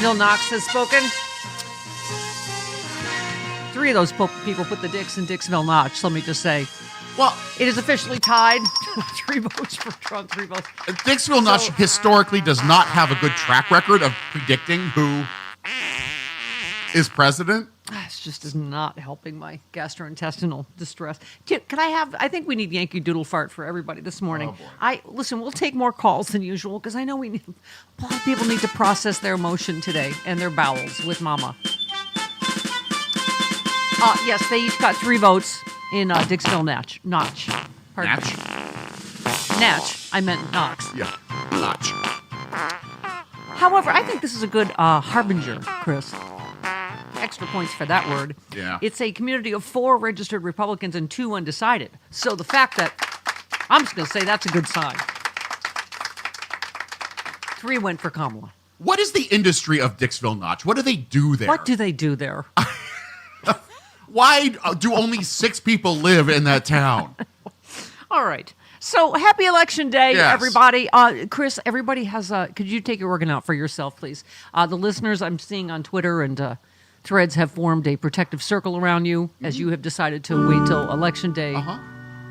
Bill Knox has spoken. 3 of those people put the dicks in Dixville Notch, let me just say. Well, it is officially tied. 3 votes for Trump, 3 votes. Dixville Notch historically does not have a good track record of predicting who is president. This just is not helping my gastrointestinal distress. I think we need Yankee Doodle Fart for everybody this morning. Oh, boy. Listen, we'll take more calls than usual because I know a lot of people need to process their emotion today and their bowels with Mama. Yes, they each got 3 votes in Dixville Notch. Pardon me. Natch. I meant Knox. Yeah, Notch. However, I think this is a good harbinger, Chris. Extra points for that word. Yeah. It's a community of 4 registered Republicans and 2 undecided. So the fact that, I'm just going to say that's a good sign. 3 went for Kamala. What is the industry of Dixville Notch? What do they do there? What do they do there? Why do only 6 people live in that town? All right. So happy Election Day, yes. everybody. Chris, everybody has could you take your organ out for yourself, please? The listeners I'm seeing on Twitter and Threads have formed a protective circle around you as you have decided to wait till Election Day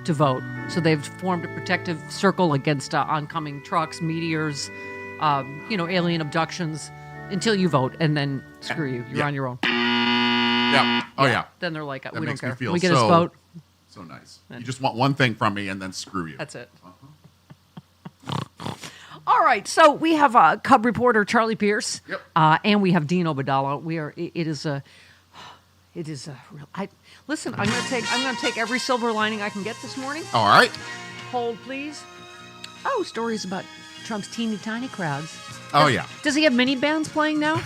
to vote. So they've formed a protective circle against oncoming trucks, meteors, alien abductions until you vote, and then screw you. You're on your own. Yeah. Oh, yeah. Then they're like, that we don't makes care. Me feel We get us vote. So nice. You just want one thing from me and then screw you. That's it. All right, so we have Cub reporter Charlie Pierce, and we have Dean Obadala. It is a real. Listen. I'm going to take every silver lining I can get this morning. All right. Hold, please. Oh, stories about Trump's teeny tiny crowds. Oh yeah. Does he have mini bands playing now?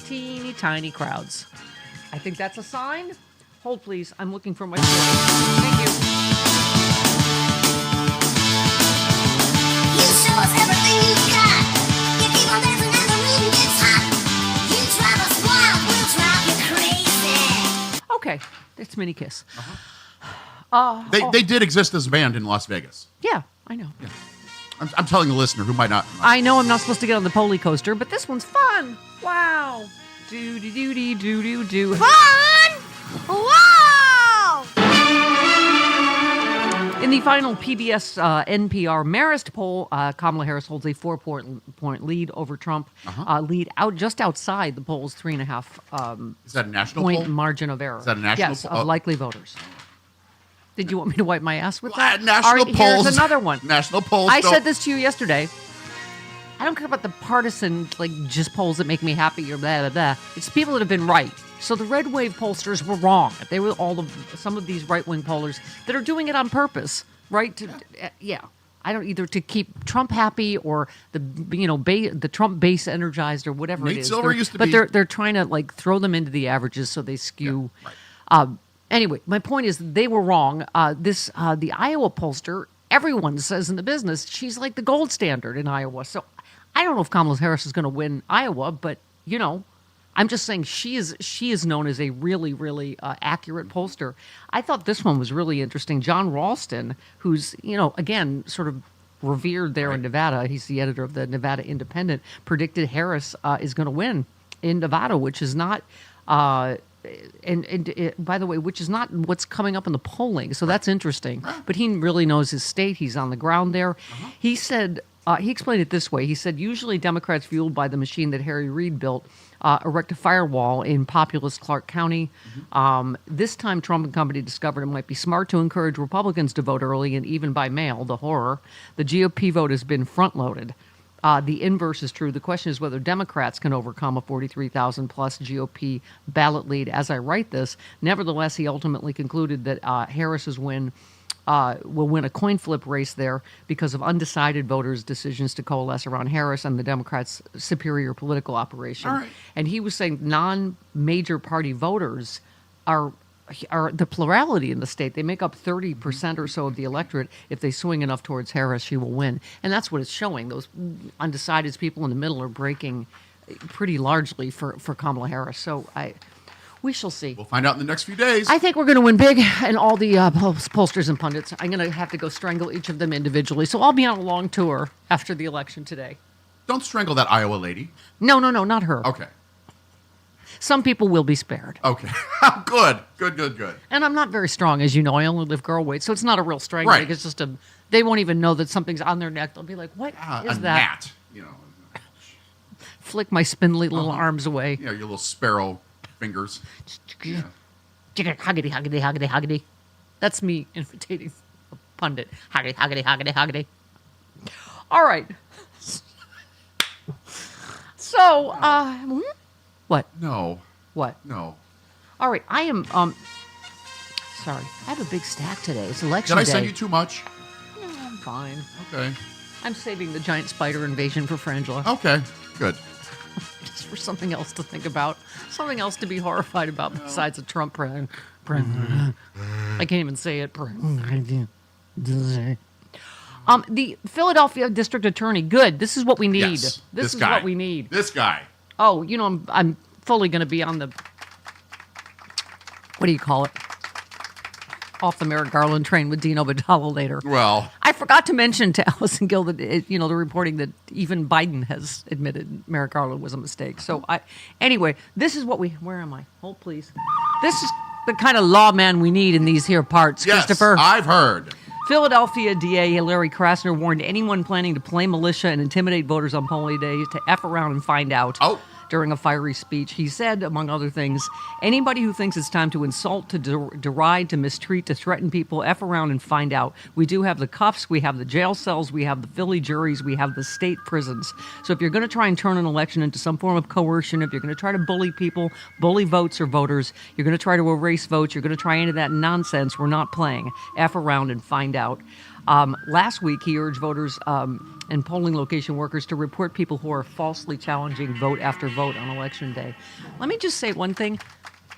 Teeny tiny crowds. I think that's a sign. Hold, please. I'm looking for my story. Thank you. Show us everything you've got. You keep on dancing and the room gets hot. You drive us wild, we'll drive you crazy. Okay, it's Mini Kiss. They did exist as a band in Las Vegas. Yeah, I know. Yeah. I'm telling the listener who might not. I know I'm not supposed to get on the Poly coaster, but this one's fun. Wow. Do. Fun! Wow! In the final PBS NPR Marist poll, Kamala Harris holds a 4-point lead over Trump. Lead out just outside the poll's 3.5 is that a national point poll? Margin of error. Is that a national yes, poll? of likely voters. Did you want me to wipe my ass with that? National polls. Here's another one. National polls. I said this to you yesterday. I don't care about the partisan, just polls that make me happy or blah, blah, blah. It's people that have been right. So the red wave pollsters were wrong. They were some of these right-wing pollers that are doing it on purpose, right? I don't either to keep Trump happy or the Trump base energized or whatever Nate it is. Silver used to be, but they're trying to throw them into the averages so they skew. Yeah, right. Anyway, my point is they were wrong. The Iowa pollster, everyone says in the business, she's like the gold standard in Iowa. So I don't know if Kamala Harris is going to win Iowa, but I'm just saying she is known as a really, really accurate pollster. I thought this one was really interesting. John Ralston, who's, again, sort of revered there in Nevada. He's the editor of the Nevada Independent, predicted Harris is going to win in Nevada, which is not, by the way, which is not what's coming up in the polling. So that's interesting. But he really knows his state. He's on the ground there. He said, he explained it this way. He said, usually Democrats fueled by the machine that Harry Reid built erect a firewall in populous Clark County. This time, Trump and company discovered it might be smart to encourage Republicans to vote early and even by mail, the horror. The GOP vote has been front-loaded. The inverse is true. The question is whether Democrats can overcome a 43,000-plus GOP ballot lead. As I write this, nevertheless, he ultimately concluded that Harris's win will win a coin flip race there because of undecided voters' decisions to coalesce around Harris and the Democrats' superior political operation. All right. And he was saying non-major party voters are the plurality in the state. They make up 30% or so of the electorate. If they swing enough towards Harris, she will win. And that's what it's showing. Those undecided people in the middle are breaking pretty largely for Kamala Harris. So we shall see. We'll find out in the next few days. I think we're going to win big, and all the pollsters and pundits, I'm going to have to go strangle each of them individually. So I'll be on a long tour after the election today. Don't strangle that Iowa lady. No, not her. Okay. Some people will be spared. Okay. Good. And I'm not very strong, as you know. I only lift girl weight, so it's not a real strength. Right. Like, it's just they won't even know that something's on their neck. They'll be like, what is a that? gnat. You know. Flick my spindly little arms away. Yeah, your little sparrow fingers. Yeah. Hoggity, hoggity, hoggity, hoggity. That's me imitating a pundit. Hoggity, hoggity, hoggity, hoggity. All right. So, what? No. What? No. All right, I am, sorry. I have a big stack today. It's election Did I day. send you too much? No, I'm fine. Okay. I'm saving the giant spider invasion for Frangela. Okay. Good. Just for something else to think about. Something else to be horrified about besides a Trump president. I can't even say it. The Philadelphia district attorney. Good. This is what we need. Yes. This is guy. what we need. This guy. Oh, you know, I'm fully going to be on the, what do you call it? Off the Merrick Garland train with Dino Batalo later. Well, I forgot to mention to Allison Gill that, the reporting that even Biden has admitted Merrick Garland was a mistake. So, anyway, this is what where am I? Hold, please. This is the kind of lawman we need in these here parts, yes, Christopher. I've heard. Philadelphia DA Larry Krasner warned anyone planning to play militia and intimidate voters on polling day to F around and find out. Oh. During a fiery speech, he said, among other things, anybody who thinks it's time to insult, to deride, to mistreat, to threaten people, F around and find out. We do have the cuffs, we have the jail cells, we have the Philly juries, we have the state prisons. So if you're going to try and turn an election into some form of coercion, if you're going to try to bully people, bully votes or voters, you're going to try to erase votes, you're going to try any of that nonsense, we're not playing. F around and find out. Last week, he urged voters and polling location workers to report people who are falsely challenging vote after vote on Election Day. Let me just say one thing.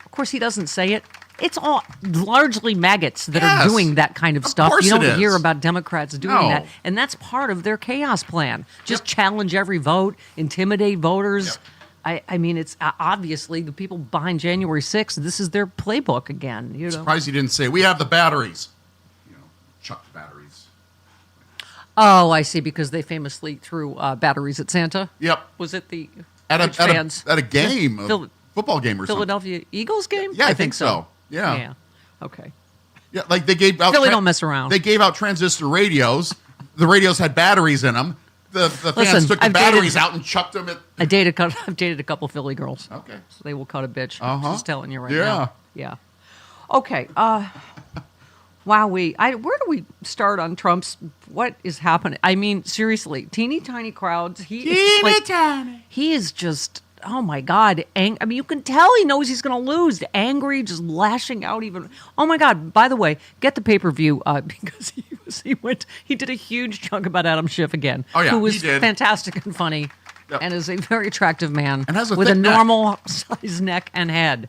Of course, he doesn't say it. It's all largely maggots that are doing that kind of stuff. Course You don't it is. hear about Democrats doing No. that. And that's part of their chaos plan. Just challenge every vote, intimidate voters. Yep. I mean, it's obviously the people behind January 6th, this is their playbook again. You know? Surprised he didn't say, we have the batteries. Chucked batteries. Oh, I see, because they famously threw batteries at Santa. Yep. Was it the At which a fans? game, Phil- a football game or Philadelphia Eagles game? Yeah, I think so. Yeah. Yeah. Okay. something. Yeah, like they gave out. Philly don't mess around. They gave out transistor radios. The radios had batteries in them. The fans Listen, took the I've batteries dated- out and chucked them at. I've dated a couple Philly girls. Okay. So they will cut a bitch. Uh-huh. Just telling you right Yeah. now. Yeah. Okay. Wowee. Where do we start on Trump's? What is happening? I mean, seriously, teeny tiny crowds. He is just. Oh my God! I mean, you can tell he knows he's going to lose. Angry, just lashing out. Even. Oh my God! By the way, get the pay-per-view because he did a huge chunk about Adam Schiff again. Oh, yeah, who was he did. fantastic and funny, Yep. and is a very attractive man And has a with a thick neck. normal size neck and head.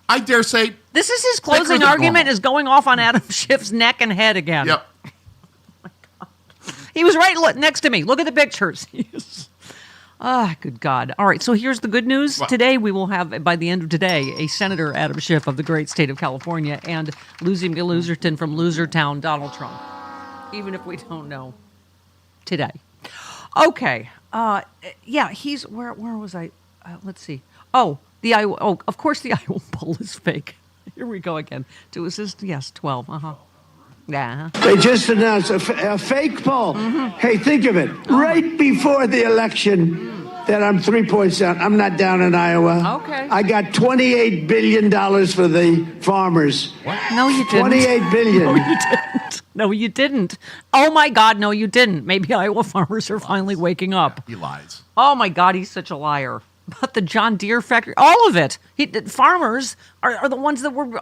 I dare say. This is his Thicker closing than argument normal. is going off on Adam Schiff's neck and head again. Yep. He was right next to me. Look at the pictures. Good God. All right, so here's the good news. What? Today we will have, by the end of today, a Senator Adam Schiff of the great state of California and losing to Loserton from Losertown, Donald Trump. Even if we don't know today. Okay. Yeah, he's, where was I? Let's see. Oh, of course the Iowa poll is fake. Here we go again. To assist, yes, 12. Yeah. They just announced a fake poll. Hey, think of it. Right before the election, that I'm 3 points down. I'm not down in Iowa. Okay. I got $28 billion for the farmers. No, you didn't. $28 billion. No, you didn't. No, you didn't. Oh, my God, no, you didn't. Maybe Iowa farmers are finally waking up. He lies. Oh, my God, he's such a liar. But the John Deere factory, all of it. Farmers are the ones that were...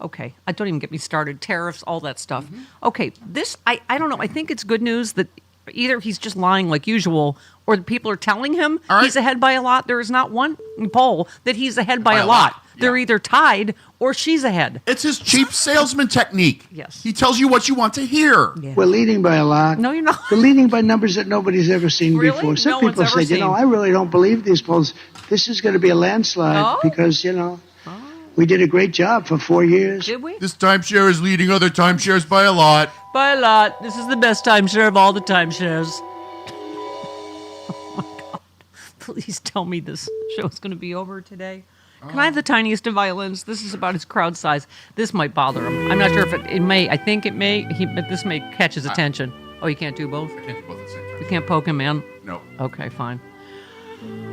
Okay, don't even get me started. Tariffs, all that stuff. Okay, this, I don't know. I think it's good news that either he's just lying like usual or the people are telling him All right. he's ahead by a lot. There is not one poll that he's ahead by a lot. They're Yeah. either tied or she's ahead. It's his cheap salesman technique. Yes. He tells you what you want to hear. Yeah. We're leading by a lot. No, you're not. We're leading by numbers that nobody's ever seen Really? before. Some No one's people ever said, seen. I really don't believe these polls. This is going to be a landslide Oh? because, we did a great job for 4 years. Did we? This timeshare is leading other timeshares by a lot. By a lot. This is the best timeshare of all the timeshares. Please tell me this show's going to be over today. Can I have the tiniest of violins? This is about his crowd size. This might bother him. I'm not sure if it may. I think it may. But this may catch his attention. Oh, you can't do both? I can't do both at the same time. You can't poke him, man? No. Okay, fine.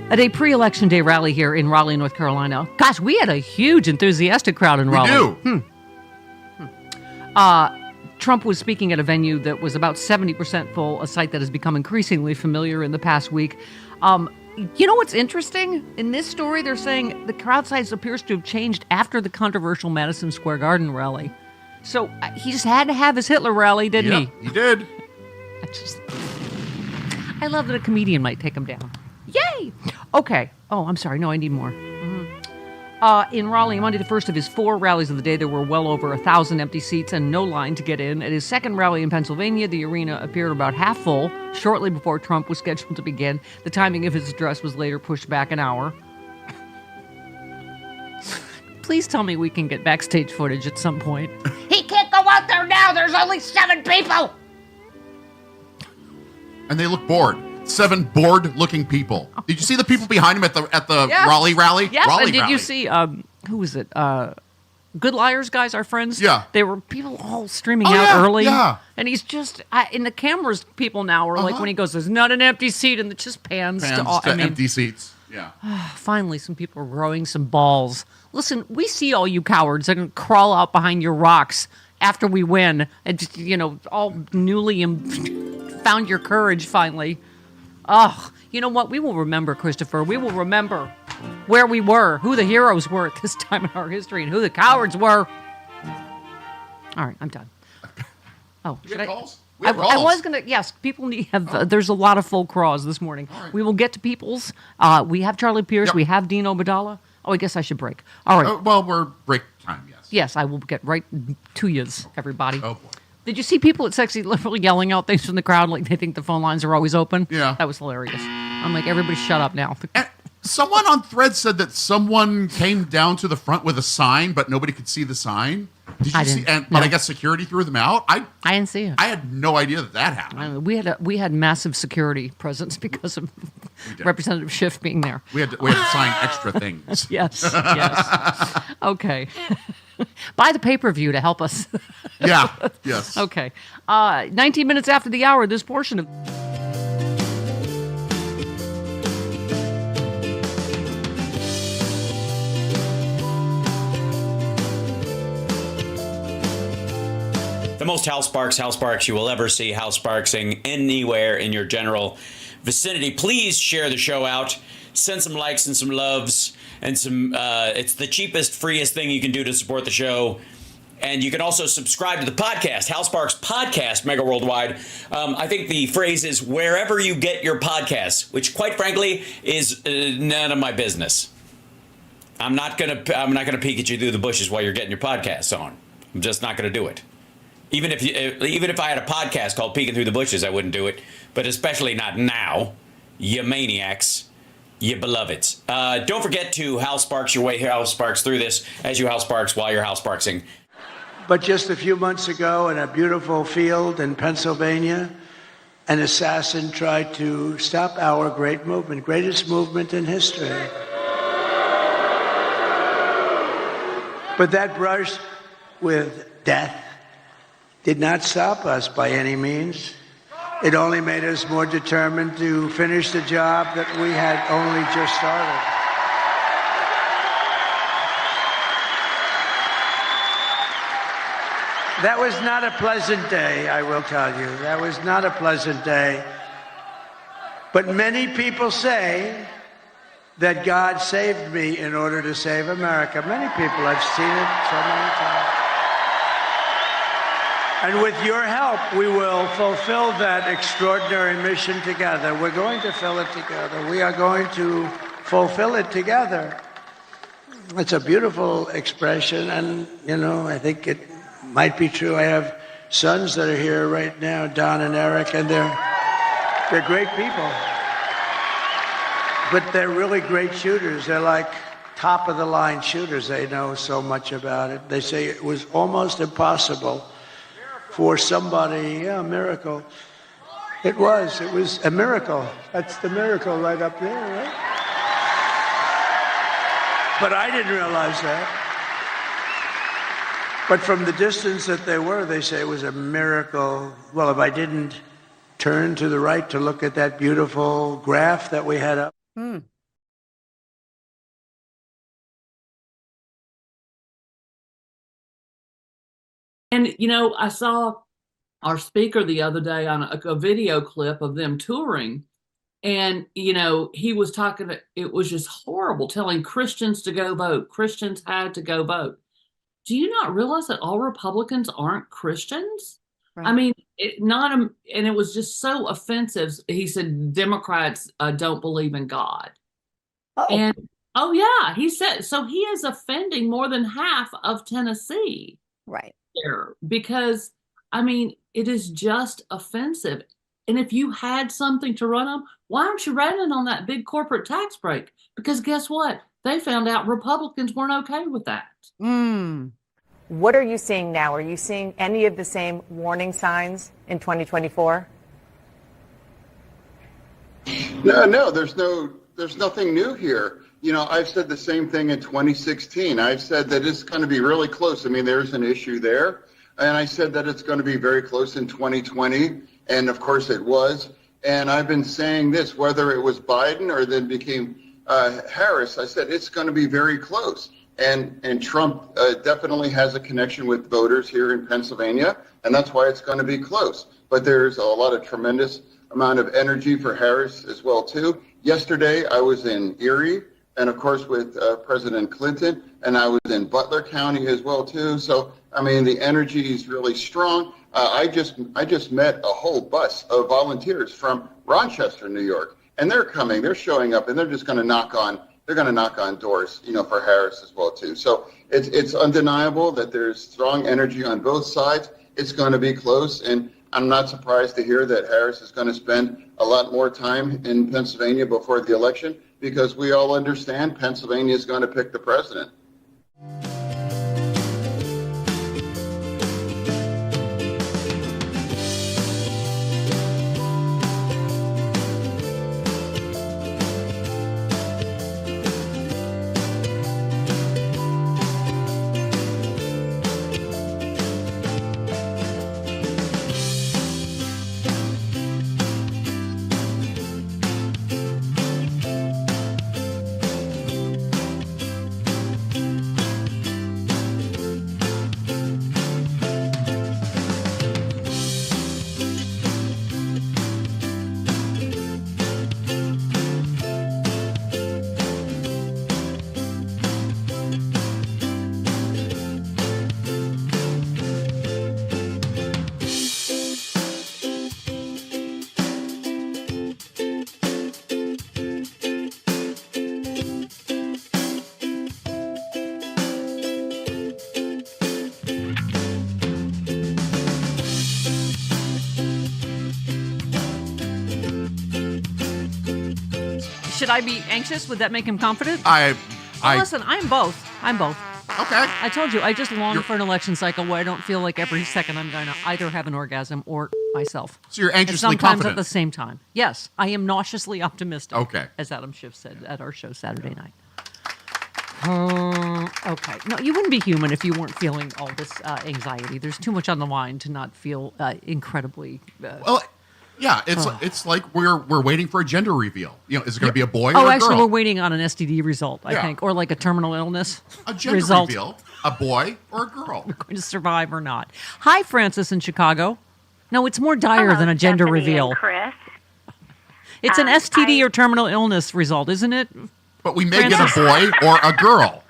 At a pre-election day rally here in Raleigh, North Carolina. Gosh, we had a huge enthusiastic crowd in Raleigh. We do. Trump was speaking at a venue that was about 70% full, a sight that has become increasingly familiar in the past week. You know what's interesting? In this story, they're saying the crowd size appears to have changed after the controversial Madison Square Garden rally. So he just had to have his Hitler rally, didn't he? He did. I love that a comedian might take him down. Yay! Okay. Oh, I'm sorry. No, I need more. In Raleigh, Monday, the first of his 4 rallies of the day, there were well over 1,000 empty seats and no line to get in. At his second rally in Pennsylvania, the arena appeared about half full, shortly before Trump was scheduled to begin. The timing of his address was later pushed back an hour. Please tell me we can get backstage footage at some point. He can't go out there now! There's only 7 people! And they look bored. 7 bored-looking people. Did you see the people behind him at the Raleigh rally? Yes, Raleigh and did rally. you see, who was it? Good Liars guys, our friends? Yeah. They were people all streaming Oh, out yeah, early. yeah. And he's just, and the cameras people now are like, when he goes, there's not an empty seat, and it just pans to all, empty seats. Yeah. Finally, some people are growing some balls. Listen, we see all you cowards that crawl out behind your rocks after we win, and just, all newly found your courage finally. Oh, you know what? We will remember, Christopher. We will remember where we were, who the heroes were at this time in our history, and who the cowards were. All right, I'm done. Oh, You should get I? calls? We have I calls. was gonna. Yes, people need have. There's a lot of full craws this morning. All right. We will get to people's. We have Charlie Pierce. Yep. We have Dean Obadala. Oh, I guess I should break. All right. Well, we're break time, yes. Yes, I will get right to yous, everybody. Oh, boy. Did you see people at Sexy Liberal yelling out things from the crowd like they think the phone lines are always open? Yeah. That was hilarious. I'm like, everybody shut up now. And someone on Thread said that someone came down to the front with a sign, but nobody could see the sign. Did you I see? didn't. But No. I guess security threw them out. I didn't see it. had no idea that happened. We had massive security presence because of did. Representative Schiff being there. We had to sign extra things. Yes, yes. Okay. Buy the pay-per-view to help us. Yeah. Yes. Okay. 19 minutes after the hour, this portion of... The most house barks you will ever see, house barksing anywhere in your general vicinity. Please share the show out. Send some likes and some loves and some, it's the cheapest, freest thing you can do to support the show. And you can also subscribe to the podcast, House Barks Podcast, Mega Worldwide. I think the phrase is wherever you get your podcasts, which quite frankly is none of my business. I'm not gonna peek at you through the bushes while you're getting your podcasts on. I'm just not gonna do it. Even if I had a podcast called Peeking Through the Bushes, I wouldn't do it. But especially not now, you maniacs, you beloveds. Don't forget to house sparks your way house sparks through this as you house sparks while you're house sparksing. But just a few months ago in a beautiful field in Pennsylvania, an assassin tried to stop our great movement, greatest movement in history. But that brush with death did not stop us by any means. It only made us more determined to finish the job that we had only just started. That was not a pleasant day, I will tell you. That was not a pleasant day. But many people say that God saved me in order to save America. Many people, I've seen it so many times. And with your help, we will fulfill that extraordinary mission together. We're going to fill it together. We are going to fulfill it together. It's a beautiful expression, and, I think it might be true. I have sons that are here right now, Don and Eric, and they're great people. But they're really great shooters. They're like top-of-the-line shooters. They know so much about it. They say it was almost impossible for somebody, miracle, It was a miracle. That's the miracle right up there, right? But I didn't realize that. But from the distance that they were, they say it was a miracle. Well, if I didn't turn to the right to look at that beautiful graph that we had up. And, I saw our speaker the other day on a video clip of them touring. And, he was talking, it was just horrible telling Christians to go vote. Christians had to go vote. Do you not realize that all Republicans aren't Christians? Right. I mean, and it was just so offensive. He said Democrats don't believe in God. And, oh, yeah, he said, so he is offending more than half of Tennessee. Right. There, because, I mean, it is just offensive. And if you had something to run on, why aren't you running on that big corporate tax break? Because guess what? They found out Republicans weren't okay with that. What are you seeing now? Are you seeing any of the same warning signs in 2024? No, there's nothing new here. I've said the same thing in 2016. I've said that it's going to be really close. I mean, there's an issue there. And I said that it's going to be very close in 2020. And of course it was. And I've been saying this, whether it was Biden or then became Harris, I said it's going to be very close. And Trump definitely has a connection with voters here in Pennsylvania. And that's why it's going to be close. But there's a lot of tremendous amount of energy for Harris as well, too. Yesterday, I was in Erie, and of course with President Clinton, and I was in Butler County as well, too. So, I mean, the energy is really strong. I just met a whole bus of volunteers from Rochester, New York, and they're coming, they're showing up, and they're just going to knock on doors, for Harris as well, too. So it's undeniable that there's strong energy on both sides. It's going to be close, and I'm not surprised to hear that Harris is going to spend a lot more time in Pennsylvania before the election, because we all understand Pennsylvania is going to pick the president. Should I be anxious? Would that make him confident? Listen, I'm both. Okay. I told you, I just long for an election cycle where I don't feel like every second I'm going to either have an orgasm or myself. So you're anxiously and sometimes confident. at the same time. Yes, I am nauseously optimistic. Okay. As Adam Schiff said at our show Saturday night. Okay. No, you wouldn't be human if you weren't feeling all this anxiety. There's too much on the line to not feel incredibly... Well, yeah, it's like we're waiting for a gender reveal. Is it going to be a boy or a girl? Actually, we're waiting on an STD result, I think, or like a terminal illness a gender result. reveal, a boy or a girl. We're going to survive or not. Hi, Francis in Chicago. No, it's more dire Hello, than a gender Stephanie reveal. and Chris. It's an STD or terminal illness result, isn't it? But we may get a boy or a girl.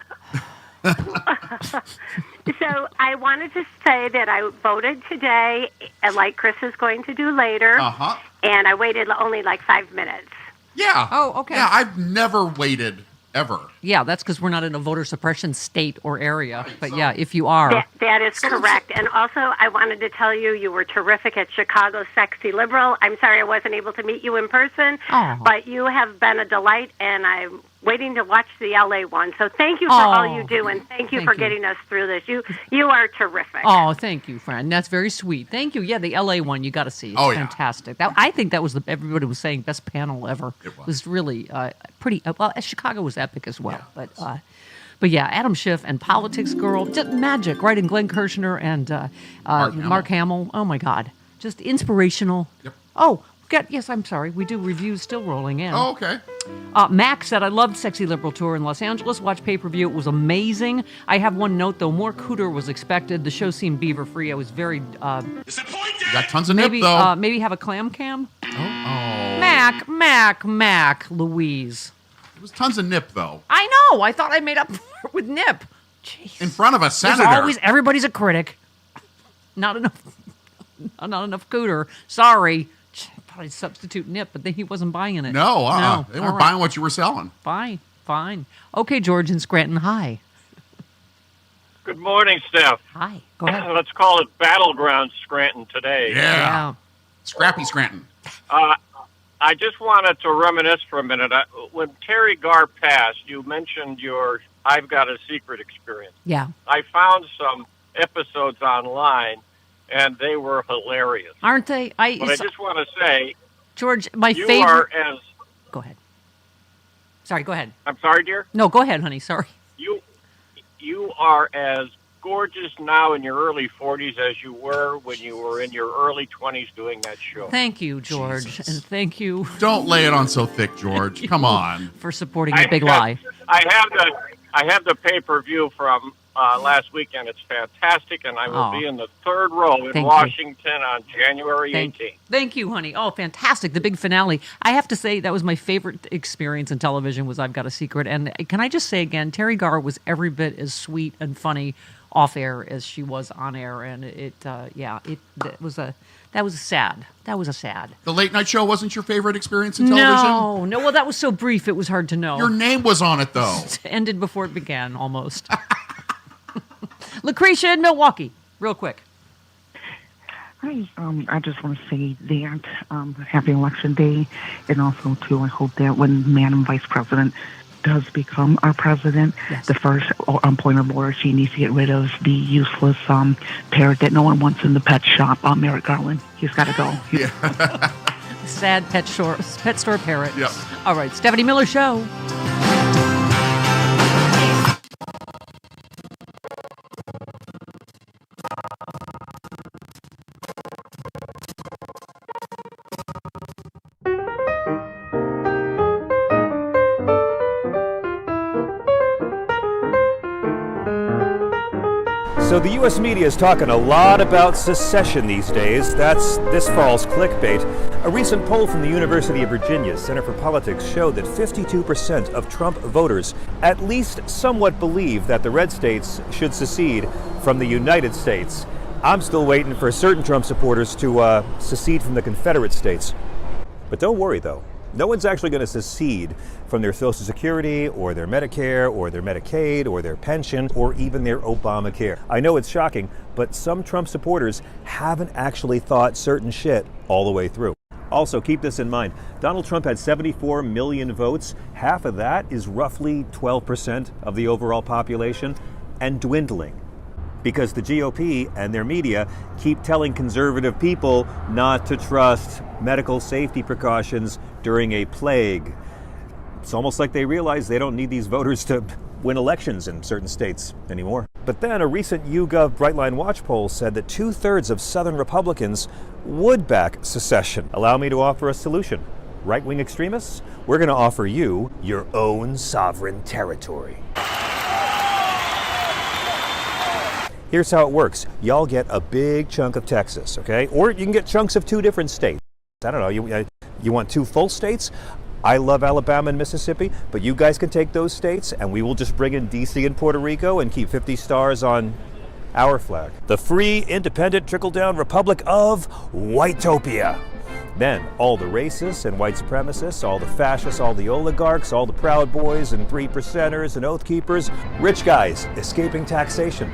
So I wanted to say that I voted today, like Chris is going to do later. Uh-huh. And I waited only like 5 minutes. Yeah. Oh, okay. Yeah, I've never waited, ever. Yeah, that's because we're not in a voter suppression state or area. But yeah, if you are. That is correct. And also, I wanted to tell you, you were terrific at Chicago Sexy Liberal. I'm sorry I wasn't able to meet you in person, Oh. but you have been a delight, and I'm waiting to watch the LA one. So thank you for all you do, and thank you for getting us through this. You are terrific. Oh, thank you, friend. That's very sweet. Thank you. Yeah, the LA one, you got to see. It's fantastic. I think that was everybody was saying best panel ever. It was really pretty. Well, Chicago was epic as well, But yeah, Adam Schiff and Politics Girl, just magic, right? And Glenn Kirshner and Mark Hamill. Oh my God, just inspirational. Yep. Oh, yes, I'm sorry. We do reviews still rolling in. Oh, okay. Mac said, I loved Sexy Liberal Tour in Los Angeles. Watch pay-per-view. It was amazing. I have one note, though. More cooter was expected. The show seemed beaver-free. I was very... You got tons of nip, though. Maybe have a clam cam? Oh. Mac, Louise. There was tons of nip, though. I know. I thought I made up for it with nip. Jeez. In front of a senator. Everybody's a critic. Not enough cooter. Sorry. I'd substitute nip, but then he wasn't buying it. No, they weren't buying what you were selling. Fine. Okay, George in Scranton, hi. Good morning, Steph. Hi, go ahead. Let's call it Battleground Scranton today. Yeah. Scrappy Scranton. I just wanted to reminisce for a minute. When Terry Garr passed, you mentioned your I've Got a Secret experience. Yeah. I found some episodes online, and they were hilarious. Aren't they? But I just want to say, George, my you favorite... are as... Go ahead. Sorry, go ahead. I'm sorry, dear? No, go ahead, honey. Sorry. You are as gorgeous now in your early 40s as you were when you were in your early 20s doing that show. Thank you, George. Jesus. And thank you... Don't lay it on so thick, George. Come on. For supporting the big lie. I have the pay-per-view from last weekend. It's fantastic, and I will be in the third row in Washington on January 18th. Thank you, honey. Oh, fantastic. The big finale. I have to say that was my favorite experience in television was I've Got a Secret. And can I just say again, Terry Garr was every bit as sweet and funny off air as she was on air. And that was sad. That was a sad. The late night show wasn't your favorite experience in television? No. Well, that was so brief. It was hard to know. Your name was on it, though. It ended before it began, almost. Lucretia in Milwaukee, real quick. Hi, I just want to say that happy election day, and also too, I hope that when Madam Vice President does become our president, the first point of order, she needs to get rid of the useless parrot that no one wants in the pet shop, Merrick Garland. He's got to go. Yeah. Sad pet store parrot. Yep. All right, Stephanie Miller Show. So the U.S. media is talking a lot about secession these days. That's this fall's clickbait. A recent poll from the University of Virginia Center for Politics showed that 52% of Trump voters at least somewhat believe that the red states should secede from the United States. I'm still waiting for certain Trump supporters to secede from the Confederate States. But don't worry, though. No one's actually going to secede from their Social Security or their Medicare or their Medicaid or their pension or even their Obamacare. I know it's shocking, but some Trump supporters haven't actually thought certain shit all the way through. Also, keep this in mind. Donald Trump had 74 million votes. Half of that is roughly 12% of the overall population and dwindling, because the GOP and their media keep telling conservative people not to trust medical safety precautions during a plague. It's almost like they realize they don't need these voters to win elections in certain states anymore. But then a recent YouGov Brightline Watch poll said that 2/3 of Southern Republicans would back secession. Allow me to offer a solution. Right-wing extremists, we're going to offer you your own sovereign territory. Here's how it works. Y'all get a big chunk of Texas, okay? Or you can get chunks of 2 different states. I don't know, you want 2 full states? I love Alabama and Mississippi, but you guys can take those states and we will just bring in DC and Puerto Rico and keep 50 stars on our flag. The free, independent, trickle-down republic of Whitopia. Then all the racists and white supremacists, all the fascists, all the oligarchs, all the Proud Boys and 3%ers and Oath Keepers, rich guys escaping taxation.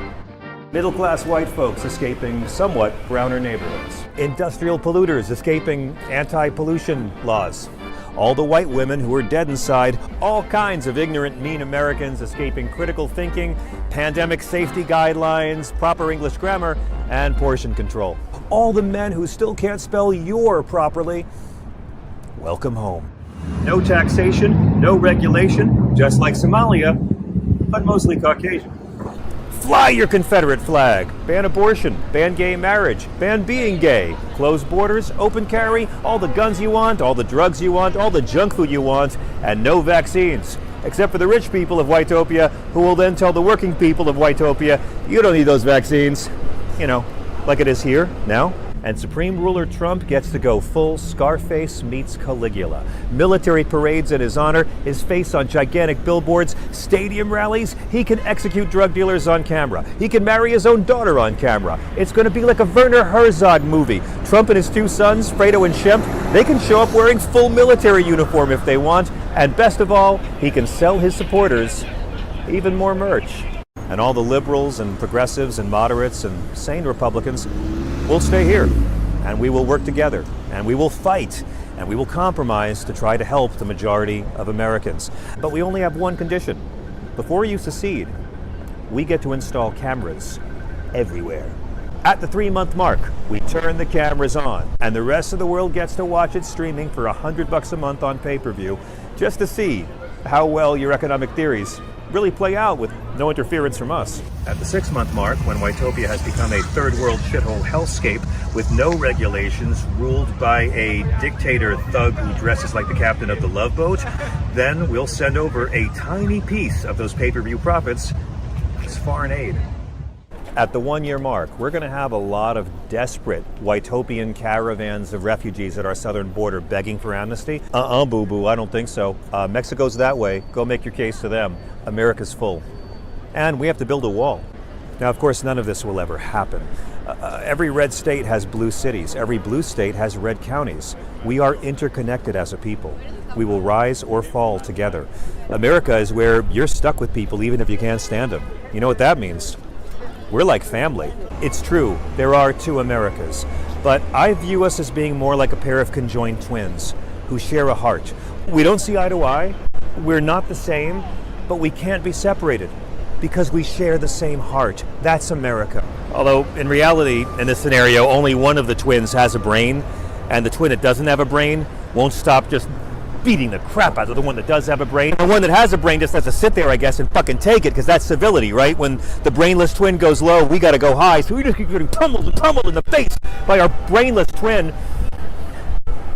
Middle-class white folks escaping somewhat browner neighborhoods. Industrial polluters escaping anti-pollution laws. all the white women who are dead inside, all kinds of ignorant, mean Americans escaping critical thinking, pandemic safety guidelines, proper English grammar, and portion control. All the men who still can't spell "your" properly. Welcome home. No taxation, no regulation, just like Somalia, but mostly Caucasian. Fly your Confederate flag. Ban abortion. Ban gay marriage. Ban being gay. Close borders. Open carry. All the guns you want. All the drugs you want. All the junk food you want. And no vaccines. Except for the rich people of Whitopia, who will then tell the working people of Whitopia, you don't need those vaccines. You know, like it is here, now. And Supreme Ruler Trump gets to go full Scarface meets Caligula. Military parades in his honor, his face on gigantic billboards, stadium rallies. He can execute drug dealers on camera. He can marry his own daughter on camera. It's going to be like a Werner Herzog movie. Trump and his two sons, Fredo and Shemp, they can show up wearing full military uniform if they want. And best of all, he can sell his supporters even more merch. And all the liberals and progressives and moderates and sane Republicans will stay here, and we will work together, and we will fight, and we will compromise to try to help the majority of Americans. But we only have one condition. Before you secede, we get to install cameras everywhere. At the 3-month mark, we turn the cameras on, and the rest of the world gets to watch it streaming for $100 a month on pay-per-view, just to see how well your economic theories really play out with no interference from us. At the 6-month mark, when Whitopia has become a third world shithole hellscape with no regulations, ruled by a dictator thug who dresses like the captain of the Love Boat, then we'll send over a tiny piece of those pay-per-view profits as foreign aid. At the 1-year mark, we're going to have a lot of desperate Whitopian caravans of refugees at our southern border begging for amnesty. Boo-boo, I don't think so. Mexico's that way. Go make your case to them. America's full. And we have to build a wall. Now, of course, none of this will ever happen. Every red state has blue cities. Every blue state has red counties. We are interconnected as a people. We will rise or fall together. America is where you're stuck with people even if you can't stand them. You know what that means? We're like family. It's true, there are two Americas, but I view us as being more like a pair of conjoined twins who share a heart. We don't see eye to eye, we're not the same, but we can't be separated because we share the same heart. That's America. Although, in reality, in this scenario, only one of the twins has a brain, and the twin that doesn't have a brain won't stop just beating the crap out of the one that does have a brain. The one that has a brain just has to sit there, I guess, and fucking take it, because that's civility, right? When the brainless twin goes low, we gotta go high, so we just keep getting pummeled and pummeled in the face by our brainless twin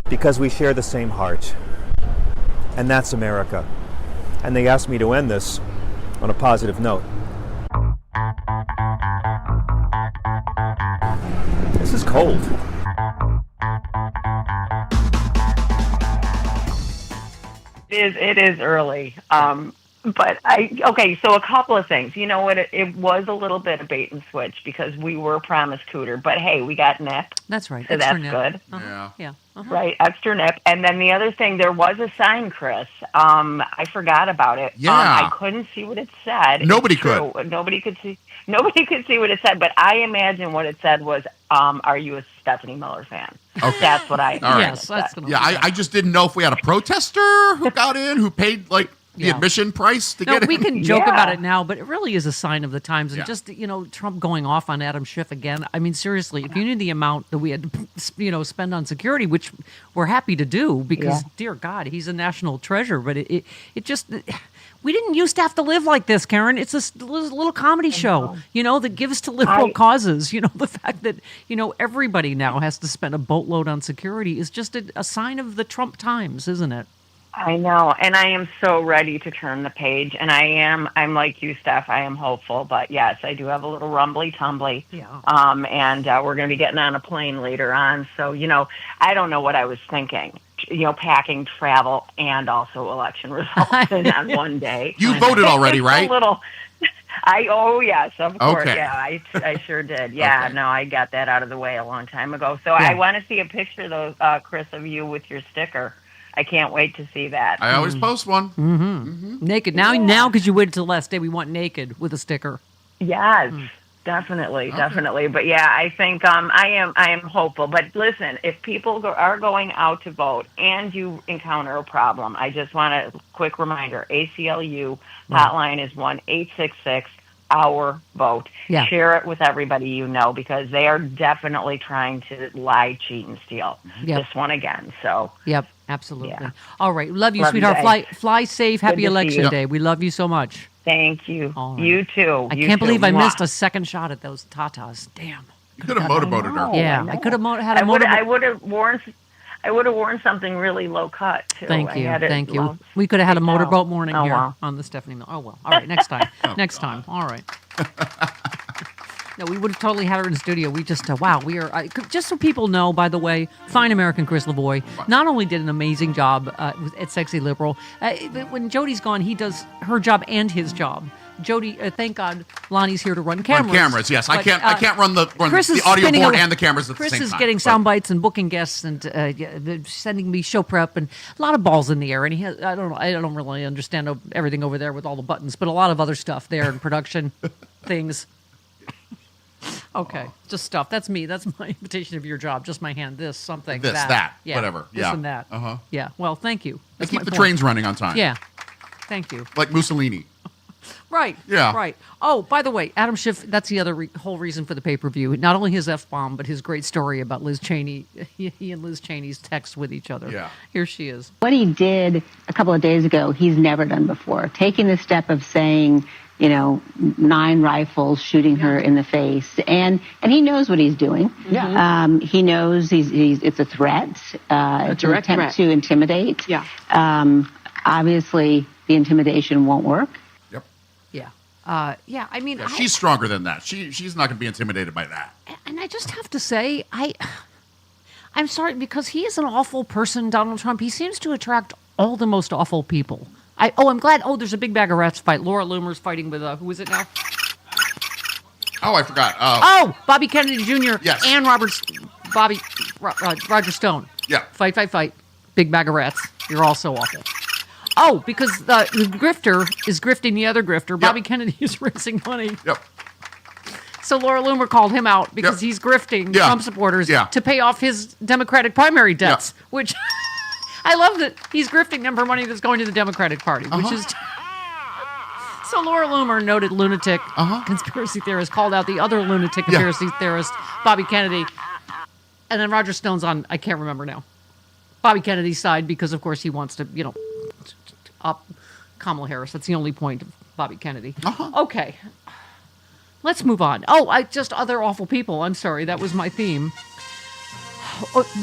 because we share the same heart. And that's America. And they asked me to end this on a positive note. This is cold. It is early. But so a couple of things. You know what? It was a little bit of bait and switch because we were promised Cooter, but hey, we got Nip. That's right. So extra that's nip. good. Uh-huh. Yeah. Uh-huh. Right, extra Nip. And then the other thing, there was a sign, Chris. I forgot about it. Yeah. I couldn't see what it said. Nobody It's true. could. Nobody could see what it said, but I imagine what it said was, are you a Stephanie Miller fan? Okay. That's what I All right. Yes, that's gonna Yeah, I just didn't know if we had a protester who got in, who paid like the admission price to get in. We can joke about it now, but it really is a sign of the times. And Yeah. just, Trump going off on Adam Schiff again. I mean, seriously, if you knew the amount that we had to, spend on security, which we're happy to do because, dear God, he's a national treasure. But it just, we didn't used to have to live like this, Karen. It's a little comedy show, that gives to liberal causes. The fact that, everybody now has to spend a boatload on security is just a sign of the Trump times, isn't it? I know, and I am so ready to turn the page, and I'm like you, Steph, I am hopeful, but yes, I do have a little rumbly-tumbly, and we're going to be getting on a plane later on, so, I don't know what I was thinking, packing travel and also election results in on one day. You voted already, right? Yes, of course, Okay. yeah, I sure did, yeah, Okay. No, I got that out of the way a long time ago, so Yeah. I want to see a picture, though, Chris, of you with your sticker. I can't wait to see that. I always post one. Mm-hmm. Naked. Now, because you waited till the last day, we want naked with a sticker. Yes. Definitely. But yeah, I think I am hopeful. But listen, if people are going out to vote and you encounter a problem, I just want a quick reminder: ACLU hotline is 1-866-OUR-VOTE. Yeah. Share it with everybody you know, because they are definitely trying to lie, cheat, and steal. Yep. This one again. So. Yep. Absolutely. Yeah. All right. Love you, Love sweetheart. you Fly safe. Happy to see Election you. Day. We love you so much. Thank you. All right. You too. I You can't too. believe I Mwah. missed a second shot at those tatas. Damn. You could have motorboated her. Yeah, I could have had a motorboat. I would have worn something really low cut too. Thank I you. had it Thank you. low- We could have had a motorboat morning Oh, here wow. on the Stephanie Miller. Oh, well. All right. Next time. Next time. All right. No, we would have totally had her in the studio. We just, wow, we are, just so people know, by the way, fine American Chris Lavoie not only did an amazing job at Sexy Liberal, but when Jody's gone, he does her job and his job. Jody, thank God Lonnie's here to run cameras. Run cameras, yes. I can't run the Chris is audio spinning board a- and the cameras at Chris the same is time. getting but- sound bites and booking guests and sending me show prep and a lot of balls in the air. And he has, I don't really understand everything over there with all the buttons, but a lot of other stuff there in production things. Okay, just stuff. That's me. That's my invitation of your job. Just my hand. This, something, This, that, yeah, whatever. This Yeah. and that. Uh-huh. Yeah. Well, thank you. They That's keep my the point. trains running on time. Yeah. Thank you. Like Mussolini. Right. Yeah. Right. Oh, by the way, Adam Schiff, that's the other whole reason for the pay-per-view. Not only his F-bomb, but his great story about Liz Cheney. He and Liz Cheney's text with each other. Yeah. Here she is. What he did a couple of days ago, he's never done before. Taking the step of saying, 9 rifles shooting her in the face, and he knows what he's doing. Yeah. He knows it's a threat. It's an direct attempt threat. to intimidate. Yeah. Obviously, the intimidation won't work. Yep. Yeah. Yeah. I mean, Yeah, she's stronger than that. She's not going to be intimidated by that. And I just have to say, I'm sorry, because he is an awful person, Donald Trump. He seems to attract all the most awful people. I'm glad. Oh, there's a big bag of rats fight. Laura Loomer's fighting with, who is it now? Oh, I forgot. Bobby Kennedy Jr. Yes. And Roger Stone. Yeah. Fight. Big bag of rats. You're all so awful. Oh, because the grifter is grifting the other grifter. Bobby Kennedy is raising money. Yep. So Laura Loomer called him out because he's grifting Trump supporters to pay off his Democratic primary debts, which I love that he's grifting them for money that's going to the Democratic Party, which is... So Laura Loomer, noted lunatic conspiracy theorist, called out the other lunatic conspiracy theorist, Bobby Kennedy. And then Roger Stone's on, I can't remember now, Bobby Kennedy's side because, of course, he wants to, up Kamala Harris. That's the only point of Bobby Kennedy. Okay. Let's move on. Just other awful people. I'm sorry. That was my theme.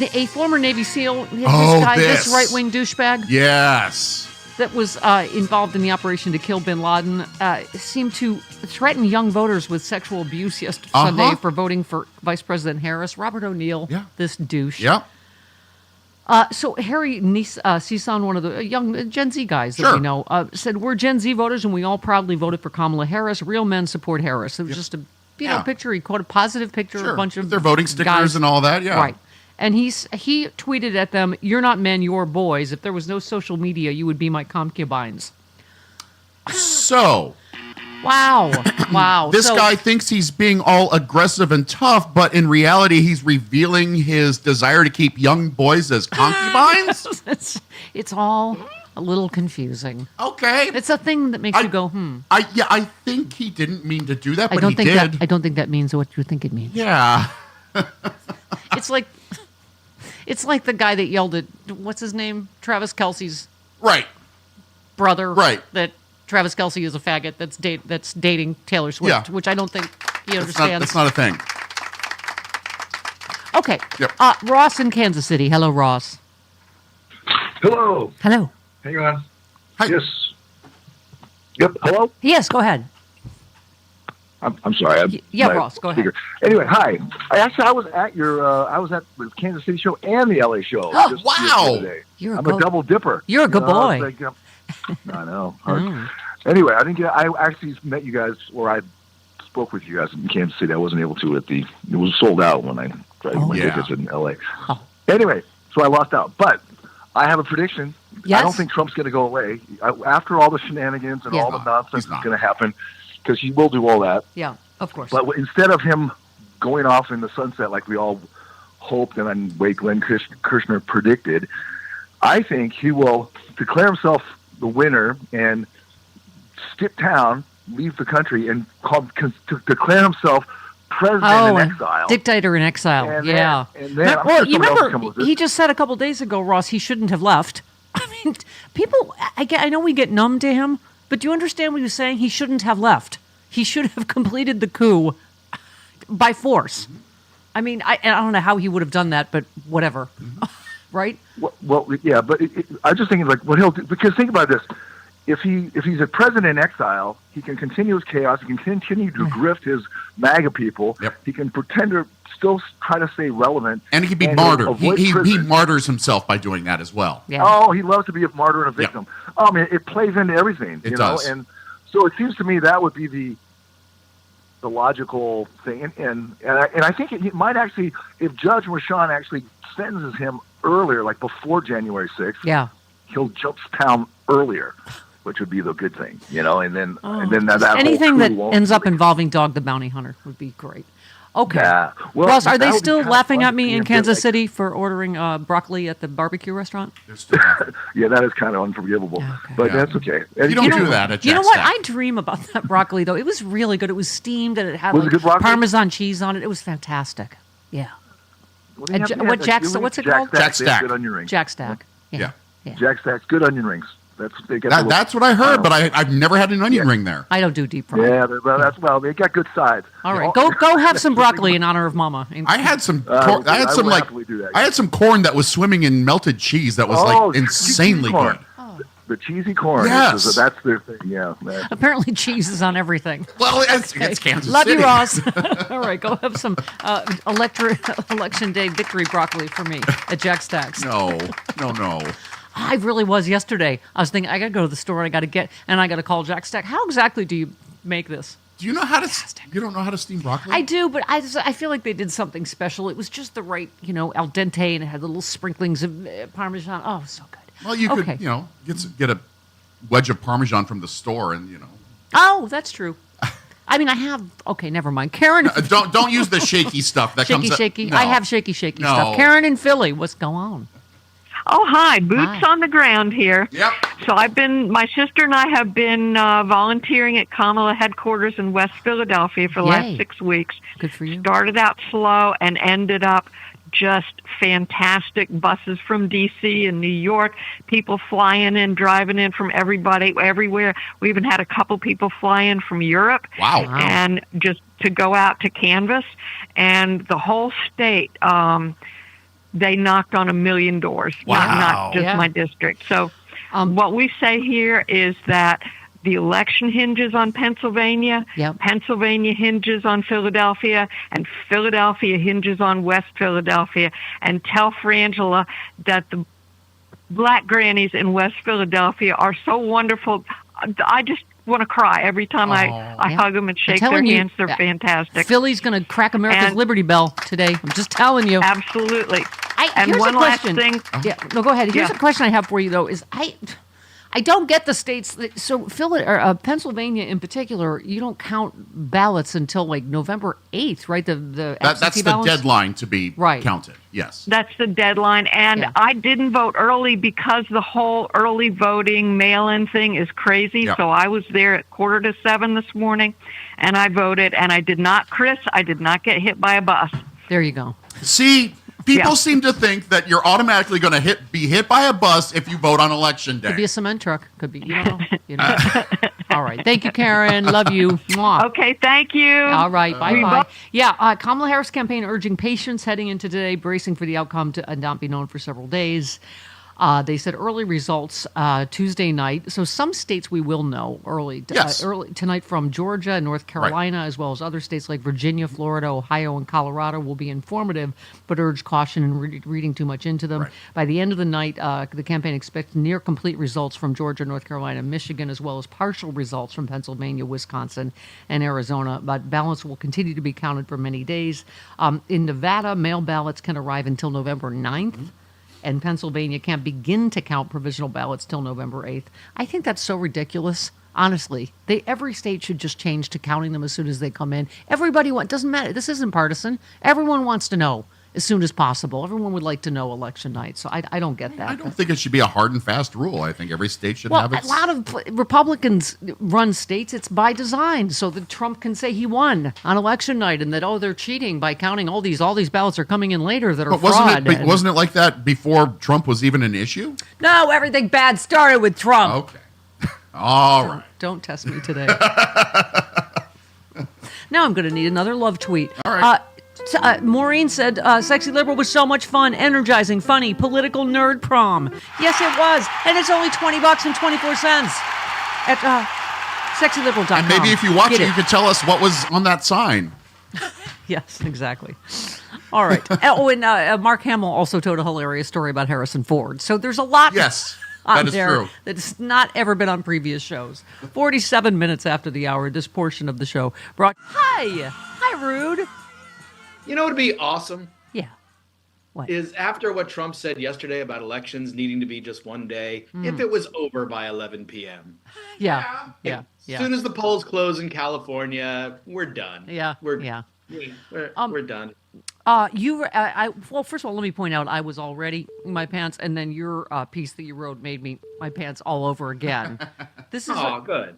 A former Navy SEAL, this right-wing douchebag. Yes. That was involved in the operation to kill bin Laden, seemed to threaten young voters with sexual abuse yesterday Sunday for voting for Vice President Harris. Robert O'Neill, this douche. Yeah. So Harry Cisan, one of the young Gen Z guys that we know, said, we're Gen Z voters and we all proudly voted for Kamala Harris. Real men support Harris. It was just a picture. He quoted a positive picture of a bunch of their voting stickers guys. and all that. Yeah. Right. And he tweeted at them, you're not men, you're boys. If there was no social media, you would be my concubines. So... Wow. This guy thinks he's being all aggressive and tough, but in reality, he's revealing his desire to keep young boys as concubines? It's all a little confusing. Okay. It's a thing that makes you go, I think he didn't mean to do that, but he did. did. I don't think that means what you think it means. Yeah. It's like the guy that yelled at, what's his name? Travis Kelce's brother. Right. That Travis Kelce is a faggot that's dating Taylor Swift, which I don't think he understands. That's not a thing. Okay. Yep. Ross in Kansas City. Hello, Ross. Hello. Hello. Hang on. Hi. Yes. Yep. Hello? Yes, go ahead. I'm sorry. Ross, go ahead. Anyway, hi. I was at the Kansas City show and the LA show. Wow. I'm a double dipper. You're a good boy. I know. Anyway, I actually met you guys, or I spoke with you guys in Kansas City. I wasn't able to it was sold out when I tried to get my tickets in LA. Anyway, so I lost out. But I have a prediction. Yes? I don't think Trump's going to go away. After all the shenanigans and all the nonsense that's going to happen, because he will do all that. Yeah. Of course. But instead of him going off in the sunset like we all hoped and then Wade Glenn Kirshner predicted, I think he will declare himself the winner and skip town, leave the country, and declare himself president in exile. Dictator in exile. And yeah. Then you remember he just said a couple days ago, Ross, he shouldn't have left. I mean, people. I know we get numb to him, but do you understand what he was saying? He shouldn't have left. He should have completed the coup by force. I mean, I don't know how he would have done that, but whatever. Right? Well, yeah, but I just think like what he'll do, because think about this: if he's a president in exile, he can continue his chaos. He can continue to grift his MAGA people. Yep. He can pretend to still try to stay relevant, and he can be martyred. He martyrs himself by doing that as well. Yeah. Oh, he loves to be a martyr and a victim. Yep. Oh, I mean, it plays into everything. It you does. know? And so it seems to me that would be the logical thing, and I think it might actually, if Judge Rashawn actually sentences him earlier, like before January 6th, yeah, he'll jump town earlier, which would be the good thing, you know. And then that anything that whole ends up involving Dog the Bounty Hunter would be great. Okay. Yeah. Well, Ross, are they that would be still kinda laughing fun at to me see in him Kansas get, City for ordering broccoli at the barbecue restaurant? They're still laughing. Yeah, that is kind of unforgivable, but that's okay. You don't do that at Jack You know what? Stack. I dream about that broccoli, though. It was really good. It was steamed, and it had Was it good broccoli? Parmesan cheese on it. It was fantastic. Yeah. Well, they have- they have, What's it called? Jack Stack. Good onion rings. Jack Stack. Yeah. Jack Stack's good onion rings. That's what they get. That's what I heard, but I've never had an onion ring there. I don't do deep fry. Yeah, they got good sides. All right, go have some broccoli in honor of Mama. I had some. I some will like. happily do that, I had some corn that was swimming in melted cheese. That was like insanely corn. good. The cheesy corn. Yes. That's their thing. Yeah. Apparently, cheese is on everything. Well, it's Kansas Love City. you, Ross. All right, go have some election day victory broccoli for me at Jack Stack's. No. I really was yesterday. I was thinking I got to go to the store and I got to call Jack Stack. How exactly do you make this? Do you know how to? You don't know how to steam broccoli? I do, but I feel like they did something special. It was just the right, al dente, and it had the little sprinklings of Parmesan. Oh, so good. Well, you could, get a wedge of Parmesan from the store, and Oh, that's true. I mean, I have. Okay, never mind. Karen, don't use the shaky stuff. That comes. Shaky. No. I have shaky No. stuff. Karen in Philly, what's going on? Oh, hi. Boots on the ground here. Yep. So my sister and I have been volunteering at Kamala headquarters in West Philadelphia for the last 6 weeks. Good for you. Started out slow and ended up just fantastic. Buses from D.C. and New York, people flying in, driving in from everywhere. We even had a couple people fly in from Europe. Wow. And just to go out to canvass. And the whole state, they knocked on 1 million doors, not just my district. So what we say here is that the election hinges on Pennsylvania, Pennsylvania hinges on Philadelphia, and Philadelphia hinges on West Philadelphia. And tell Frangela that the black grannies in West Philadelphia are so wonderful. I just want to cry every time I hug them and shake their hands. They're fantastic. Philly's going to crack America's Liberty Bell today. I'm just telling you. Absolutely. And here's one a last question. thing. Yeah, no, go ahead. Here's a question I have for you, though, is I don't get the states. So Pennsylvania in particular, you don't count ballots until like November 8th, right? That's absentee the ballots? deadline to be counted. Yes. That's the deadline. And I didn't vote early because the whole early voting mail-in thing is crazy. Yeah. So I was there at 6:45 this morning, and I voted. And I did not get hit by a bus. There you go. See, people seem to think that you're automatically going to be hit by a bus if you vote on election day. Could be a cement truck. Could be, you know. All right. Thank you, Karen. Love you. Mwah. Okay, thank you. All right. Bye-bye. Yeah, Kamala Harris campaign urging patience heading into today, bracing for the outcome to not be known for several days. They said early results Tuesday night. So some states we will know early tonight from Georgia and North Carolina, as well as other states like Virginia, Florida, Ohio, and Colorado will be informative, but urge caution in reading too much into them. Right. By the end of the night, the campaign expects near complete results from Georgia, North Carolina, and Michigan, as well as partial results from Pennsylvania, Wisconsin, and Arizona. But ballots will continue to be counted for many days. In Nevada, mail ballots can arrive until November 9th. Mm-hmm. And Pennsylvania can't begin to count provisional ballots till November 8th. I think that's so ridiculous. Honestly, every state should just change to counting them as soon as they come in. Everybody doesn't matter. This isn't partisan. Everyone wants to know as soon as possible. Everyone would like to know election night. So I don't get that. I don't think it should be a hard and fast rule. I think every state should have its... A lot of Republicans run states. It's by design so that Trump can say he won on election night and that, they're cheating by counting all these ballots are coming in later that are fraud. Wasn't it like that before Trump was even an issue? No, everything bad started with Trump. Okay. All right. Don't test me today. Now I'm going to need another love tweet. All right. Maureen said, Sexy Liberal was so much fun, energizing, funny, political nerd prom. Yes, it was. And it's only $20 and 24 cents at sexyliberal.com. And maybe if you watch it, you could tell us what was on that sign. Yes, exactly. All right. And Mark Hamill also told a hilarious story about Harrison Ford. So there's a lot... Yes. That is there true. That's not ever been on previous shows. 47 minutes after the hour, this portion of the show brought... Hi, Rude. You know what would be awesome? Yeah. What? Is after what Trump said yesterday about elections needing to be just one day, if it was over by 11 p.m. Yeah. As soon as the polls close in California, we're done. Yeah. We're done. Well, first of all, let me point out I was already in my pants, and then your piece that you wrote made my pants all over again. This is good.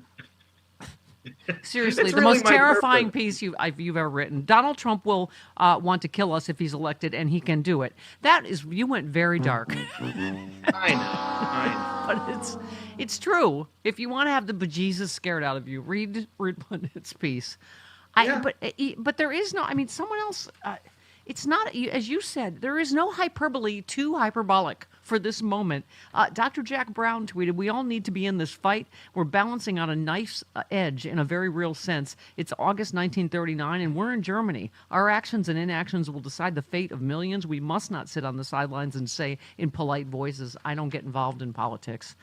Seriously, the most terrifying piece you've ever written. Donald Trump will want to kill us if he's elected, and he can do it. You went very dark. I know. But it's true. If you want to have the bejesus scared out of you, read Pundit's piece. But there is no. I mean, someone else. It's not, as you said, there is no hyperbole too hyperbolic for this moment. Dr. Jack Brown tweeted, "We all need to be in this fight. We're balancing on a knife's edge in a very real sense. It's August 1939, and we're in Germany. Our actions and inactions will decide the fate of millions. We must not sit on the sidelines and say in polite voices, 'I don't get involved in politics.'"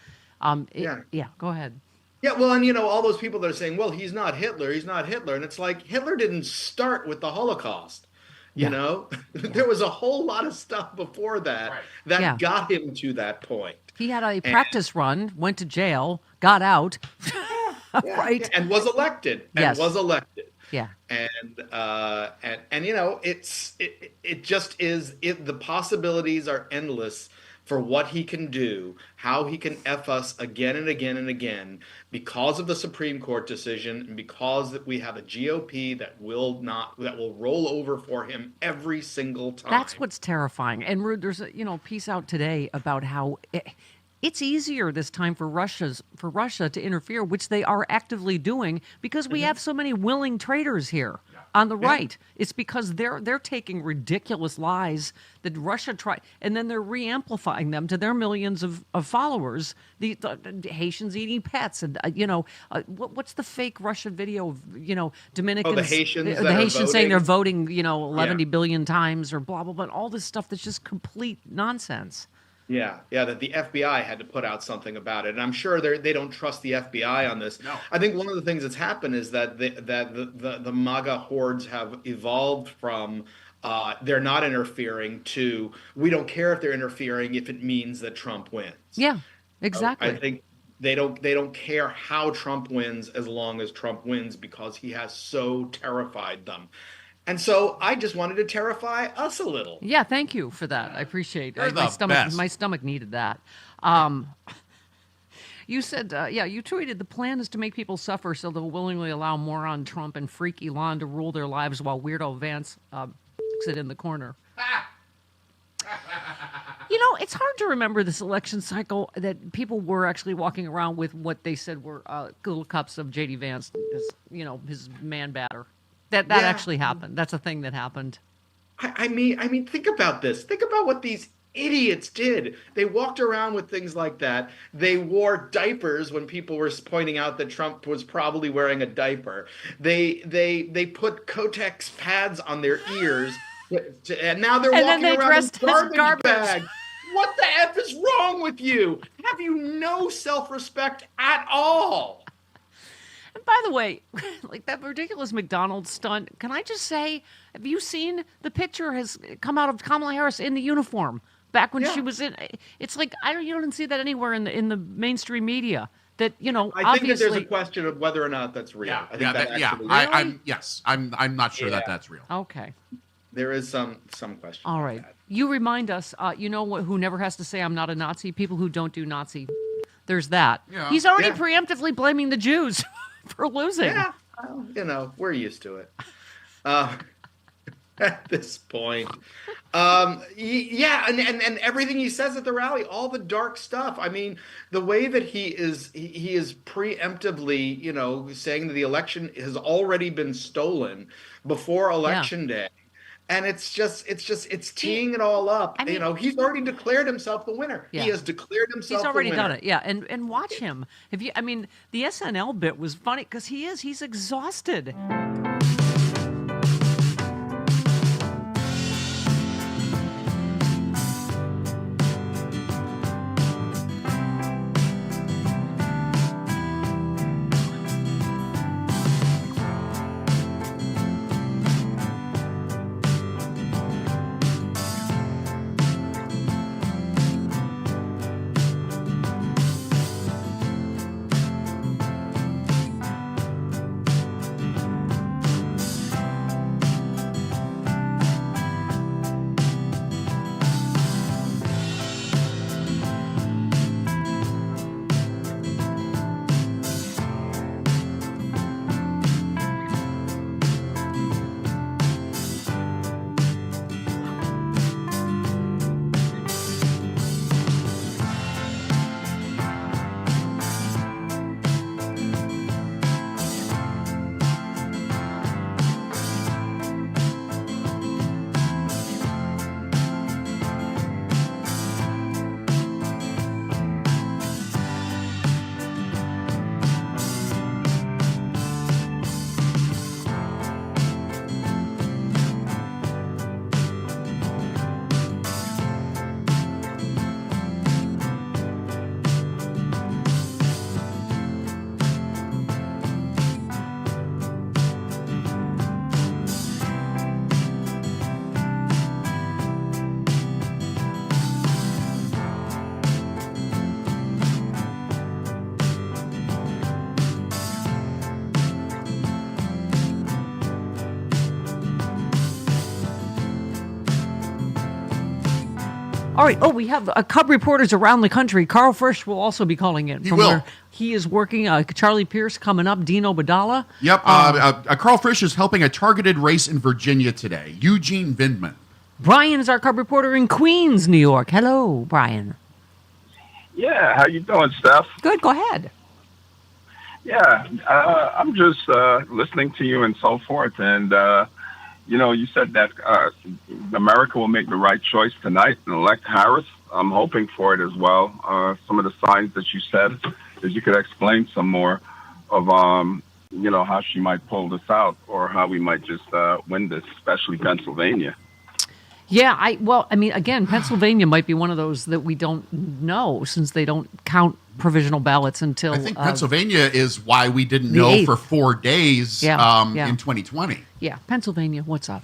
Yeah, go ahead. Yeah, well, and all those people that are saying, "Well, he's not Hitler, and it's like Hitler didn't start with the Holocaust. There was a whole lot of stuff before that got him to that point. He had a practice run, went to jail, got out, right, and was elected. Yeah, and it just is. The possibilities are endless for what he can do, how he can F us again and again and again because of the Supreme Court decision and because that we have a GOP that will roll over for him every single time. That's what's terrifying. And Rude, there's a piece out today about how it's easier this time for Russia to interfere, which they are actively doing because we have so many willing traitors here. On the right, it's because they're taking ridiculous lies that Russia tried, and then they're re-amplifying them to their millions of followers. The Haitians eating pets, and what's the fake Russia video of Dominicans? The Haitians. The Haitians saying they're voting 11 billion times or blah blah blah. All this stuff that's just complete nonsense. Yeah, that the FBI had to put out something about it, and I'm sure they don't trust the FBI on this. No. I think one of the things that's happened is that the MAGA hordes have evolved from they're not interfering to we don't care if they're interfering if it means that Trump wins. Yeah, exactly. I think they don't care how Trump wins as long as Trump wins because he has so terrified them. And so I just wanted to terrify us a little. Yeah, thank you for that. I appreciate it. My stomach needed that. You said, you tweeted, the plan is to make people suffer so they'll willingly allow moron Trump and freak Elon to rule their lives while weirdo Vance sit in the corner. It's hard to remember this election cycle that people were actually walking around with what they said were little cups of J.D. Vance, his man batter. That actually happened. That's a thing that happened. I mean, think about this. Think about what these idiots did. They walked around with things like that. They wore diapers when people were pointing out that Trump was probably wearing a diaper. They put Kotex pads on their ears, and now they're walking around in garbage bags. What the F is wrong with you? Have you no self-respect at all? And by the way, like that ridiculous McDonald's stunt, can I just say, have you seen the picture has come out of Kamala Harris in the uniform back when she was in? It's like you don't see that anywhere in the mainstream media. that, you know, I think that there's a obviously. question of whether or not that's real. I think that actually I'm not sure that that's real. Okay. There is some question. All right. You remind us, you know who never has to say I'm not a Nazi? People who don't do Nazi. There's that. Yeah. He's already Yeah. preemptively blaming the Jews for losing. Yeah. Well, you know, we're used to it. At this point. Yeah, and everything he says at the rally, all the dark stuff. I mean, the way that he is preemptively, you know, saying that the election has already been stolen before election day. And it's teeing it all up. I mean, you know, he's already declared himself the winner. Yeah. He has declared himself He's already the winner. done it. Yeah. And watch him. I mean, the SNL bit was funny because he's exhausted. All right. Oh, we have Cub reporters around the country. Carl Frisch will also be calling in. He will. Where he is working. Charlie Pierce coming up. Dino Badala. Yep. Carl Frisch is helping a targeted race in Virginia today. Eugene Vindman. Brian is our Cub reporter in Queens, New York. Hello, Brian. Yeah, how you doing, Steph? Good. Go ahead. Yeah, I'm just listening to you and so forth, and you know, you said that America will make the right choice tonight and elect Harris. I'm hoping for it as well. Some of the signs that you said, if you could explain some more of, you know, how she might pull this out or how we might just win this, especially Pennsylvania. Yeah, I mean, again, Pennsylvania might be one of those that we don't know since they don't count provisional ballots until. I think Pennsylvania is why we didn't the know 8th. for 4 days Yeah. in 2020. Yeah, Pennsylvania, what's up?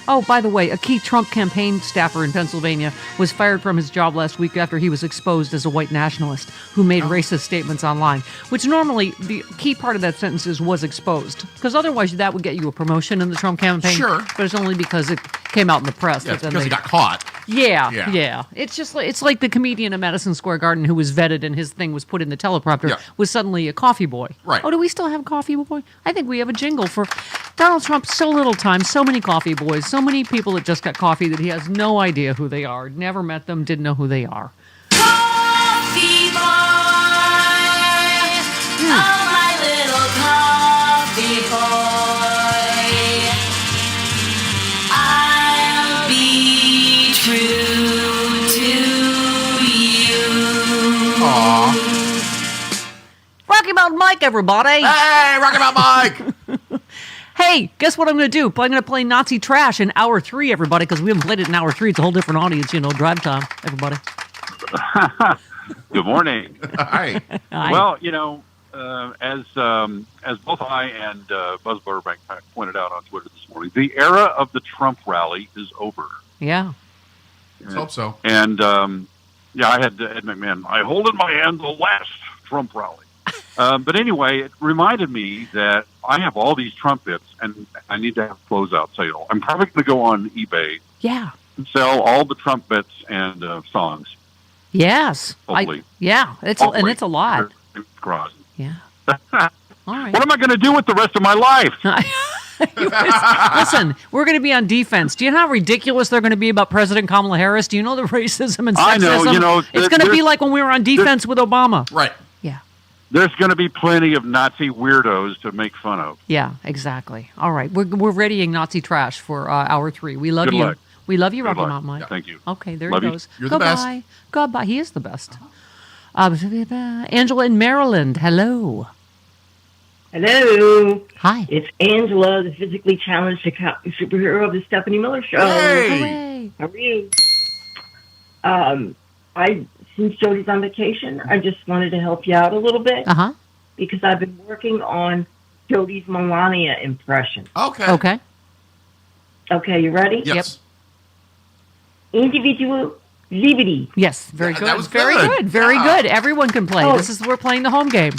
Oh, by the way, a key Trump campaign staffer in Pennsylvania was fired from his job last week after he was exposed as a white nationalist who made racist statements online, which normally the key part of that sentence is was exposed, because otherwise that would get you a promotion in the Trump campaign. Sure. But it's only because it came out in the press. Yeah, that then because he they- got caught. Yeah. It's just it's like the comedian at Madison Square Garden who was vetted and his thing was put in the teleprompter was suddenly a coffee boy. Right. Oh, do we still have coffee boy? I think we have a jingle for Donald Trump. So little time, so many coffee boys, so many people that just got coffee that he has no idea who they are. Never met them, didn't know who they are. Coffee boy, oh my little coffee boy, I'll be true to you. Aww. Rocky Mountain Mike, everybody. Hey, Rocky Mountain Mike. Hey, guess what I'm going to do? I'm going to play Nazi Trash in hour 3, everybody, because we haven't played it in hour 3. It's a whole different audience, drive time, everybody. Good morning. Hi. Hi. Well, as both I and Buzz Burbank pointed out on Twitter this morning, the era of the Trump rally is over. Yeah. Let's hope so. And I had Ed McMahon. I hold in my hand the last Trump rally. But anyway, it reminded me that I have all these Trump bits, and I need to have a closeout sale. I'm probably going to go on eBay Yeah. and sell all the Trump bits and songs. Yes. Hopefully. It's a lot. Cross. Yeah. All right. What am I going to do with the rest of my life? Listen, we're going to be on defense. Do you know how ridiculous they're going to be about President Kamala Harris? Do you know the racism and sexism? I know. It's going to be like when we were on defense with Obama. Right. Yeah. There's going to be plenty of Nazi weirdos to make fun of. Yeah, exactly. All right. We're readying Nazi trash for hour 3. We love Good you. luck. We love you, Good Rocky luck. Mountain Mike. Yeah. Thank you. Okay, there Love he you. goes. You're the best. Goodbye. He is the best. Angela in Maryland. Hello. Hello. Hi. It's Angela, the physically challenged superhero of the Stephanie Miller Show. Hooray. How are you? Since Jody's on vacation, I just wanted to help you out a little bit. Uh-huh. Because I've been working on Jody's Melania impression. Okay. Okay, you ready? Yes. Individual liberty. Yes, very good. That was very good. good. Very Yeah. good. Everyone can play. Oh. We're playing the home game.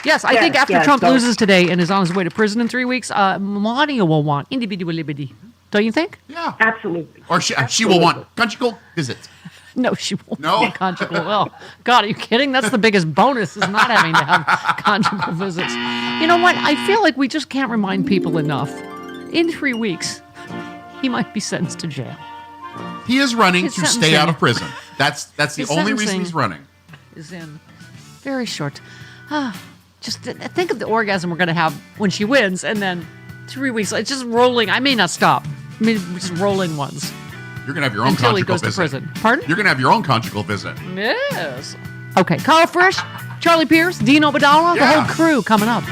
Yes, I think after Trump loses today and is on his way to prison in 3 weeks, Melania will want individual liberty. Don't you think? Yeah. Absolutely. Or she will want conjugal visits. No, she won't. No? Conjugal. Oh, God, are you kidding? That's the biggest bonus, is not having to have conjugal visits. You know what? I feel like we just can't remind people enough. In 3 weeks, he might be sentenced to jail. He is running His to stay sentencing. out of prison. That's the His only reason sentencing he's running. Is in very short. Just think of the orgasm we're going to have when she wins, and then 3 weeks. It's just rolling. I may not stop. I mean, just rolling ones. You're going to have your own Until he conjugal goes to visit. prison. Pardon? You're going to have your own conjugal visit. Yes. Okay, Carl Frisch, Charlie Pierce, Dean Obadala, the whole crew coming up.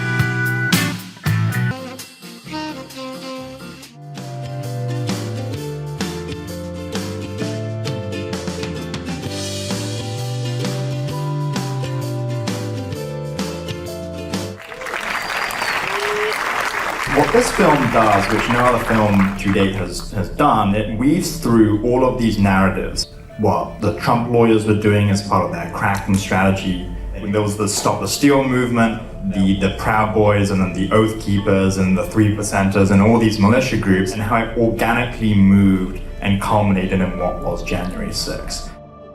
What this film does, which no other film to date has done, it weaves through all of these narratives. What the Trump lawyers were doing as part of their Kraken strategy. There was the Stop the Steal movement, the Proud Boys, and then the Oath Keepers, and the 3%ers, and all these militia groups, and how it organically moved and culminated in what was January 6th.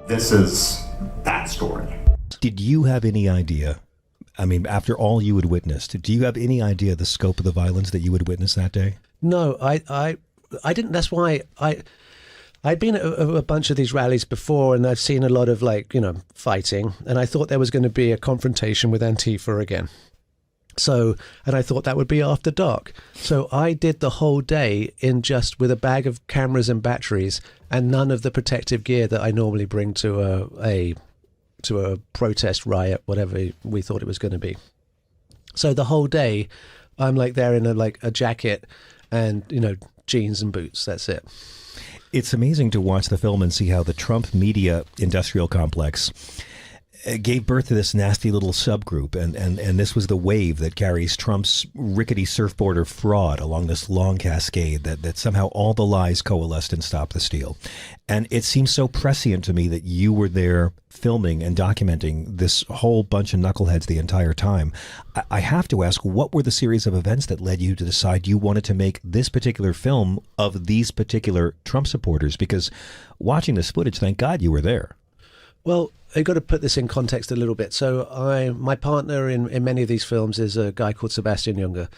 This is that story. Did you have any idea? I mean, after all you had witnessed, do you have any idea the scope of the violence that you would witness that day? No, I didn't. That's why I'd been at a bunch of these rallies before, and I've seen a lot of fighting, and I thought there was going to be a confrontation with Antifa again. So, and I thought that would be after dark. So I did the whole day just with a bag of cameras and batteries, and none of the protective gear that I normally bring to a protest, riot, whatever we thought it was going to be. So the whole day, I'm there in a jacket and jeans and boots. That's it. It's amazing to watch the film and see how the Trump media industrial complex gave birth to this nasty little subgroup, and this was the wave that carries Trump's rickety surfboard of fraud along this long cascade that somehow all the lies coalesced and stopped the steal. And it seems so prescient to me that you were there filming and documenting this whole bunch of knuckleheads the entire time. I have to ask, what were the series of events that led you to decide you wanted to make this particular film of these particular Trump supporters? Because watching this footage, thank God you were there. Well, I've got to put this in context a little bit. So my partner in many of these films is a guy called Sebastian Junger,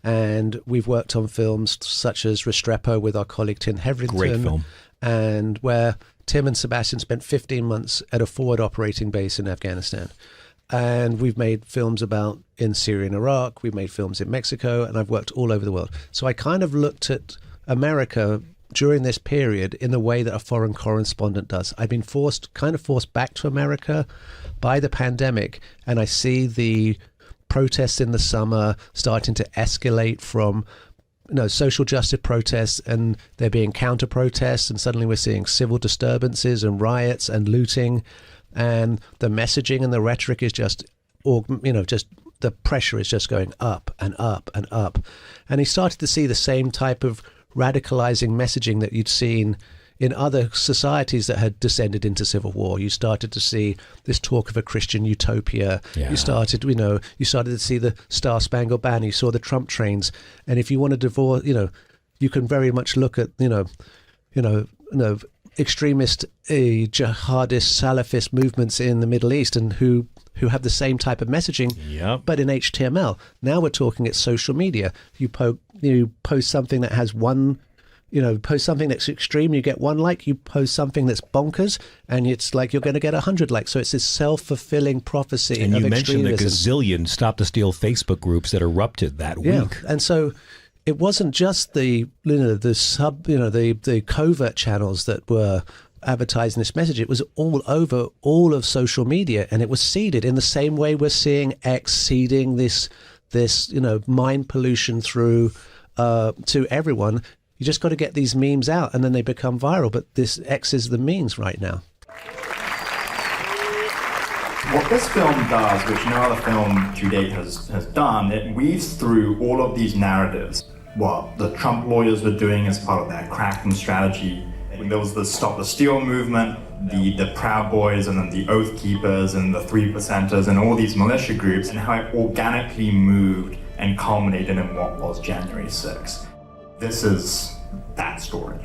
and we've worked on films such as Restrepo with our colleague Tim Hetherington. Great film. And where Tim and Sebastian spent 15 months at a forward operating base in Afghanistan. And we've made films in Syria and Iraq, we've made films in Mexico, and I've worked all over the world. So I kind of looked at America during this period in the way that a foreign correspondent does. I've been forced back to America by the pandemic, and I see the protests in the summer starting to escalate from social justice protests, and there being counter protests, and suddenly we're seeing civil disturbances and riots and looting, and the messaging and the rhetoric is just the pressure is just going up and up and up. And he started to see the same type of radicalizing messaging that you'd seen in other societies that had descended into civil war. You started to see this talk of a Christian utopia. Yeah. You started to see the Star Spangled Banner. You saw the Trump trains. And if you want to divorce, you can very much look at, extremist, jihadist, Salafist movements in the Middle East and who have the same type of messaging, but in HTML. Now we're talking at social media. You post something that has post something that's extreme, you get 1 like. You post something that's bonkers, and it's like you're going to get 100 likes. So it's this self-fulfilling prophecy And of you mentioned the extremism. gazillion Stop the Steal Facebook groups that erupted that week. And so it wasn't just the covert channels that were advertising this message. It was all over all of social media, and it was seeded in the same way we're seeing X seeding this mind pollution through to everyone. You just got to get these memes out, and then they become viral. But this X is the means right now. What this film does, which no other film to date has done, it weaves through all of these narratives. What the Trump lawyers were doing as part of their Kraken strategy. There was the Stop the Steal movement, the Proud Boys, and then the Oath Keepers, and the 3%ers, and all these militia groups, and how it organically moved and culminated in what was January 6th. This is that story.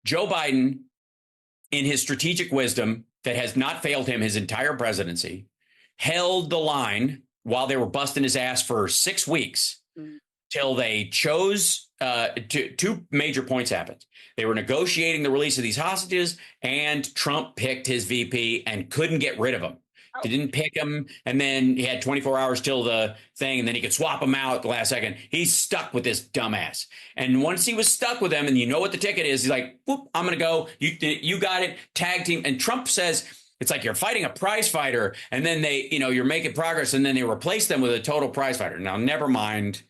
Joe Biden, in his strategic wisdom that has not failed him his entire presidency, held the line while they were busting his ass for 6 weeks till they chose two major points happened. They were negotiating the release of these hostages, and Trump picked his VP and couldn't get rid of him. They didn't pick him, and then he had 24 hours till the thing, and then he could swap him out at the last second. He's stuck with this dumbass. And once he was stuck with him, and you know what the ticket is, he's like, whoop, I'm going to go. You got it. Tag team. And Trump says, it's like you're fighting a prize fighter, and then you're making progress, and then they replace them with a total prize fighter. Now, never mind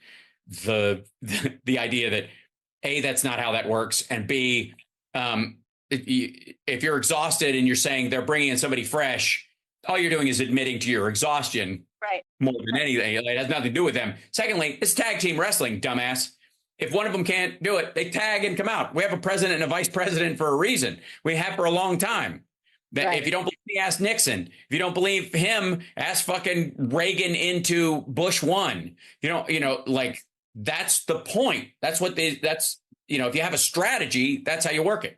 the idea that A, that's not how that works, and B, if you're exhausted and you're saying they're bringing in somebody fresh, all you're doing is admitting to your exhaustion, right? More than anything. It has nothing to do with them. Secondly, it's tag team wrestling, dumbass. If one of them can't do it, they tag and come out. We have a president and a vice president for a reason. We have for a long time. If you don't believe me, ask Nixon. If you don't believe him, ask fucking Reagan into Bush 1. Like that's the point. That's what if you have a strategy, that's how you work it.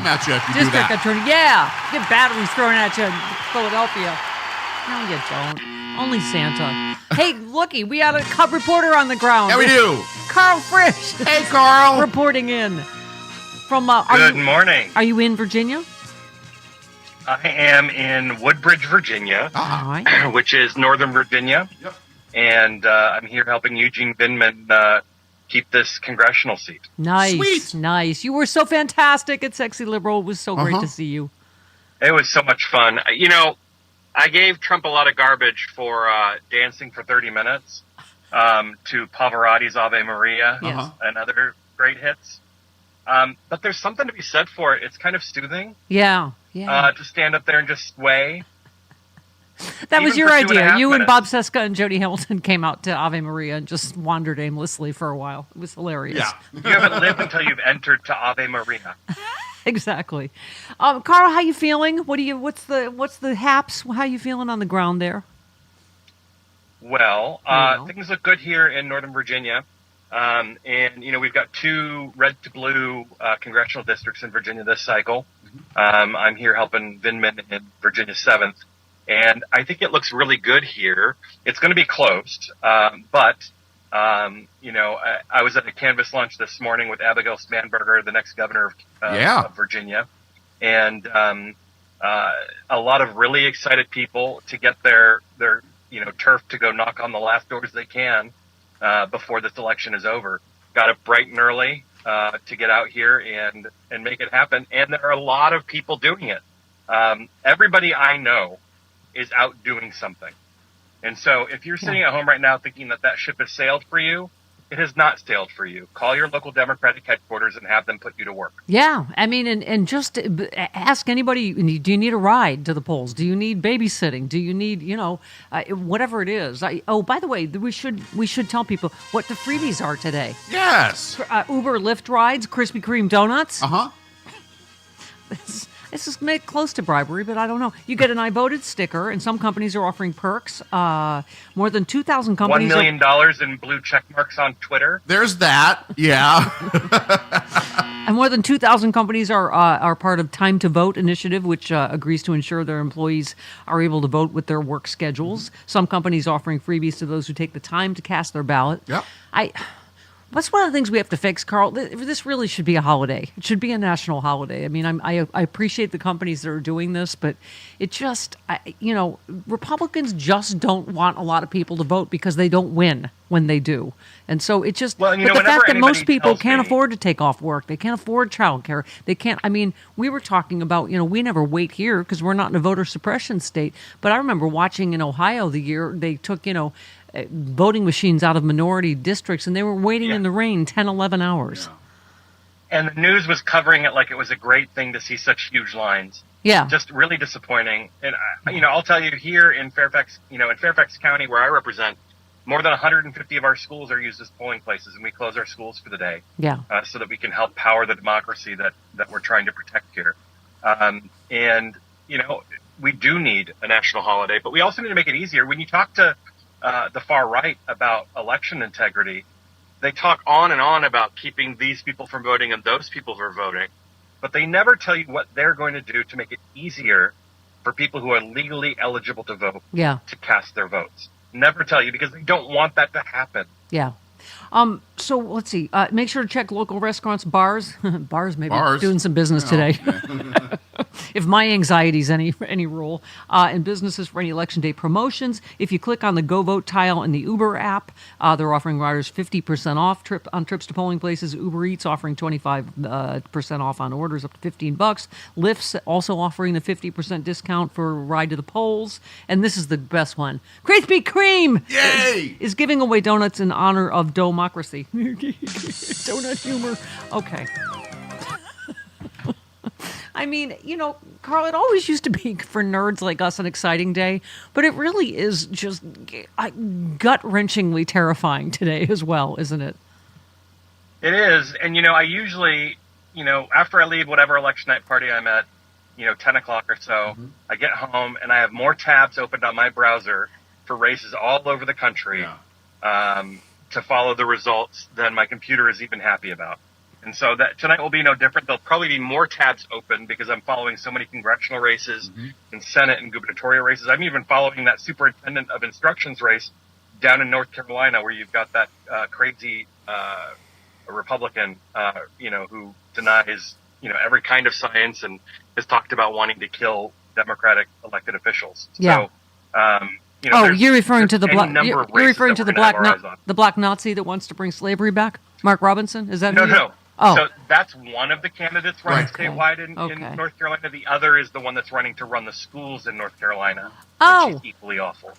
At you if you District do that. attorney, yeah. Get batteries thrown at you in Philadelphia. No, you don't. Only Santa. Hey, looky, we had a cub reporter on the ground. Yeah, we do. Carl Frisch. Hey, Carl. Reporting in from. Good morning. Are you in Virginia? I am in Woodbridge, Virginia, which is Northern Virginia. Yep. And I'm here helping Eugene Vindman keep this congressional seat. Nice. Sweet. Nice. You were so fantastic at Sexy Liberal. It was so great to see you. It was so much fun. I gave Trump a lot of garbage for dancing for 30 minutes to Pavarotti's Ave Maria and other great hits. But there's something to be said for it. It's kind of soothing. Yeah. To stand up there and just sway. That was Even your for 2.5 idea. You and minutes. Bob Seska and Jody Hamilton came out to Ave Maria and just wandered aimlessly for a while. It was hilarious. You haven't lived until you've entered to Ave Maria. Exactly. Carl, how you feeling? What's the haps? How you feeling on the ground there? Well, things look good here in Northern Virginia. And, we've got 2 red to blue congressional districts in Virginia this cycle. I'm here helping Vindman in Virginia 7th. And I think it looks really good here. It's going to be closed. But I was at a canvas lunch this morning with Abigail Spanberger, the next governor of Virginia. And a lot of really excited people to get their turf to go knock on the last doors they can before this election is over. Got up bright and early to get out here and make it happen. And there are a lot of people doing it. Everybody I know is out doing something. And so if you're sitting at home right now thinking that ship has sailed for you, it has not sailed for you. Call your local Democratic headquarters and have them put you to work. Yeah, I mean, and just ask anybody, do you need a ride to the polls? Do you need babysitting? Do you need, whatever it is? By the way, we should tell people what the freebies are today. Yes. Uber, Lyft rides, Krispy Kreme donuts. Uh-huh. This is made close to bribery, but I don't know. You get an I voted sticker, and some companies are offering perks. More than 2,000 companies. $1 million in blue check marks on Twitter. There's that. Yeah. And more than 2,000 companies are part of Time to Vote initiative, which agrees to ensure their employees are able to vote with their work schedules. Some companies offering freebies to those who take the time to cast their ballot. Yep. That's one of the things we have to fix, Carl. This really should be a holiday. It should be a national holiday. I mean, I appreciate the companies that are doing this, but it just, Republicans just don't want a lot of people to vote because they don't win when they do. And so it just, but the fact that most people can't afford to take off work, they can't afford childcare, they can't, we were talking about, we never wait here because we're not in a voter suppression state. But I remember watching in Ohio the year they took, voting machines out of minority districts, and they were waiting in the rain 10, 11 hours. Yeah. And the news was covering it like it was a great thing to see such huge lines. Yeah. Just really disappointing. And, I'll tell you here in Fairfax, in Fairfax County where I represent, more than 150 of our schools are used as polling places, and we close our schools for the day. Yeah. So that we can help power the democracy that we're trying to protect here. We do need a national holiday, but we also need to make it easier. When you talk to the far right about election integrity, they talk on and on about keeping these people from voting and those people from voting, but they never tell you what they're going to do to make it easier for people who are legally eligible to vote to cast their votes. Never tell you, because they don't want that to happen. Yeah. So let's see. Make sure to check local restaurants, bars. Bars maybe doing some business today. If my anxiety's any rule. And businesses for any election day promotions. If you click on the Go Vote tile in the Uber app, they're offering riders 50% off on trips to polling places. Uber Eats offering 25% off on orders up to $15. Lyft's also offering the 50% discount for a ride to the polls. And this is the best one. Krispy Kreme is giving away donuts in honor of democracy. Donut humor. Okay. Carl, it always used to be for nerds like us an exciting day, but it really is just gut-wrenchingly terrifying today as well, isn't it? It is. And, I usually, after I leave whatever election night party I'm at, 10 o'clock or so, I get home and I have more tabs opened on my browser for races all over the country to follow the results than my computer is even happy about. And so that tonight will be no different. There'll probably be more tabs open because I'm following so many congressional races and Senate and gubernatorial races. I'm even following that superintendent of instructions race down in North Carolina, where you've got that crazy Republican, who denies, every kind of science and has talked about wanting to kill Democratic elected officials. Yeah. So, you're referring to the black. You're referring to the black Nazi that wants to bring slavery back, Mark Robinson. Is that no? Oh. So that's one of the candidates running statewide in North Carolina. The other is the one that's running to run the schools in North Carolina. Oh, she's equally awful.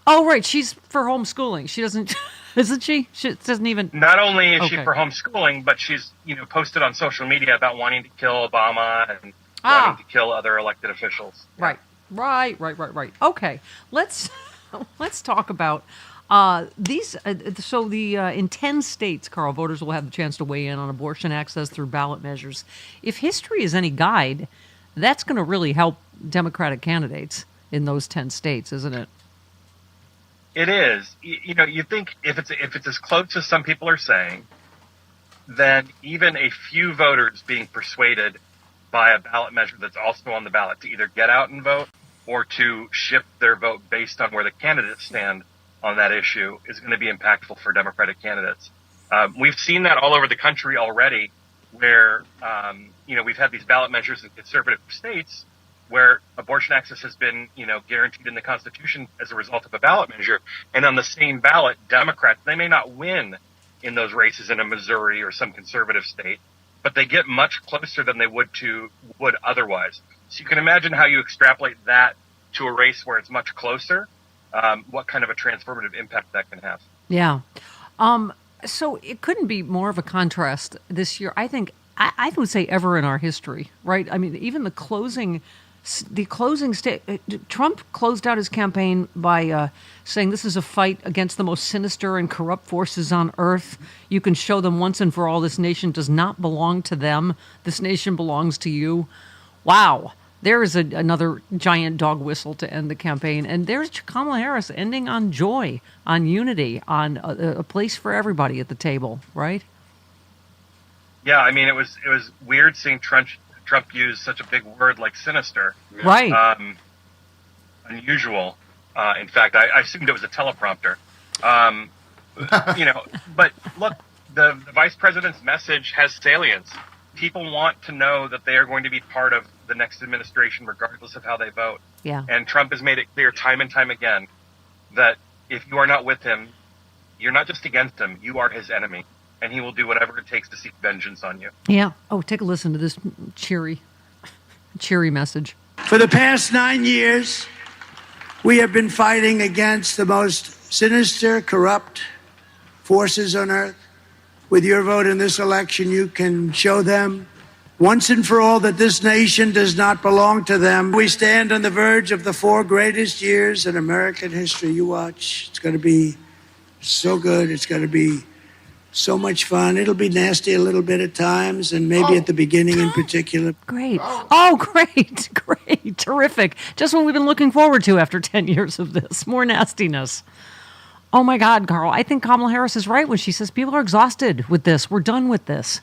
Oh, right. She's for homeschooling. She doesn't, isn't she? She doesn't even. Not only is she for homeschooling, but she's posted on social media about wanting to kill Obama and wanting to kill other elected officials. Right. Right. Okay, let's talk about these. So in 10 states, Carl, voters will have the chance to weigh in on abortion access through ballot measures. If history is any guide, that's going to really help Democratic candidates in those 10 states, isn't it? It is. You think if it's as close as some people are saying, then even a few voters being persuaded by a ballot measure that's also on the ballot to either get out and vote or to shift their vote based on where the candidates stand on that issue is going to be impactful for Democratic candidates. We've seen that all over the country already, where we've had these ballot measures in conservative states where abortion access has been guaranteed in the Constitution as a result of a ballot measure, and on the same ballot, Democrats, they may not win in those races in a Missouri or some conservative state, but they get much closer than they would otherwise. So you can imagine how you extrapolate that to a race where it's much closer, what kind of a transformative impact that can have. Yeah. So it couldn't be more of a contrast this year, I think, I would say ever in our history, right? I mean, even the closing state, Trump closed out his campaign by saying this is a fight against the most sinister and corrupt forces on earth. You can show them once and for all this nation does not belong to them. This nation belongs to you. Wow. There is another giant dog whistle to end the campaign. And there's Kamala Harris ending on joy, on unity, on a place for everybody at the table, right? Yeah, I mean, it was weird seeing Trump use such a big word like sinister. Right. Unusual. In fact, I assumed it was a teleprompter. But look, the vice president's message has salience. People want to know that they are going to be part of the next administration, regardless of how they vote. Yeah. And Trump has made it clear time and time again that if you are not with him, you're not just against him, you are his enemy. And he will do whatever it takes to seek vengeance on you. Yeah. Oh, take a listen to this cheery message. For the past 9 years, we have been fighting against the most sinister, corrupt forces on earth. With your vote in this election, you can show them once and for all that this nation does not belong to them. We stand on the verge of the 4 greatest years in American history. You watch. It's going to be so good. It's going to be so much fun. It'll be nasty a little bit at times, and maybe at the beginning in particular. Great. Oh, great. Great. Terrific. Just what we've been looking forward to after 10 years of this. More nastiness. Oh, my God, Carl. I think Kamala Harris is right when she says people are exhausted with this. We're done with this.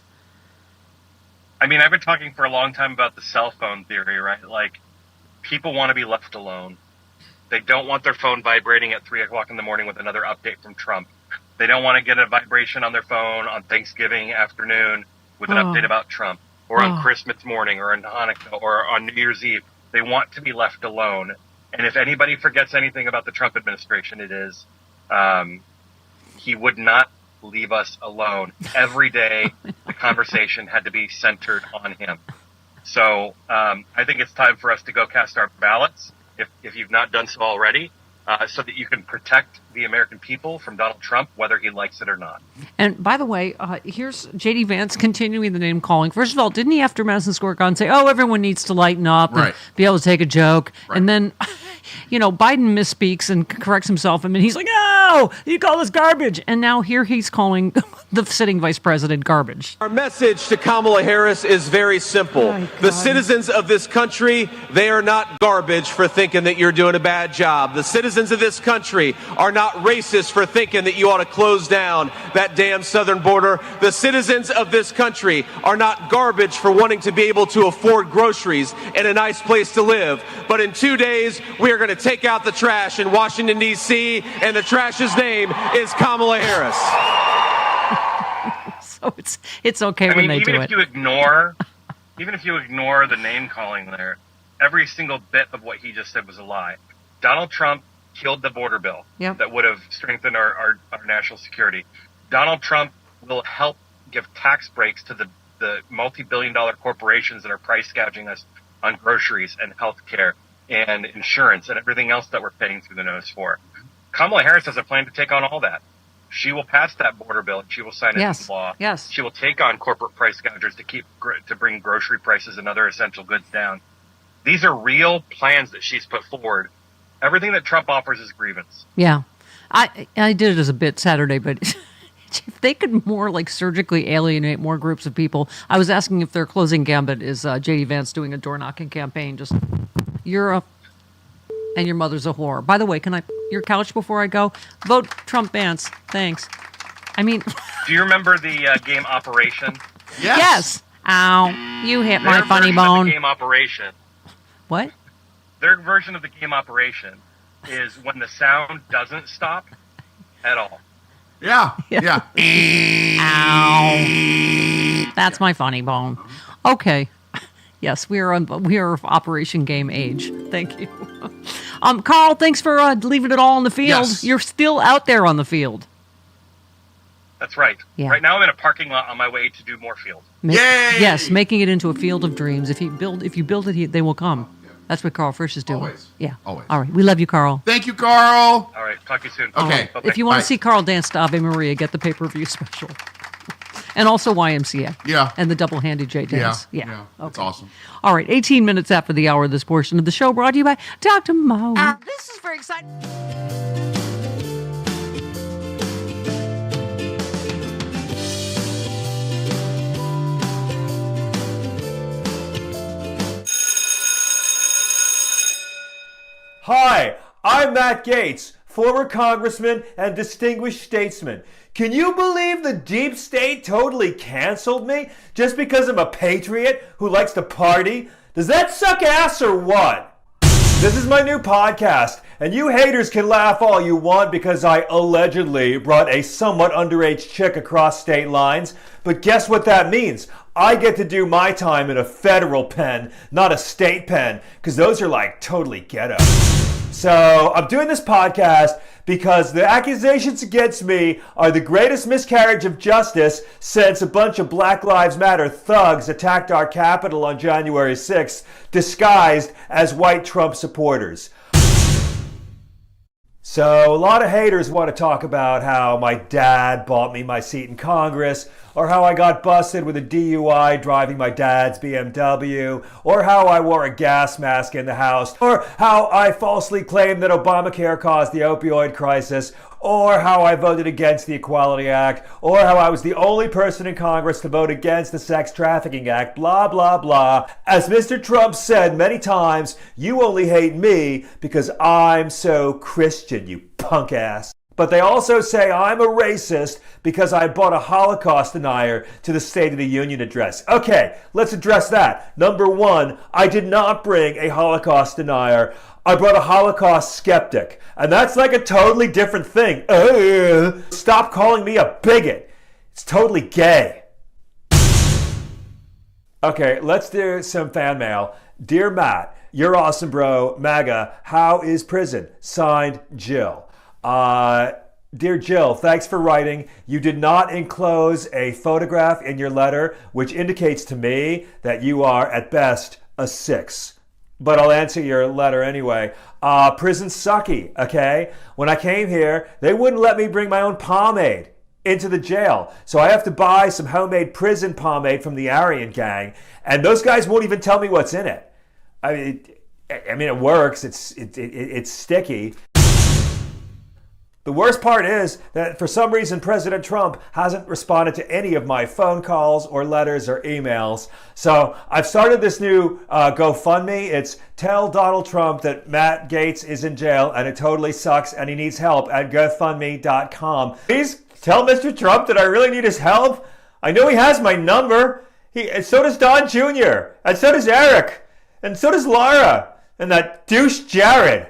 I mean, I've been talking for a long time about the cell phone theory, right? Like, people want to be left alone. They don't want their phone vibrating at 3 o'clock in the morning with another update from Trump. They don't want to get a vibration on their phone on Thanksgiving afternoon with an update about Trump, or on Christmas morning, or on Hanukkah, or on New Year's Eve. They want to be left alone. And if anybody forgets anything about the Trump administration, it is he would not leave us alone. Every day, the conversation had to be centered on him. So I think it's time for us to go cast our ballots, if you've not done so already, so that you can protect the American people from Donald Trump, whether he likes it or not. And by the way, here's J.D. Vance continuing the name calling. First of all, didn't he, after Madison Square Garden, say, oh, everyone needs to lighten up and be able to take a joke? Right. And then, Biden misspeaks and corrects himself. And he's like, oh, you call this garbage. And now here he's calling the sitting vice president garbage. Our message to Kamala Harris is very simple. The citizens of this country, they are not garbage for thinking that you're doing a bad job. The citizens of this country are not racist for thinking that you ought to close down that damn southern border. The citizens of this country are not garbage for wanting to be able to afford groceries and a nice place to live. But in 2 days, we are going to take out the trash in Washington, D.C., and the trash's name is Kamala Harris. So it's okay when they do it. Even if you ignore the name calling there, every single bit of what he just said was a lie. Donald Trump killed the border bill that would have strengthened our national security. Donald Trump will help give tax breaks to the multi-billion-dollar corporations that are price gouging us on groceries and health care and insurance and everything else that we're paying through the nose for. Kamala Harris has a plan to take on all that. She will pass that border bill and she will sign it into law. Yes. She will take on corporate price gougers to bring grocery prices and other essential goods down. These are real plans that she's put forward. Everything that Trump offers is grievance. Yeah. I did it as a bit Saturday, but if they could more like surgically alienate more groups of people. I was asking if their closing gambit is J.D. Vance doing a door knocking campaign. Just, you're a, and your mother's a whore. By the way, can I your couch before I go? Vote Trump Vance. Thanks. I mean, Do you remember the game Operation? Yes. Ow! You hit my Their funny version of bone. the game Operation. What? Their version of the game Operation is when the sound doesn't stop at all. Yeah. Ow! That's my funny bone. Okay. Yes, we are Operation Game Age. Thank you. Carl, thanks for leaving it all on the field. Yes. You're still out there on the field. That's right. Yeah. Right now I'm in a parking lot on my way to do more field. Yay! Yes, making it into a field of dreams. If you build it, they will come. That's what Carl Frisch is doing. Always. Yeah. Always. All right. We love you, Carl. Thank you, Carl. All right. Talk to you soon. Okay. Bye-bye. If you want Bye. to see Carl dance to Ave Maria, get the pay-per-view special. And also YMCA. Yeah. And the double-handed J dance. Yeah. That's awesome. All right. 18 minutes after the hour of this portion of the show, brought to you by Dr. Mo. This is very exciting. Hi, I'm Matt Gaetz, former congressman and distinguished statesman. Can you believe the deep state totally canceled me just because I'm a patriot who likes to party? Does that suck ass or what? This is my new podcast, and you haters can laugh all you want because I allegedly brought a somewhat underage chick across state lines. But guess what that means? I get to do my time in a federal pen, not a state pen, because those are like totally ghetto. So I'm doing this podcast because the accusations against me are the greatest miscarriage of justice since a bunch of Black Lives Matter thugs attacked our Capitol on January 6th, disguised as white Trump supporters. So a lot of haters want to talk about how my dad bought me my seat in Congress, or how I got busted with a DUI driving my dad's BMW, or how I wore a gas mask in the House, or how I falsely claimed that Obamacare caused the opioid crisis, or how I voted against the Equality Act, or how I was the only person in Congress to vote against the Sex Trafficking Act, blah, blah, blah. As Mr. Trump said many times, you only hate me because I'm so Christian, you punk ass. But they also say I'm a racist because I brought a Holocaust denier to the State of the Union address. Okay, let's address that. Number one, I did not bring a Holocaust denier. I brought a Holocaust skeptic. And that's like a totally different thing. Stop calling me a bigot. It's totally gay. Okay, let's do some fan mail. Dear Matt, you're awesome, bro. MAGA, how is prison? Signed, Jill. Dear Jill, thanks for writing. You did not enclose a photograph in your letter, which indicates to me that you are, at best, a 6. But I'll answer your letter anyway. Prison's sucky, okay? When I came here, they wouldn't let me bring my own pomade into the jail. So I have to buy some homemade prison pomade from the Aryan gang, and those guys won't even tell me what's in it. I mean, it works. It's sticky. The worst part is that for some reason President Trump hasn't responded to any of my phone calls or letters or emails. So I've started this new GoFundMe. It's Tell Donald Trump that Matt Gaetz is in jail and it totally sucks and he needs help at GoFundMe.com. Please tell Mr. Trump that I really need his help. I know he has my number. And so does Don Jr. And so does Eric. And so does Laura. And that douche Jared.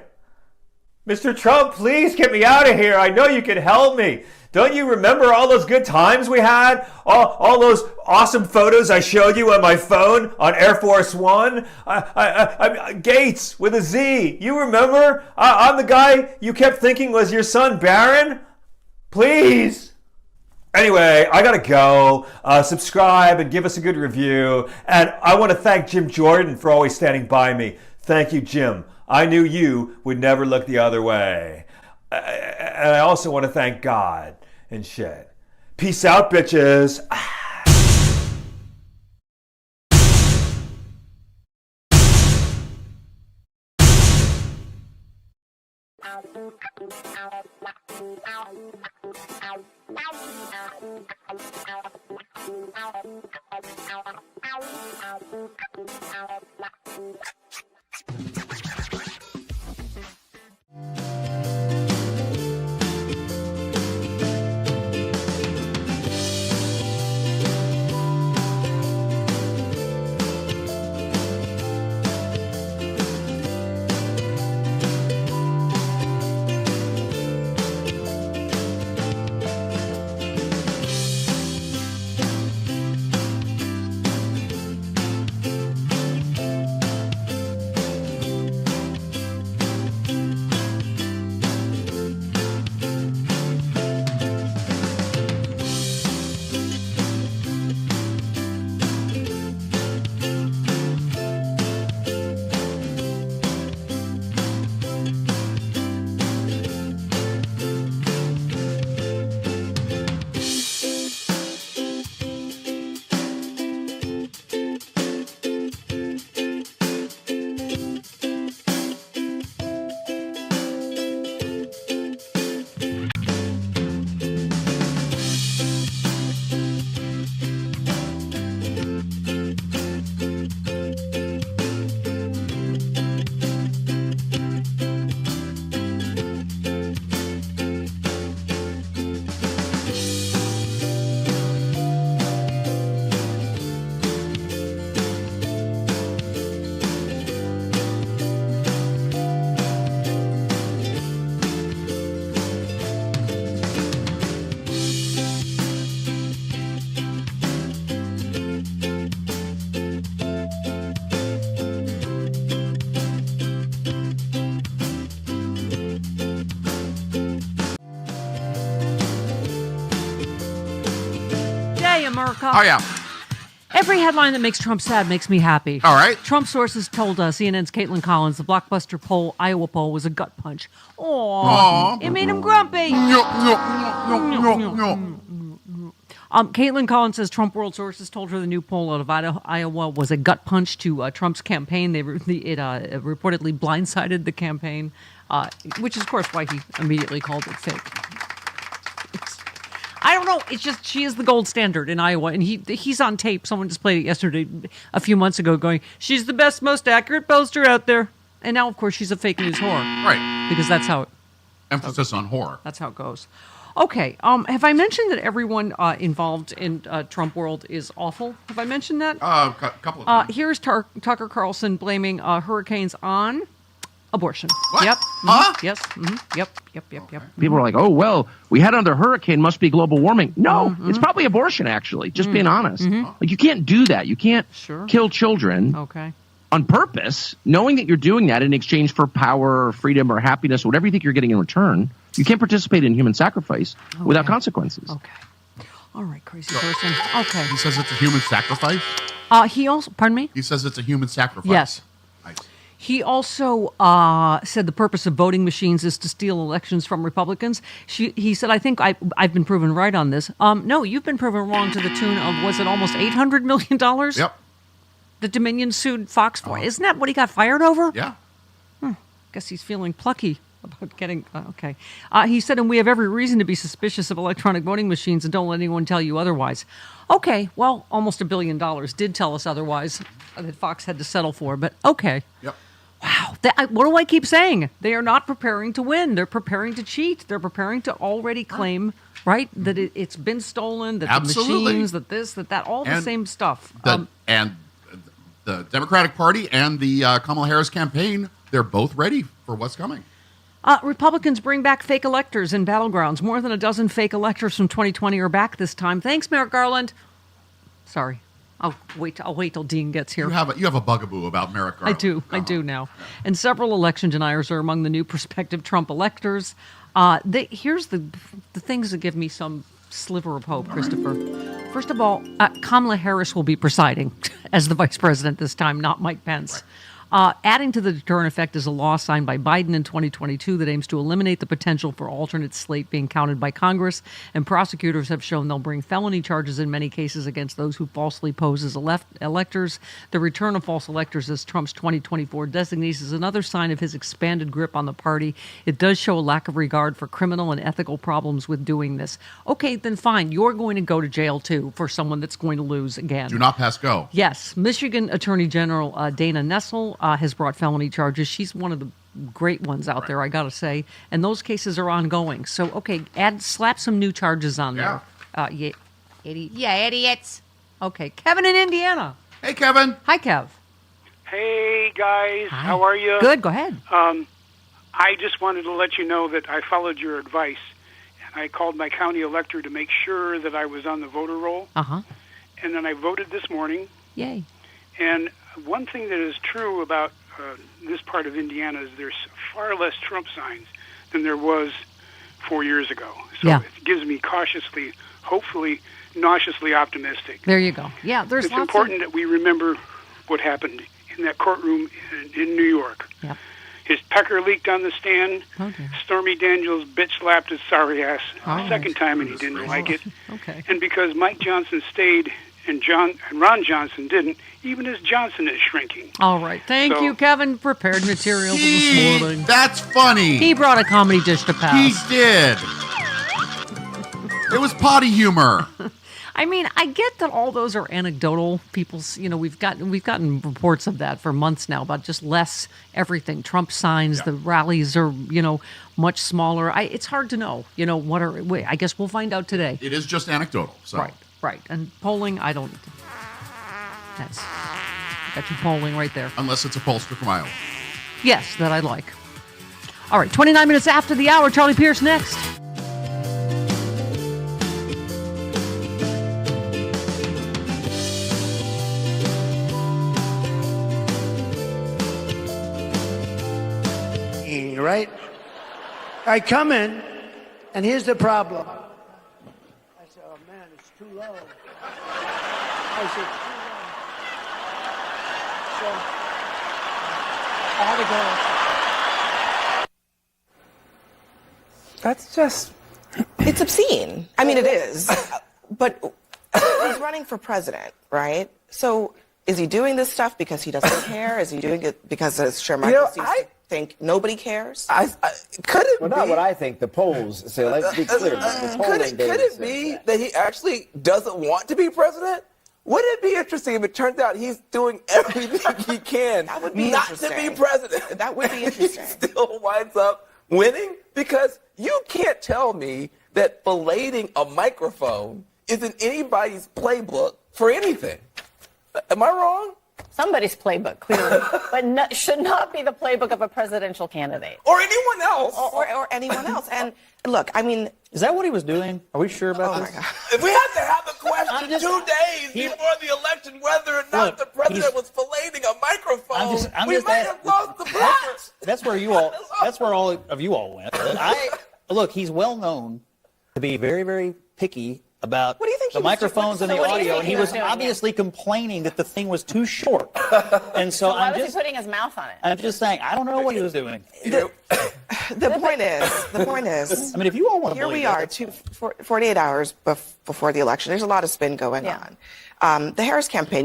Mr. Trump, please get me out of here. I know you can help me. Don't you remember all those good times we had? All those awesome photos I showed you on my phone on Air Force One? Gates with a Z. You remember? I'm the guy you kept thinking was your son, Barron? Please. Anyway, I gotta go. Subscribe and give us a good review. And I want to thank Jim Jordan for always standing by me. Thank you, Jim. I knew you would never look the other way. And I also want to thank God and shit. Peace out, bitches. America. Oh, yeah. Every headline that makes Trump sad makes me happy. All right. Trump sources told us, CNN's Caitlin Collins, the blockbuster poll, Iowa poll, was a gut punch. Aww. It made him grumpy. Caitlin Collins says Trump world sources told her the new poll out of Iowa was a gut punch to Trump's campaign. It reportedly blindsided the campaign, which is, of course, why he immediately called it fake. I don't know. It's just she is the gold standard in Iowa, and he's on tape. Someone just played it yesterday, a few months ago, going, "She's the best, most accurate pollster out there." And now, of course, she's a fake news whore, right? Because that's how. Emphasis on whore. That's how it goes. Okay. Have I mentioned that everyone involved in Trump world is awful? Have I mentioned that? A couple of times. Here's Tucker Carlson blaming hurricanes on abortion. What? Yep. Huh? Yes. Yep. People are like, "Oh, well, we had another hurricane, must be global warming." No, it's probably abortion, actually, just being honest. Like, you can't do that. You can't kill children on purpose, knowing that you're doing that in exchange for power or freedom or happiness or whatever you think you're getting in return. You can't participate in human sacrifice without consequences. Okay. All right, crazy person. Okay. He says it's a human sacrifice? He also, pardon me? He says it's a human sacrifice. Yes. He also said the purpose of voting machines is to steal elections from Republicans. He said, I think I've been proven right on this. No, you've been proven wrong to the tune of, was it almost $800 million? Yep. The Dominion sued Fox for. Isn't that what he got fired over? Yeah. Guess he's feeling plucky about getting, okay. He said, and we have every reason to be suspicious of electronic voting machines, and don't let anyone tell you otherwise. Okay, well, almost $1 billion did tell us otherwise that Fox had to settle for, but okay. Yep. Wow. What do I keep saying? They are not preparing to win. They're preparing to cheat. They're preparing to already claim, right, that it's been stolen, that the machines, that this, that, all the same stuff. And the Democratic Party and the Kamala Harris campaign, they're both ready for what's coming. Republicans bring back fake electors in battlegrounds. More than a dozen fake electors from 2020 are back this time. Thanks, Merrick Garland. Sorry. I'll wait till Dean gets here. You have a bugaboo about Merrick Garland. I do now. And several election deniers are among the new prospective Trump electors. Here's the things that give me some sliver of hope, Christopher. First of all, Kamala Harris will be presiding as the vice president this time, not Mike Pence. Adding to the deterrent effect is a law signed by Biden in 2022 that aims to eliminate the potential for alternate slate being counted by Congress. And prosecutors have shown they'll bring felony charges in many cases against those who falsely pose as electors. The return of false electors as Trump's 2024 designees is another sign of his expanded grip on the party. It does show a lack of regard for criminal and ethical problems with doing this. Okay, then fine. You're going to go to jail, too, for someone that's going to lose again. Do not pass go. Yes. Michigan Attorney General Dana Nessel has brought felony charges. She's one of the great ones out there, I got to say. And those cases are ongoing. So, okay, slap some new charges on there. Idiots. Okay, Kevin in Indiana. Hey, Kevin. Hi, Kev. Hey, guys. Hi. How are you? Good, go ahead. I just wanted to let you know that I followed your advice, and I called my county elector to make sure that I was on the voter roll. Uh-huh. And then I voted this morning. Yay. And one thing that is true about this part of Indiana is there's far less Trump signs than there was 4 years ago. So it gives me cautiously, hopefully, nauseously optimistic. There you go. Yeah, there's It's important that we remember what happened in that courtroom in New York. Yep. His pecker leaked on the stand. Okay. Stormy Daniels bitch slapped his sorry ass Oh, a second time, and he didn't like it. Okay. And because Mike Johnson stayed and Ron Johnson didn't, even his Johnson is shrinking. All right. Thank you, Kevin. Prepared material for this morning. That's funny. He brought a comedy dish to pass. He did. It was potty humor. I mean, I get that all those are anecdotal. People's, we've gotten reports of that for months now about just less everything. Trump signs, the rallies are, much smaller. It's hard to know, I guess we'll find out today. It is just anecdotal. So. Right. And polling, got you polling right there. Unless it's a pollster from Iowa. Yes, that I like. All right, 29 minutes after the hour, Charlie Pierce next. Right? I come in, and here's the problem. I said, oh, man, it's too low. I said, too low. So I had to go. That's just, it's obscene. I mean, it is. But he's running for president, right? So is he doing this stuff because he doesn't care? Is he doing it because, as Sherman think nobody cares? Could it be? Not what I think. The polls say. Let's be clear. Could it be that he actually doesn't want to be president? Wouldn't it be interesting if it turns out he's doing everything he can not to be president? That would be interesting. He still winds up winning? Because you can't tell me that filleting a microphone is in anybody's playbook for anything. Am I wrong? Somebody's playbook, clearly, but should not be the playbook of a presidential candidate. Or anyone else. Or anyone else. And look, I mean... Is that what he was doing? Are we sure about this? My God. If we have to have the question 2 days before the election whether or not the president was filleting a microphone, we might have lost the plot. That's where all of you all went. Look, he's well known to be very, very picky about the microphones and the audio, and he was obviously complaining that the thing was too short. And so why was he putting his mouth on it? I'm just saying, I don't know what he was doing. The point is, I mean, if you all want to here we are, 48 hours before the election. There's a lot of spin going on. The Harris campaign,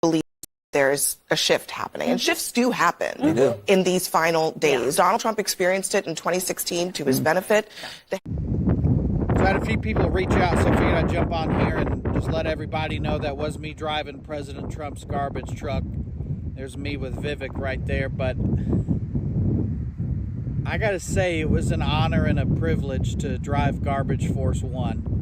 believes there's a shift happening, and shifts do happen in these final days. Donald Trump experienced it in 2016 to his benefit. I've had a few people reach out, so I figured I'd jump on here and just let everybody know that was me driving President Trump's garbage truck. There's me with Vivek right there, but I gotta say it was an honor and a privilege to drive Garbage Force One.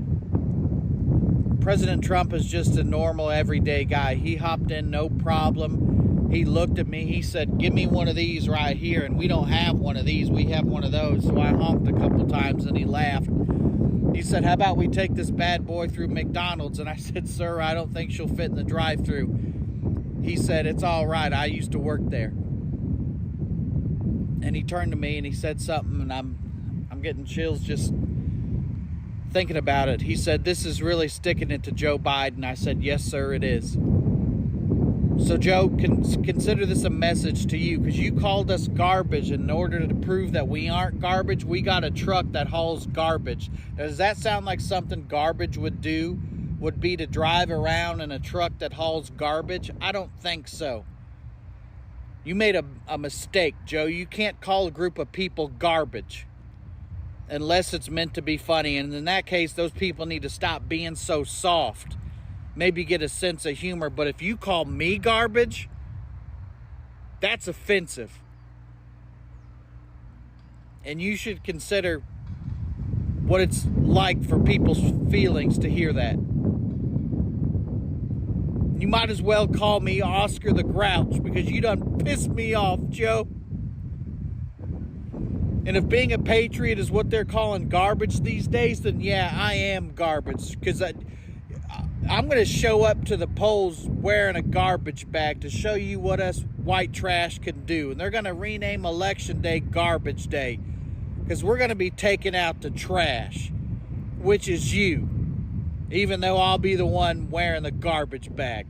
President Trump is just a normal, everyday guy. He hopped in, no problem. He looked at me. He said, give me one of these right here. And we don't have one of these. We have one of those. So I honked a couple times, and he laughed. He said, how about we take this bad boy through McDonald's? And I said, sir, I don't think she'll fit in the drive-thru. He said, it's all right. I used to work there. And he turned to me, and he said something, and I'm getting chills just thinking about it. He said, this is really sticking it to Joe Biden. I said, yes, sir, it is. So, Joe, consider this a message to you, because you called us garbage. In order to prove that we aren't garbage, we got a truck that hauls garbage. Now, does that sound like something garbage would do? Would be to drive around in a truck that hauls garbage? I don't think so. You made a mistake, Joe. You can't call a group of people garbage unless it's meant to be funny. And in that case, those people need to stop being so soft. Maybe get a sense of humor. But if you call me garbage, that's offensive. And you should consider what it's like for people's feelings to hear that. You might as well call me Oscar the Grouch, because you done pissed me off, Joe. And if being a patriot is what they're calling garbage these days, then yeah, I am garbage. Because I'm going to show up to the polls wearing a garbage bag to show you what us white trash can do. And they're going to rename Election Day Garbage Day, because we're going to be taking out the trash, which is you. Even though I'll be the one wearing the garbage bag.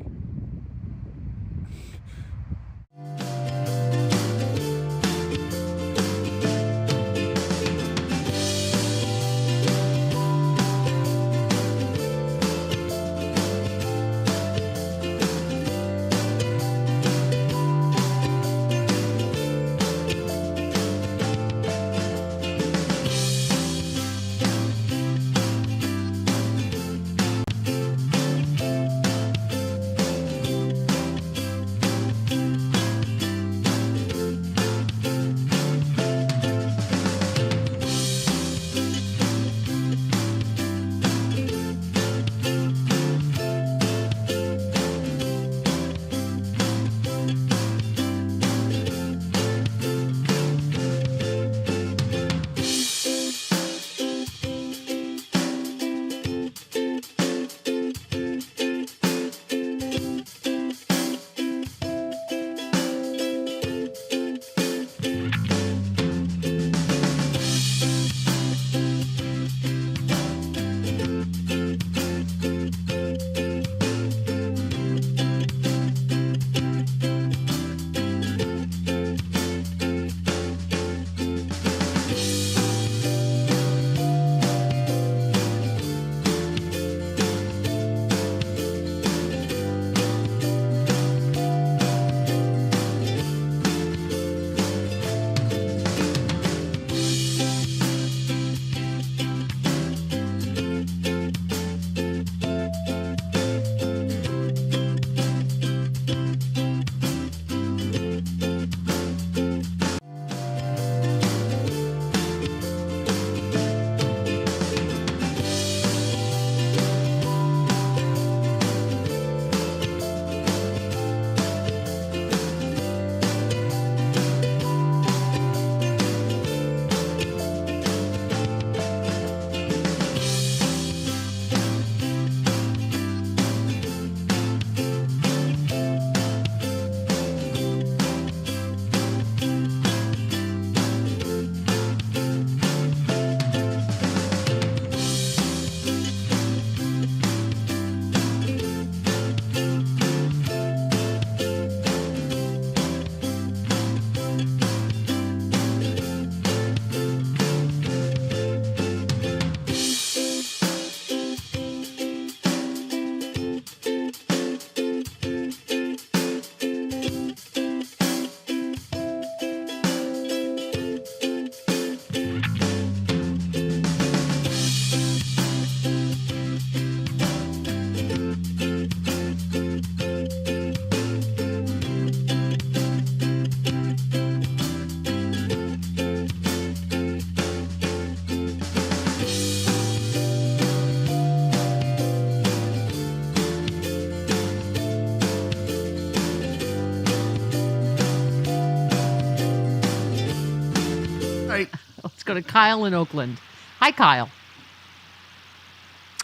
Let's go to Kyle in Oakland. Hi, Kyle.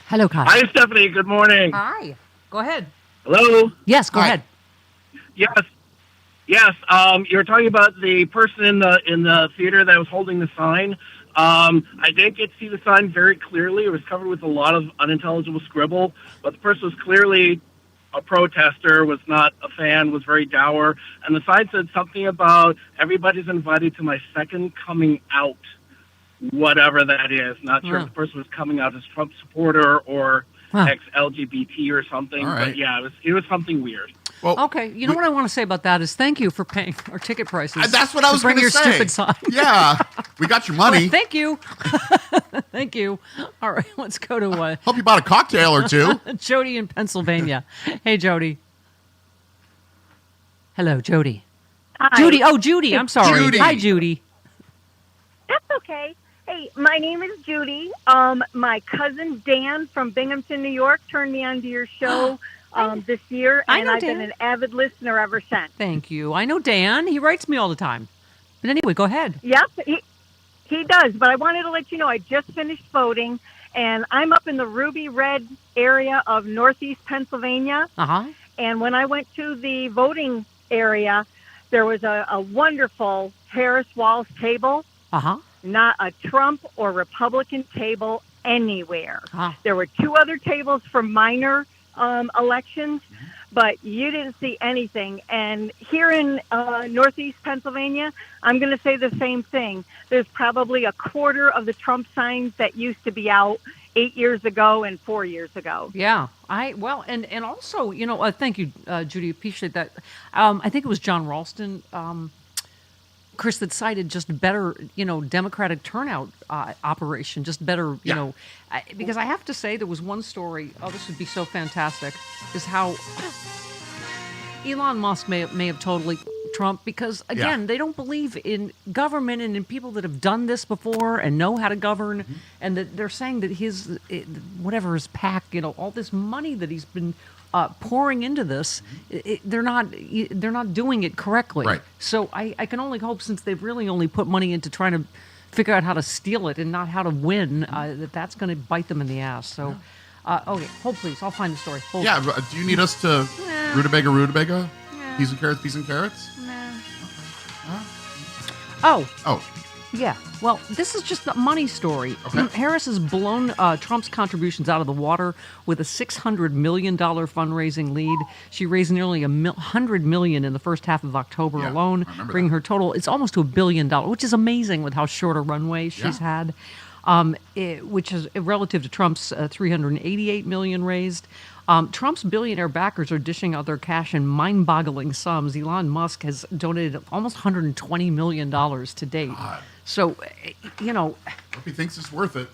Hello, Kyle. Hi, Stephanie. Good morning. Hi. Go ahead. Hello. Yes, go ahead. Yes. Yes. You were talking about the person in the theater that was holding the sign. I didn't get to see the sign very clearly. It was covered with a lot of unintelligible scribble, but the person was clearly a protester, was not a fan, was very dour. And the sign said something about everybody's invited to my second coming out, whatever that is. Not sure if the person was coming out as Trump supporter or ex-LGBT or something. All right. But yeah, it was something weird. Well, okay, you know what I want to say about that is thank you for paying our ticket prices. That's what I was going to say. Bring your stupid sign. Yeah, we got your money. Well, thank you. Thank you. All right, let's go to... Hope you bought a cocktail or two. Jody in Pennsylvania. Hey, Jody. Hello, Jody. Hi. Judy. Oh, Judy. I'm sorry. Judy. Hi, Judy. That's okay. Hey, my name is Judy. My cousin Dan from Binghamton, New York, turned me on to your show this year, and I've been an avid listener ever since. Thank you. I know Dan. He writes me all the time. But anyway, go ahead. Yep, he does. But I wanted to let you know I just finished voting, and I'm up in the Ruby Red area of Northeast Pennsylvania. Uh-huh. And when I went to the voting area, there was a wonderful Harris Walls table. Uh-huh. Not a Trump or Republican table anywhere. Ah. There were 2 other tables for minor elections, but you didn't see anything. And here in Northeast Pennsylvania, I'm going to say the same thing. There's probably a quarter of the Trump signs that used to be out 8 years ago and 4 years ago. Yeah, and also, you know, thank you, Judy. Appreciate that. I think it was John Ralston, Chris, that cited just better, you know, Democratic turnout operation, just better, you know, because I have to say there was one story. Oh, this would be so fantastic. Is how Elon Musk may have totally Trump because again they don't believe in government and in people that have done this before and know how to govern, and that they're saying that his PAC, you know, all this money that he's been pouring into this, they're not doing it correctly. Right. So I can only hope, since they've really only put money into trying to figure out how to steal it and not how to win, that's going to bite them in the ass. So, okay, hold please. I'll find the story. Hold. Yeah. Do you need us to rutabaga? Yeah. Peas and carrots? Oh. Yeah. Well, this is just a money story. Okay. Harris has blown Trump's contributions out of the water with a $600 million fundraising lead. She raised nearly $100 million in the first half of October alone, bringing her total, it's almost to $1 billion, which is amazing with how short a runway she's had, which is relative to Trump's $388 million raised. Trump's billionaire backers are dishing out their cash in mind-boggling sums. Elon Musk has donated almost $120 million to date. God. So, you know, hope he thinks it's worth it.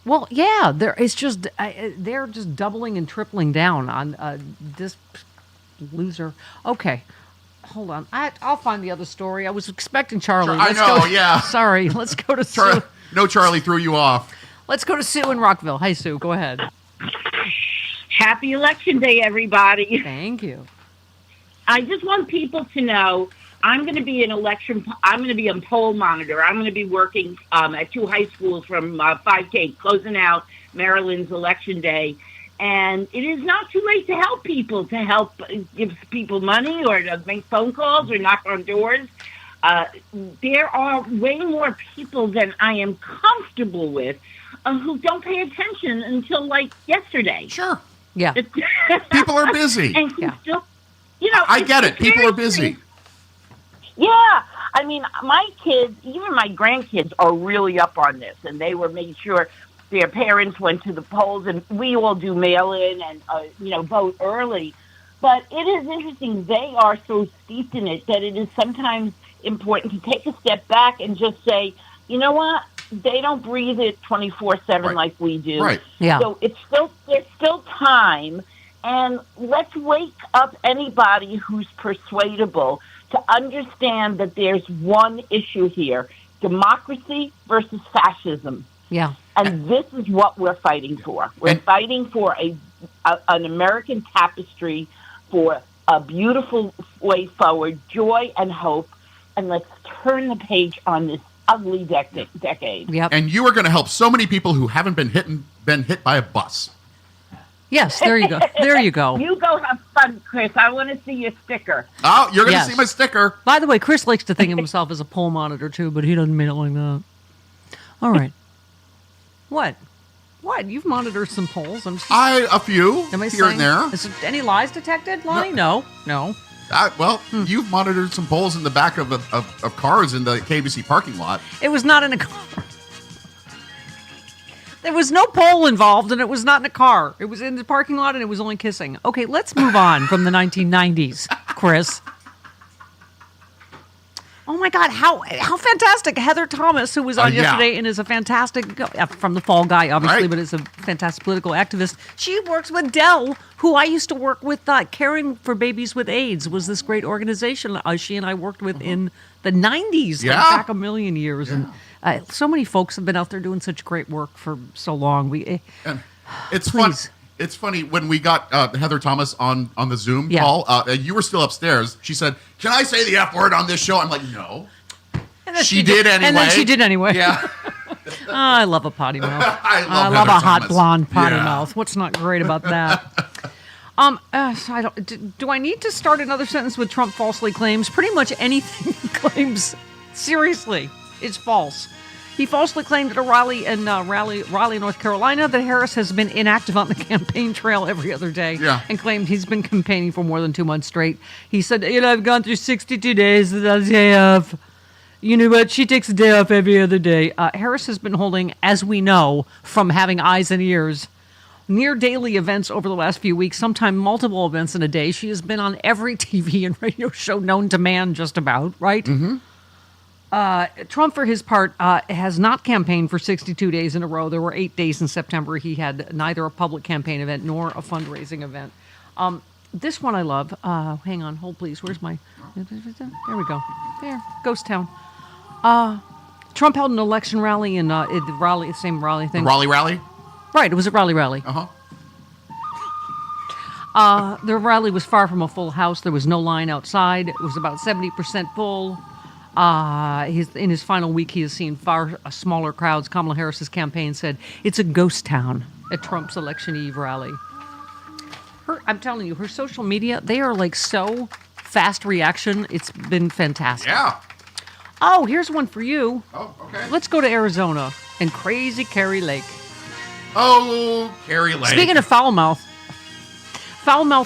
Well, yeah, they're just doubling and tripling down on this loser. Okay, hold on. I'll find the other story. I was expecting Charlie. I know. Yeah. Sorry. Let's go to Sue. No, Charlie threw you off. Let's go to Sue in Rockville. Hi, Sue. Go ahead. Happy Election Day, everybody. Thank you. I just want people to know I'm going to be a poll monitor. I'm going to be working at 2 high schools from 5K, closing out Maryland's Election Day. And it is not too late to help people, give people money or to make phone calls or knock on doors. There are way more people than I am comfortable with who don't pay attention until like yesterday. Sure. Yeah. People are busy. And still, you know, I get it. People are busy. Yeah. I mean, my kids, even my grandkids, are really up on this, and they were making sure their parents went to the polls, and we all do mail-in and, vote early. But it is interesting. They are so steeped in it that it is sometimes important to take a step back and just say, you know what? They don't breathe it 24/7 like we do. Right. Yeah. So there's still time, and let's wake up anybody who's persuadable to understand that there's one issue here: democracy versus fascism. Yeah. And this is what we're fighting for. We're fighting for an American tapestry, for a beautiful way forward, joy and hope, and let's turn the page on this ugly decade. Yep. And you are going to help so many people who haven't been hit by a bus. Yes, there you go. There you go. You go have fun, Chris. I want to see your sticker. Oh, you're going to see my sticker. By the way, Chris likes to think of himself as a poll monitor too, but he doesn't mean it like that. All right. What? What? You've monitored some polls. A few Am I here and there. Is there any lies detected, Lonnie? No. You've monitored some polls in the back of cars in the KBC parking lot. It was not in a car. There was no poll involved, and it was not in a car. It was in the parking lot, and it was only kissing. Okay, let's move on from the 1990s, Chris. Oh my God, how fantastic. Heather Thomas, who was on yesterday and is a fantastic, from the Fall Guy, obviously, but is a fantastic political activist. She works with Dell, who I used to work with, Caring for Babies with AIDS, was this great organization she and I worked with in the 90s, back a million years. Yeah. And so many folks have been out there doing such great work for so long. It's fun. It's funny, when we got Heather Thomas on the Zoom call, you were still upstairs. She said, "Can I say the F word on this show?" I'm like, "No." She did anyway. And then she did anyway. Yeah. I love a potty mouth. I love Heather a hot Thomas. blonde potty mouth. What's not great about that? Do I need to start another sentence with Trump falsely claims? Pretty much anything he claims, seriously, is false. He falsely claimed at a rally in Raleigh, North Carolina, that Harris has been inactive on the campaign trail every other day, and claimed he's been campaigning for more than 2 months straight. He said, I've gone through 62 days without a day off. You know what? She takes a day off every other day. Harris has been holding, as we know, from having eyes and ears, near daily events over the last few weeks, sometimes multiple events in a day. She has been on every TV and radio show known to man, just about, right? Mm-hmm. Trump, for his part, has not campaigned for 62 days in a row. There were 8 days in September. He had neither a public campaign event nor a fundraising event. This one I love. Hang on, hold please. Where's my... There we go. There, Ghost Town. Trump held an election rally in Raleigh, same Raleigh thing. The Raleigh rally? Right, it was a Raleigh rally. The rally was far from a full house. There was no line outside. It was about 70% full. In his final week, he has seen far smaller crowds. Kamala Harris's campaign said it's a ghost town at Trump's election eve rally. I'm telling you, her social media, they are like so fast reaction. It's been fantastic. Yeah. Oh, here's one for you. Oh, okay. Let's go to Arizona and crazy Kari Lake. Oh, Kari Lake. Speaking of foul mouth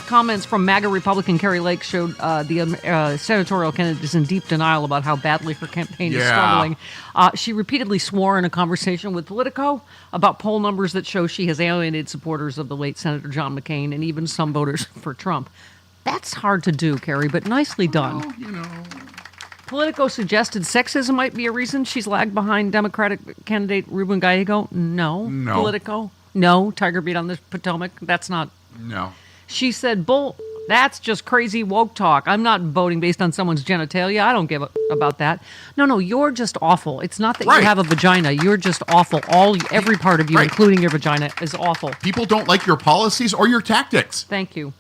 comments from MAGA Republican Kari Lake showed the senatorial candidate is in deep denial about how badly her campaign is struggling. She repeatedly swore in a conversation with Politico about poll numbers that show she has alienated supporters of the late Senator John McCain and even some voters for Trump. That's hard to do, Kari, but nicely done. Well, you know. Politico suggested sexism might be a reason she's lagged behind Democratic candidate Ruben Gallego. No. Politico. No. Tiger beat on the Potomac. That's not. No. She said, that's just crazy woke talk. I'm not voting based on someone's genitalia. I don't give about that. No, you're just awful. It's not that you have a vagina. You're just awful. Every part of you, including your vagina, is awful. People don't like your policies or your tactics. Thank you.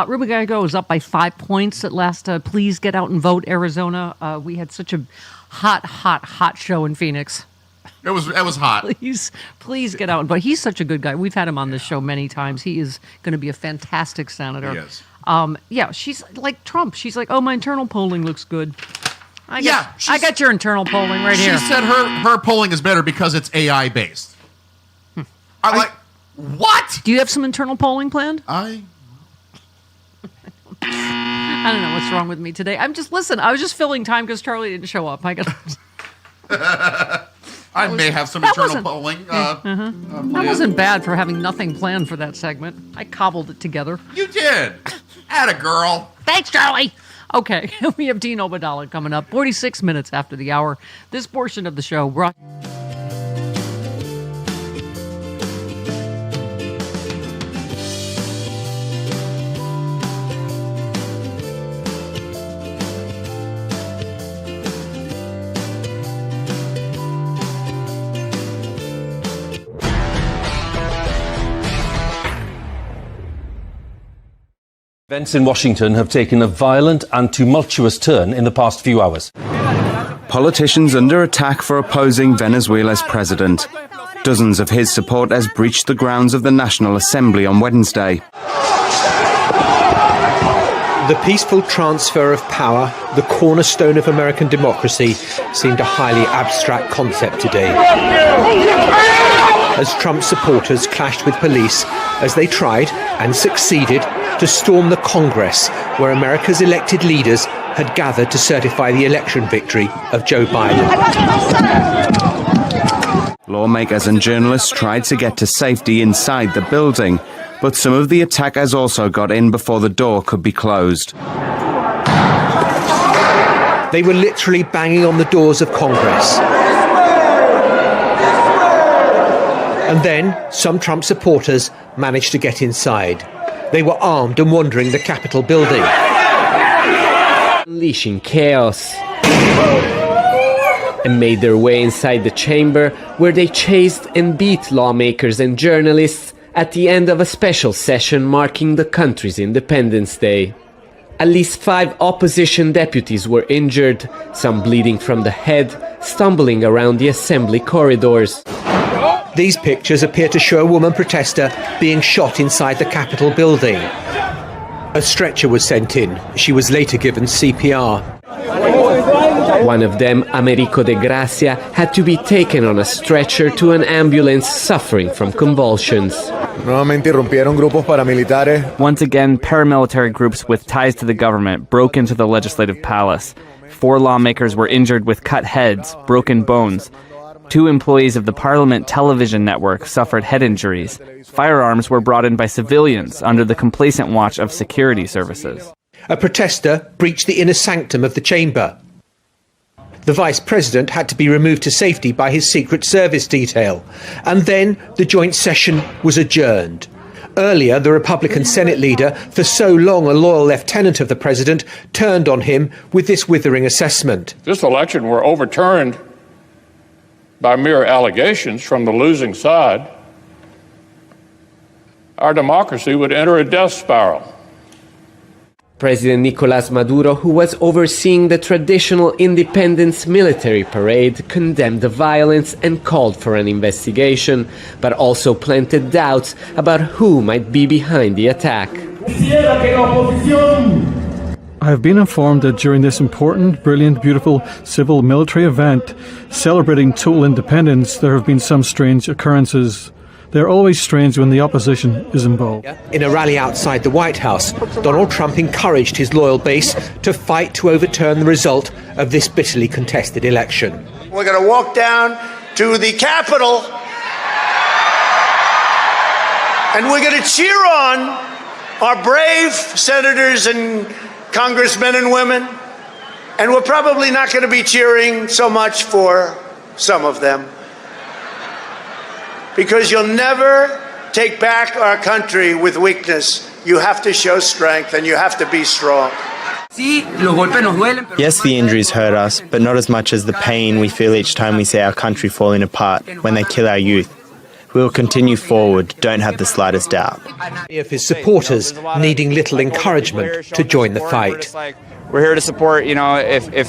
Ruben Gallego is up by 5 points at last. Please get out and vote, Arizona. We had such a hot show in Phoenix. It was hot. Please get out and vote. He's such a good guy. We've had him on this show many times. He is going to be a fantastic senator. He is. She's like Trump. She's like, my internal polling looks good. I got your internal polling right here. She said her polling is better because it's AI based. What? Do you have some internal polling planned? I don't know what's wrong with me today. I was just filling time because Charlie didn't show up. I may have some internal polling. That wasn't bad for having nothing planned for that segment. I cobbled it together. You did. Atta girl. Thanks, Charlie. Okay, we have Dean Obadala coming up 46 minutes after the hour. This portion of the show brought... Events in Washington have taken a violent and tumultuous turn in the past few hours. Politicians under attack for opposing Venezuela's president. Dozens of his supporters breached the grounds of the National Assembly on Wednesday. The peaceful transfer of power, the cornerstone of American democracy, seemed a highly abstract concept today. as Trump supporters clashed with police as they tried, and succeeded, to storm the Congress, where America's elected leaders had gathered to certify the election victory of Joe Biden. Lawmakers and journalists tried to get to safety inside the building, but some of the attackers also got in before the door could be closed. They were literally banging on the doors of Congress. And then some Trump supporters managed to get inside. They were armed and wandering the Capitol building, unleashing chaos, and made their way inside the chamber, where they chased and beat lawmakers and journalists at the end of a special session marking the country's Independence Day. At least 5 opposition deputies were injured, some bleeding from the head, stumbling around the assembly corridors. These pictures appear to show a woman protester being shot inside the Capitol building. A stretcher was sent in. She was later given CPR. One of them, Americo de Gracia, had to be taken on a stretcher to an ambulance suffering from convulsions. Once again, paramilitary groups with ties to the government broke into the Legislative Palace. 4 lawmakers were injured with cut heads, broken bones. 2 employees of the Parliament television network suffered head injuries. Firearms were brought in by civilians under the complacent watch of security services. A protester breached the inner sanctum of the chamber. The vice president had to be removed to safety by his Secret Service detail. And then the joint session was adjourned. Earlier, the Republican Senate leader, for so long a loyal lieutenant of the president, turned on him with this withering assessment. This election were overturned by mere allegations from the losing side, our democracy would enter a death spiral. President Nicolás Maduro, who was overseeing the traditional Independence military parade, condemned the violence and called for an investigation, but also planted doubts about who might be behind the attack. I have been informed that during this important, brilliant, beautiful civil military event celebrating total independence, there have been some strange occurrences. They're always strange when the opposition is involved. In a rally outside the White House, Donald Trump encouraged his loyal base to fight to overturn the result of this bitterly contested election. We're going to walk down to the Capitol and we're going to cheer on our brave senators and congressmen and women. And we're probably not going to be cheering so much for some of them, because you'll never take back our country with weakness. You have to show strength and you have to be strong. Yes, the injuries hurt us, but not as much as the pain we feel each time we see our country falling apart when they kill our youth. We will continue forward, don't have the slightest doubt. Of his supporters needing little encouragement to join the fight. We're here to support, if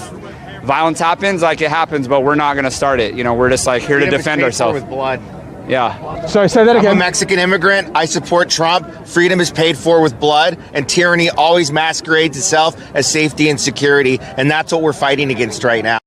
violence happens, like it happens, but we're not going to start it. We're just here to defend ourselves. With blood. Yeah. Sorry, say that again. I'm a Mexican immigrant. I support Trump. Freedom is paid for with blood, and tyranny always masquerades itself as safety and security, and that's what we're fighting against right now.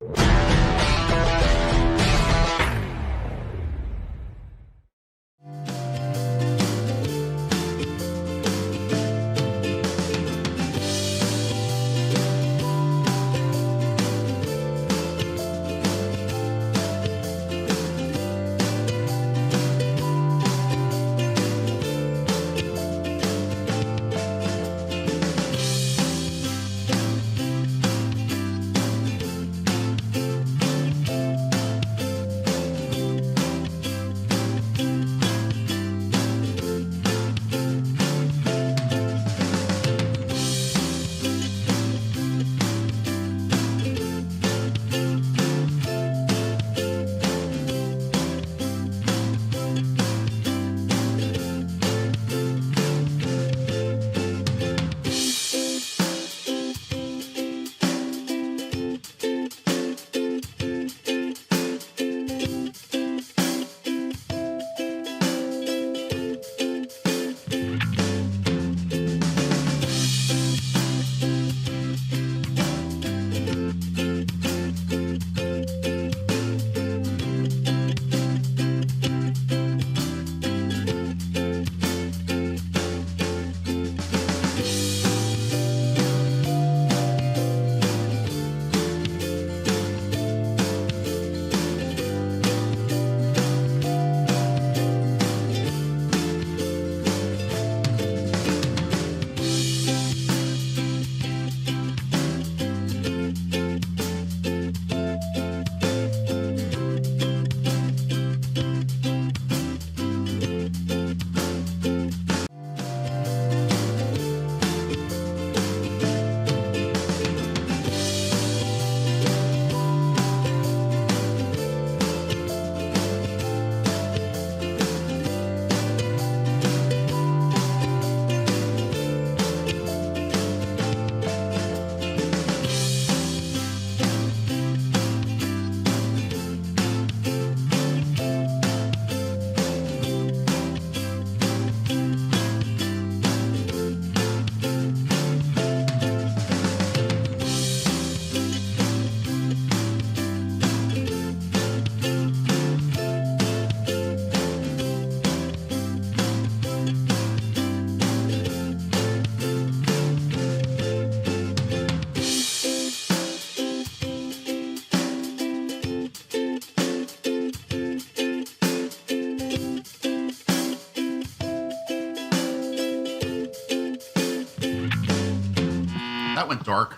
That went dark.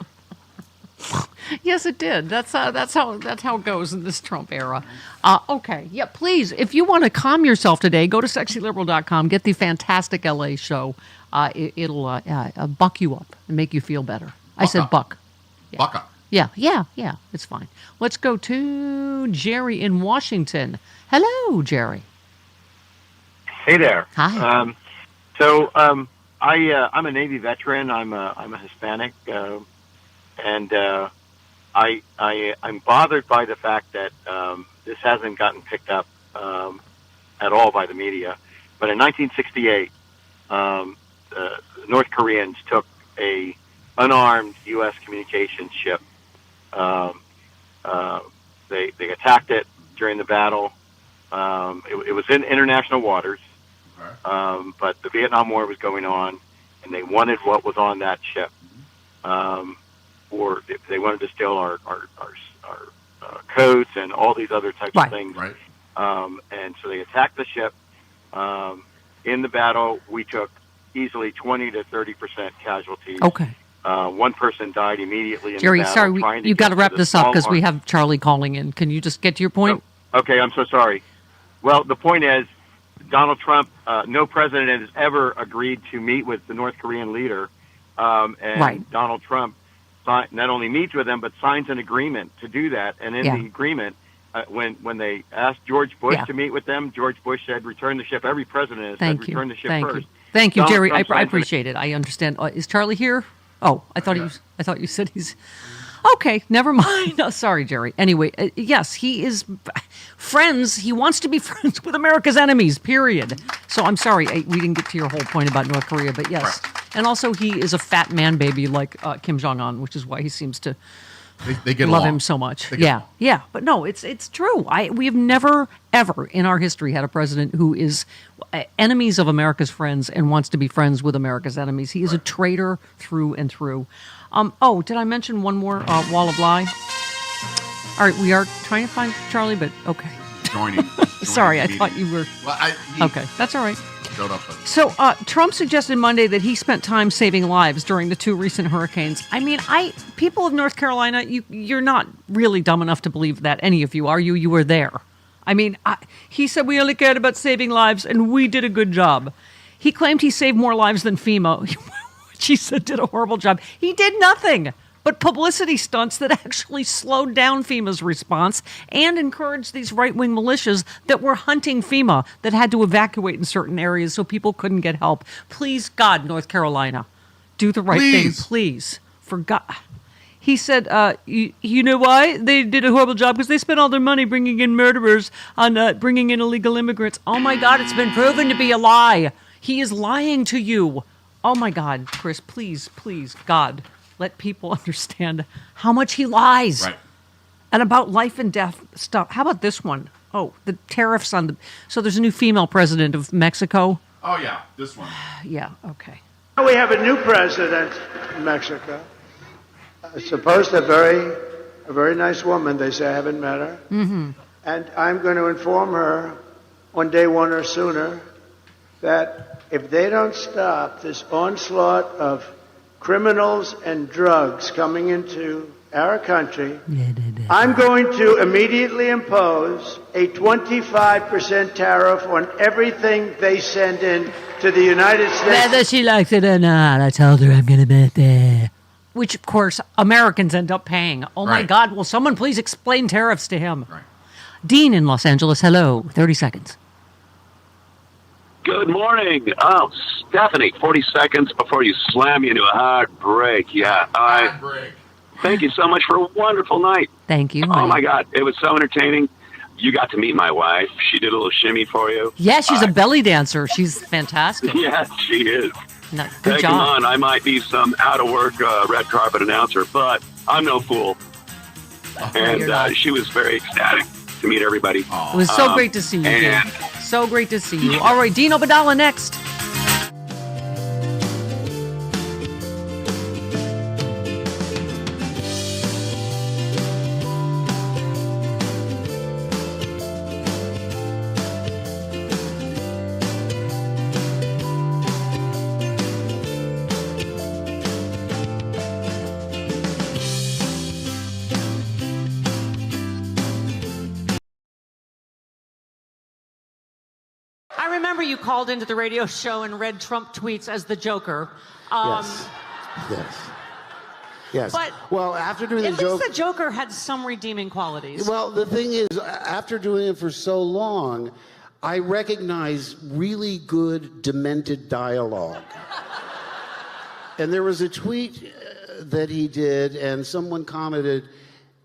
Yes, it did. That's how it goes in this Trump era. Okay, yeah. Please, if you want to calm yourself today, go to sexyliberal.com. Get the fantastic LA show. It'll buck you up and make you feel better. I said buck. Yeah. Buck up. Yeah. It's fine. Let's go to Jerry in Washington. Hello, Jerry. Hey there. Hi. I'm a Navy veteran. I'm a Hispanic, and I'm bothered by the fact that this hasn't gotten picked up at all by the media. But in 1968, the North Koreans took a unarmed U.S. communications ship. They attacked it during the battle. It was in international waters, but the Vietnam War was going on, and they wanted what was on that ship. Or they wanted to steal our codes and all these other types of things. Right. And so they attacked the ship. In the battle, we took easily 20 to 30% casualties. Okay. One person died immediately in Jerry, the battle. sorry, you've got to wrap this up because we have Charlie calling in. Can you just get to your point? Okay, I'm so sorry. Well, the point is, Donald Trump, no president has ever agreed to meet with the North Korean leader. And Donald Trump not only meets with them, but signs an agreement to do that. And in the agreement, when they asked George Bush to meet with them, George Bush said, return the ship. Every president has said, return the ship first. Thank you, Jerry. I appreciate it. I understand. Is Charlie here? Oh, I thought you said he's... Okay, never mind. Oh, sorry, Jerry. Anyway, yes, he is friends. He wants to be friends with America's enemies, period. So I'm sorry, we didn't get to your whole point about North Korea, but yes. And also he is a fat man baby like Kim Jong-un, which is why he seems to they get love along. him so much. Yeah. But no, it's true. We have never, ever in our history had a president who is enemies of America's friends and wants to be friends with America's enemies. He is a traitor through and through. Did I mention one more wall of lie? All right, we are trying to find Charlie, but okay. Joining Sorry, I thought you were... Well, okay, that's all right. Showed up. So, Trump suggested Monday that he spent time saving lives during the two recent hurricanes. I mean, people of North Carolina, you're not really dumb enough to believe that. Any of you, are you? You were there. I mean, he said we only cared about saving lives, and we did a good job. He claimed he saved more lives than FEMA. She said did a horrible job. He did nothing but publicity stunts that actually slowed down FEMA's response and encouraged these right-wing militias that were hunting FEMA that had to evacuate in certain areas so people couldn't get help. Please, God, North Carolina, do the right thing, please. For God. He said, you know why they did a horrible job? Because they spent all their money bringing in murderers on bringing in illegal immigrants. Oh, my God, it's been proven to be a lie. He is lying to you. Oh, my God, Chris, please, God, let people understand how much he lies. Right. And about life and death stuff. How about this one? Oh, the tariffs on the... So there's a new female president of Mexico. Oh, yeah, this one. Yeah, okay. We have a new president in Mexico. Supposed a very nice woman, they say. I haven't met her. Mm-hmm. And I'm going to inform her on day one or sooner that if they don't stop this onslaught of criminals and drugs coming into our country, I'm going to immediately impose a 25% tariff on everything they send in to the United States. Whether she likes it or not, I told her I'm going to be there. Which, of course, Americans end up paying. Oh, my God, will someone please explain tariffs to him? Right. Dean in Los Angeles, hello, 30 seconds. Good morning. Oh, Stephanie, 40 seconds before you slam you into a hard break. Yeah. Thank you so much for a wonderful night. Thank you. Oh, my God. It was so entertaining. You got to meet my wife. She did a little shimmy for you. Yeah, she's a belly dancer. She's fantastic. Yeah, she is. No, good job. Come on. I might be some out-of-work red carpet announcer, but I'm no fool. And she was very ecstatic to meet everybody. It was so great to see you, Dean. So great to see you. All right, Dino Badala next. remember you called into the radio show and read Trump tweets as the Joker. Yes. But well, after doing the at least the Joker had some redeeming qualities. Well, the thing is, after doing it for so long, I recognize really good demented dialogue. And there was a tweet that he did, and someone commented,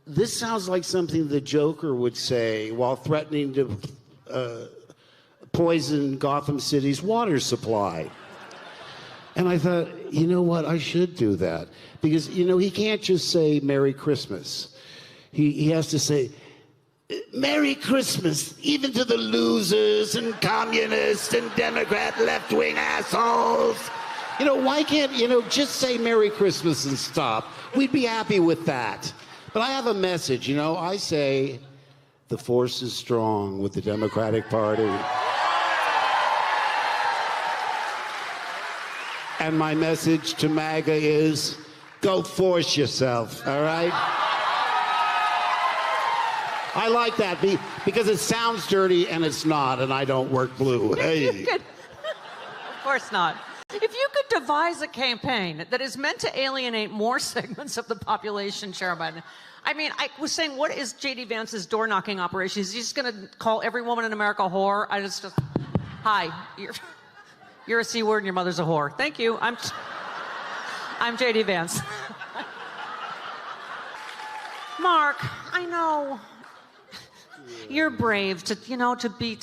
"This sounds like something the Joker would say while threatening to poison Gotham City's water supply." And I thought, you know what, I should do that. Because, he can't just say Merry Christmas. He has to say, Merry Christmas, even to the losers and communists and Democrat left-wing assholes. Why can't, just say Merry Christmas and stop? We'd be happy with that. But I have a message, I say, the force is strong with the Democratic Party. And my message to MAGA is, go force yourself, all right? I like that because it sounds dirty and it's not, and I don't work blue. Hey. Of course not. If you could devise a campaign that is meant to alienate more segments of the population, Chairman, I was saying, what is J.D. Vance's door-knocking operation? Is he just going to call every woman in America a whore? Hi, you're a C word and your mother's a whore. Thank you. I'm J.D. Vance. Mark, I know you're brave to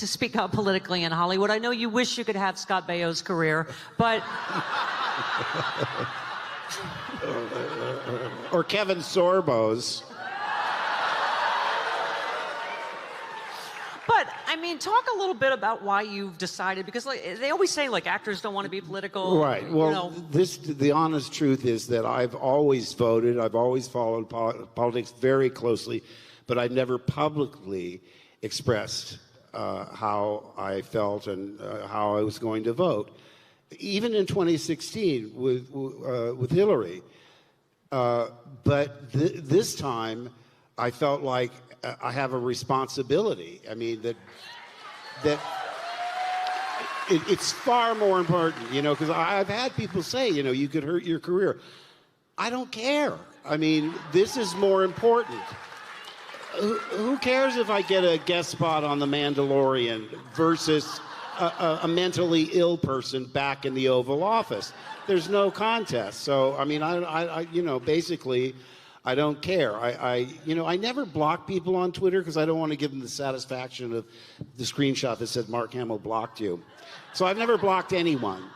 speak out politically in Hollywood. I know you wish you could have Scott Baio's career, but or Kevin Sorbo's. But talk a little bit about why you've decided, because they always say actors don't want to be political. Right. Well, the honest truth is that I've always voted. I've always followed politics very closely, but I've never publicly expressed how I felt and how I was going to vote. Even in 2016 with Hillary, but this time I felt like I have a responsibility. That it's far more important, because I've had people say, you could hurt your career. I don't care. This is more important. Who cares if I get a guest spot on The Mandalorian versus a mentally ill person back in the Oval Office? There's no contest. So, basically, I don't care. I never block people on Twitter because I don't want to give them the satisfaction of the screenshot that said Mark Hamill blocked you. So I've never blocked anyone.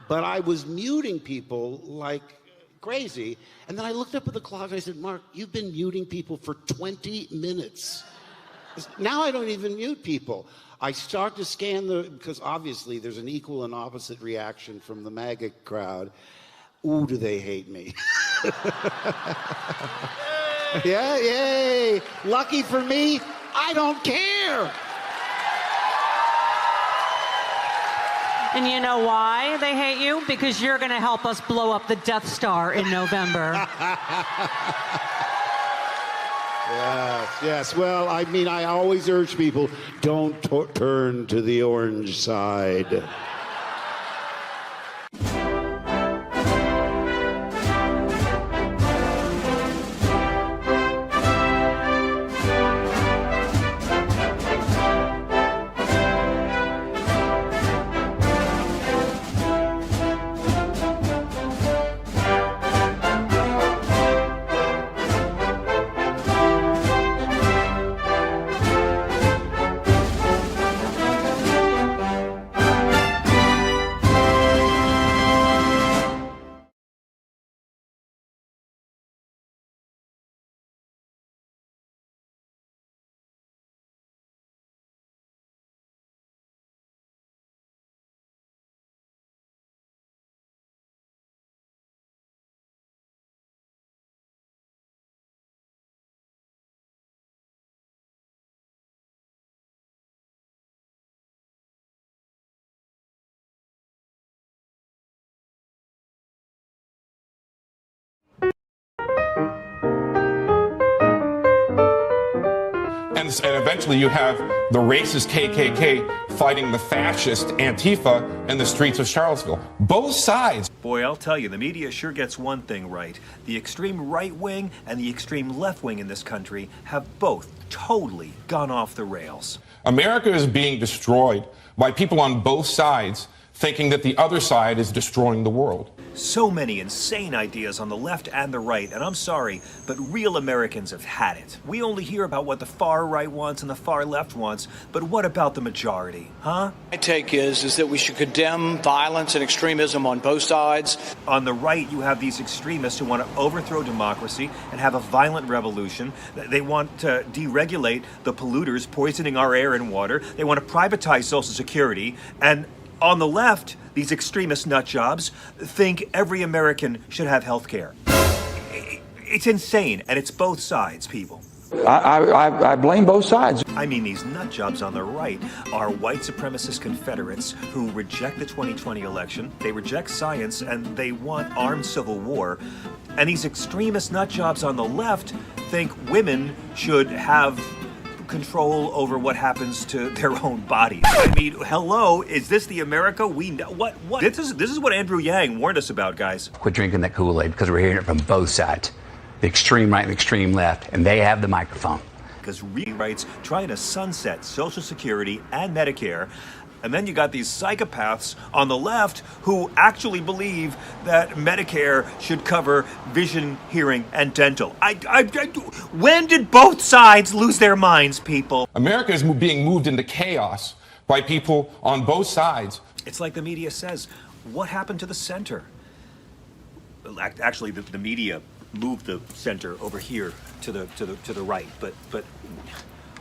But I was muting people like crazy. And then I looked up at the clock and I said, Mark, you've been muting people for 20 minutes. Now I don't even mute people. I start to scan because obviously there's an equal and opposite reaction from the MAGA crowd. Ooh, do they hate me? Yeah, yay. Lucky for me, I don't care. And you know why they hate you? Because you're going to help us blow up the Death Star in November. Yes. Well, I always urge people, don't turn to the orange side. And eventually you have the racist KKK fighting the fascist Antifa in the streets of Charlottesville. Both sides. Boy, I'll tell you, the media sure gets one thing right. The extreme right wing and the extreme left wing in this country have both totally gone off the rails. America is being destroyed by people on both sides thinking that the other side is destroying the world. So many insane ideas on the left and the right, and I'm sorry, but real Americans have had it. We only hear about what the far right wants and the far left wants, but what about the majority, huh? My take is that we should condemn violence and extremism on both sides. On the right, you have these extremists who want to overthrow democracy and have a violent revolution. They want to deregulate the polluters poisoning our air and water. They want to privatize Social Security, and on the left, these extremist nut jobs think every American should have health care. It's insane, and it's both sides, people. I blame both sides. I mean, these nut jobs on the right are white supremacist Confederates who reject the 2020 election, they reject science, and they want armed civil war. And these extremist nut jobs on the left think women should have control over what happens to their own bodies. I mean, hello, is this the America we know? What? This is what Andrew Yang warned us about, guys. Quit drinking that Kool-Aid, because we're hearing it from both sides, the extreme right and the extreme left, and they have the microphone. Because rewrites trying to sunset Social Security and Medicare. And then you got these psychopaths on the left who actually believe that Medicare should cover vision, hearing, and dental. When did both sides lose their minds, people? America is being moved into chaos by people on both sides. It's like the media says, what happened to the center? Actually, the media moved the center over here to the right, but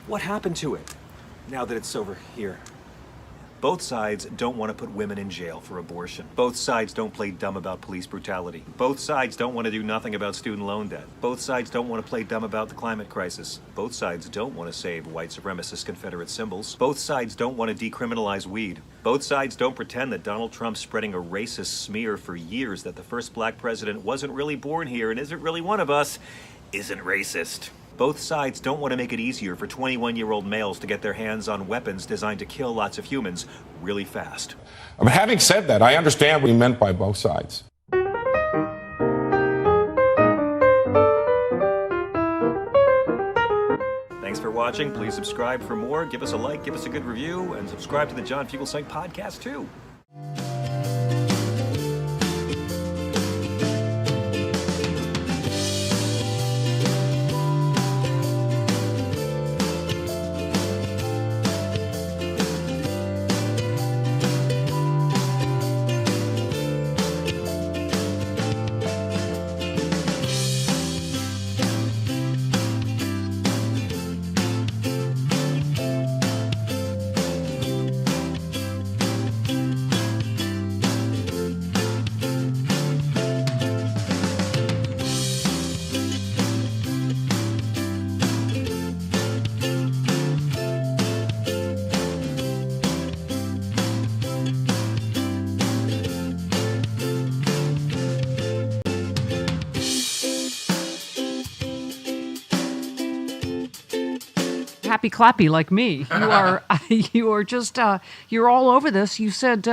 what happened to it now that it's over here? Both sides don't want to put women in jail for abortion. Both sides don't play dumb about police brutality. Both sides don't want to do nothing about student loan debt. Both sides don't want to play dumb about the climate crisis. Both sides don't want to save white supremacist Confederate symbols. Both sides don't want to decriminalize weed. Both sides don't pretend that Donald Trump's spreading a racist smear for years that the first black president wasn't really born here and isn't really one of us, isn't racist. Both sides don't want to make it easier for 21-year-old males to get their hands on weapons designed to kill lots of humans really fast. But having said that, I understand what he meant by both sides. Thanks for watching. Please subscribe for more. Give us a like, give us a good review, and subscribe to the John Fugelsang podcast, too. Happy clappy like me. You are just you're all over this. You said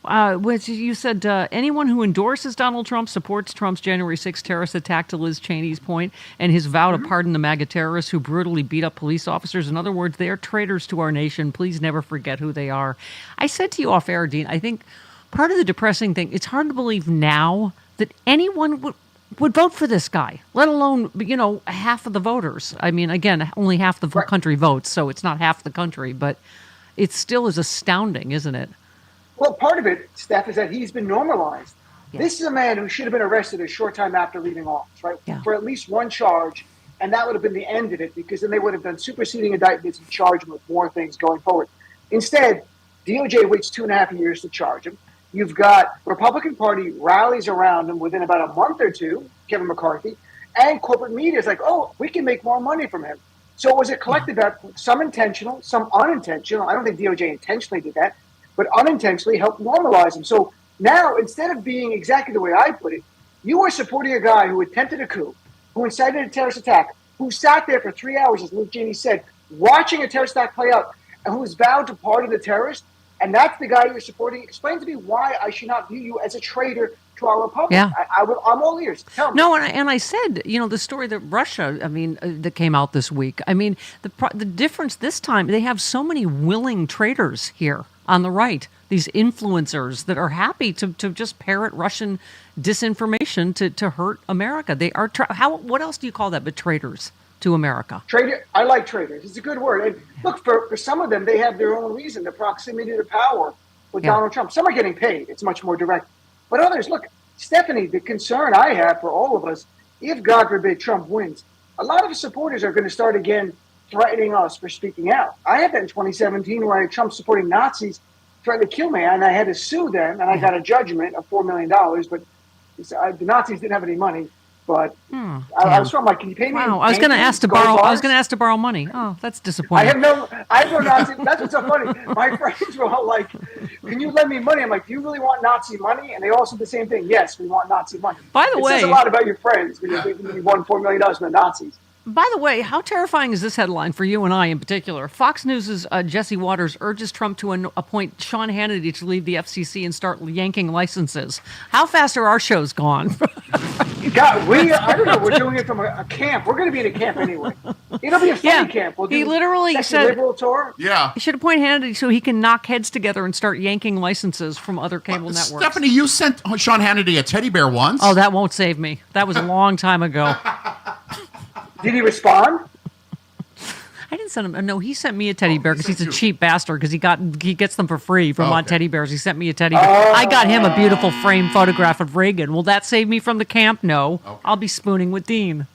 anyone who endorses Donald Trump supports Trump's January 6th terrorist attack, to Liz Cheney's point, and his vow to pardon the MAGA terrorists who brutally beat up police officers. In other words, they are traitors to our nation. Please never forget who they are. I said to you off air, Dean, I think part of the depressing thing, it's hard to believe now that anyone would vote for this guy, let alone, half of the voters. I mean, again, only half the country votes, so it's not half the country, but it still is astounding, isn't it? Well, part of it, Steph, is that he's been normalized. Yeah. This is a man who should have been arrested a short time after leaving office, right? Yeah. For at least one charge, and that would have been the end of it, because then they would have done superseding indictments and charged him with more things going forward. Instead, DOJ waits 2.5 years to charge him. You've got Republican Party rallies around him within about a month or two, Kevin McCarthy, and corporate media is like, oh, we can make more money from him. So it was a collective effort, some intentional, some unintentional. I don't think DOJ intentionally did that, but unintentionally helped normalize him. So now, instead of being exactly the way I put it, you are supporting a guy who attempted a coup, who incited a terrorist attack, who sat there for 3 hours, as Luke Janey said, watching a terrorist attack play out, who is vowed to pardon the terrorist, and that's the guy you're supporting. Explain to me why I should not view you as a traitor to our republic. Yeah. I'm all ears. Tell me. No, and I said, the story that Russia, that came out this week. I mean, the difference this time, they have so many willing traitors here on the right. These influencers that are happy to just parrot Russian disinformation to hurt America. They are. What else do you call that but traitors to America? Traitor. I like traitors. It's a good word. And look, for some of them, they have their own reason. The proximity to power with Donald Trump. Some are getting paid. It's much more direct. But others, look, Stephanie, the concern I have for all of us, if God forbid Trump wins, a lot of his supporters are going to start again threatening us for speaking out. I had that in 2017 where I had Trump supporting Nazis threatened to kill me, and I had to sue them, and I got a judgment of $4 million. But the Nazis didn't have any money. But I was from like, can you pay me? Wow, I was going to ask to borrow. I was going to ask to borrow money. Oh, that's disappointing. I have no Nazi. That's what's so funny. My friends were all like, "Can you lend me money?" I'm like, "Do you really want Nazi money?" And they all said the same thing. Yes, we want Nazi money. By the way, it says a lot about your friends when you won $4 million from the Nazis. By the way, how terrifying is this headline for you and I in particular? Fox News' Jesse Waters urges Trump to appoint Sean Hannity to leave the FCC and start yanking licenses. How fast are our shows gone? God, I don't know. We're doing it from a camp. We're going to be in a camp anyway. It'll be a funny camp. We'll do he literally said, liberal tour. Yeah. He should appoint Hannity so he can knock heads together and start yanking licenses from other cable networks. Stephanie, you sent Sean Hannity a teddy bear once. Oh, that won't save me. That was a long time ago. Did he respond? I didn't send him. No, he sent me a teddy bear because he's a cheap bastard because he gets them for free from Odd Teddy Bears. He sent me a teddy bear. I got him a beautiful framed photograph of Reagan. Will that save me from the camp? No. Okay. I'll be spooning with Dean.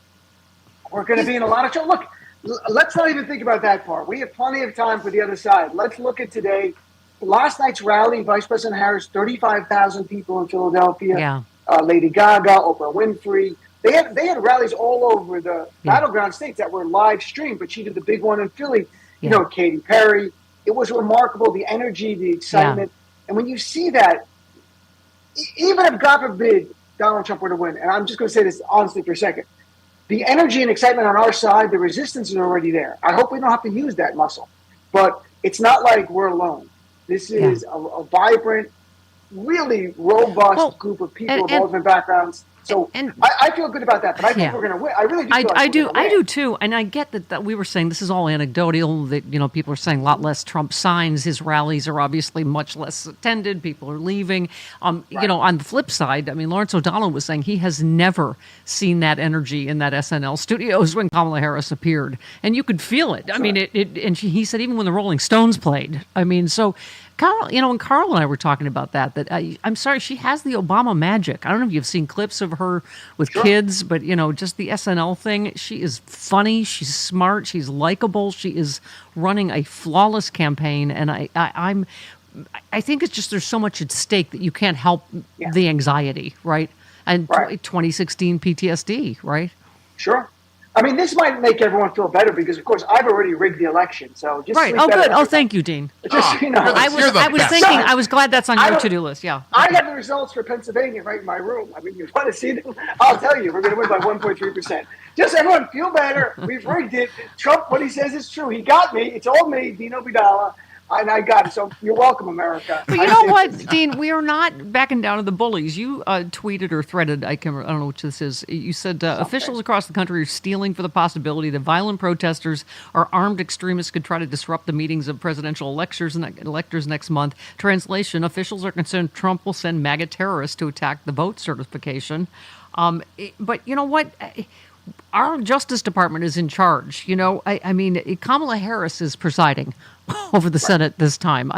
We're going to be in a lot of trouble. Look, let's not even think about that part. We have plenty of time for the other side. Let's look at today. Last night's rally, Vice President Harris, 35,000 people in Philadelphia. Yeah. Lady Gaga, Oprah Winfrey. They had rallies all over the battleground states that were live streamed, but she did the big one in Philly. You know, Katy Perry. It was remarkable, the energy, the excitement. And when you see that, even if, God forbid, Donald Trump were to win, and I'm just going to say this honestly for a second, the energy and excitement on our side, the resistance is already there. I hope we don't have to use that muscle. But it's not like we're alone. This is a vibrant, really robust group of people of all different backgrounds. So I feel good about that, but I think we're going to win. I really do. I do too, and I get that we were saying this is all anecdotal. That people are saying a lot less Trump signs. His rallies are obviously much less attended. People are leaving. On the flip side, Lawrence O'Donnell was saying he has never seen that energy in that SNL studios when Kamala Harris appeared, and you could feel it. He said even when the Rolling Stones played. So. Carl, Carl and I were talking about that I'm sorry, she has the Obama magic. I don't know if you've seen clips of her with kids, but, just the SNL thing. She is funny. She's smart. She's likable. She is running a flawless campaign. And I think it's just there's so much at stake that you can't help the anxiety, right? And 2016 PTSD, right? Sure. This might make everyone feel better because, of course, I've already rigged the election. So just right. Oh, good. Oh, thank you, Dean. I was glad that's on your to-do list. Yeah. I have the results for Pennsylvania right in my room. You want to see them? I'll tell you, we're going to win by 1.3%. Just everyone feel better. We've rigged it. Trump, what he says is true. He got me. It's all me, Dino Vidala. And I got it. So you're welcome, America. But you know what, Dean? We are not backing down to the bullies. You tweeted or threaded, I don't know which this is. You said officials across the country are stealing for the possibility that violent protesters or armed extremists could try to disrupt the meetings of presidential electors next month. Translation, officials are concerned Trump will send MAGA terrorists to attack the vote certification. But you know what? Our Justice Department is in charge. Kamala Harris is presiding over the Senate this time.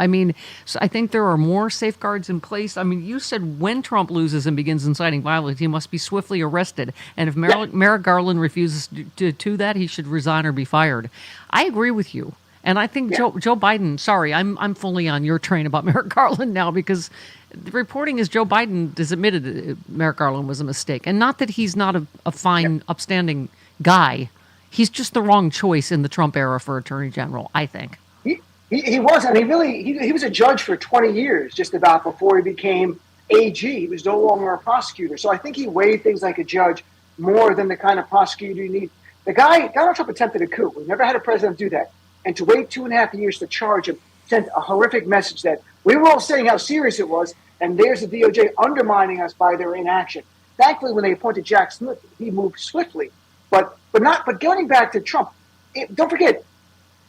So I think there are more safeguards in place. You said when Trump loses and begins inciting violence, he must be swiftly arrested. And if Merrick Garland refuses to do that, he should resign or be fired. I agree with you. And I think Joe Biden, sorry, I'm fully on your train about Merrick Garland now because the reporting is Joe Biden has admitted Merrick Garland was a mistake. And not that he's not a fine, upstanding guy. He's just the wrong choice in the Trump era for Attorney General, I think. He was, and he was a judge for 20 years, just about before he became AG. He was no longer a prosecutor. So I think he weighed things like a judge more than the kind of prosecutor you need. The guy, Donald Trump attempted a coup. We've never had a president do that. And to wait 2.5 years to charge him sent a horrific message that we were all saying how serious it was, and there's the DOJ undermining us by their inaction. Thankfully, when they appointed Jack Smith, he moved swiftly. But going back to Trump, don't forget,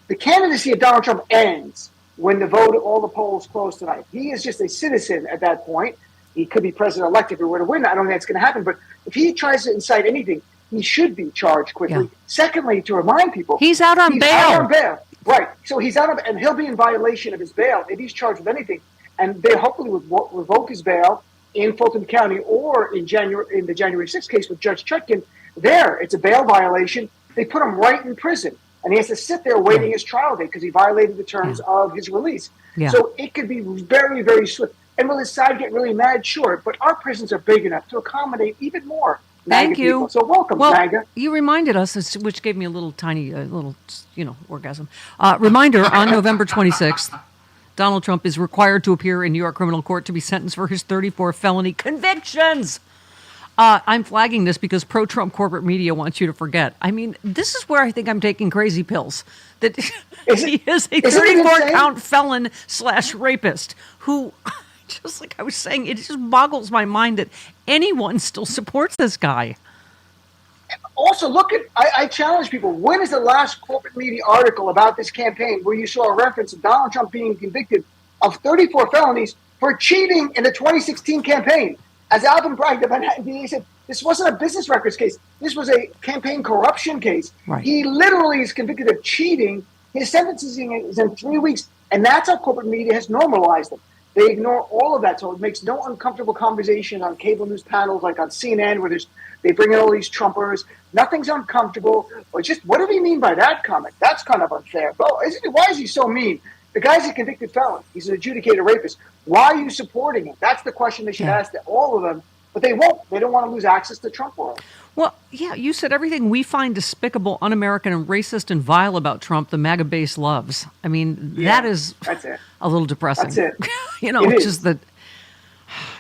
the candidacy of Donald Trump ends when all the polls close tonight. He is just a citizen at that point. He could be president-elect if he were to win. I don't think that's going to happen. But if he tries to incite anything, he should be charged quickly. Yeah. Secondly, to remind people, he's out on bail. Out on bail. Right. So he's out and he'll be in violation of his bail if he's charged with anything. And they hopefully would revoke his bail in Fulton County or in the January 6th case with Judge Chutkan. There, it's a bail violation. They put him right in prison. And he has to sit there waiting his trial date because he violated the terms of his release. Yeah. So it could be very, very swift. And will his side get really mad? Sure. But our prisons are big enough to accommodate even more Thank you. People. So welcome, MAGA. You reminded us, which gave me a little tiny, orgasm. Reminder, on November 26th, Donald Trump is required to appear in New York criminal court to be sentenced for his 34 felony convictions. I'm flagging this because pro-Trump corporate media wants you to forget. I mean, this is where I think I'm taking crazy pills. That he is a 34-count felon / rapist who, just like I was saying, it just boggles my mind that anyone still supports this guy. Also, I challenge people. When is the last corporate media article about this campaign where you saw a reference of Donald Trump being convicted of 34 felonies for cheating in the 2016 campaign? As Alvin bragged about, he said, this wasn't a business records case. This was a campaign corruption case. Right. He literally is convicted of cheating. His sentencing is in 3 weeks, and that's how corporate media has normalized it. They ignore all of that, so it makes no uncomfortable conversation on cable news panels like on CNN where they bring in all these Trumpers. Nothing's uncomfortable. Or just, what do we mean by that comment? That's kind of unfair. But why is he so mean? The guy's a convicted felon. He's an adjudicated rapist. Why are you supporting him? That's the question they should ask all of them. But they won't. They don't want to lose access to Trump world. Well, yeah, you said everything we find despicable, un-American, and racist and vile about Trump, the MAGA base loves. I mean, that's it. A little depressing. That's it. Which is the...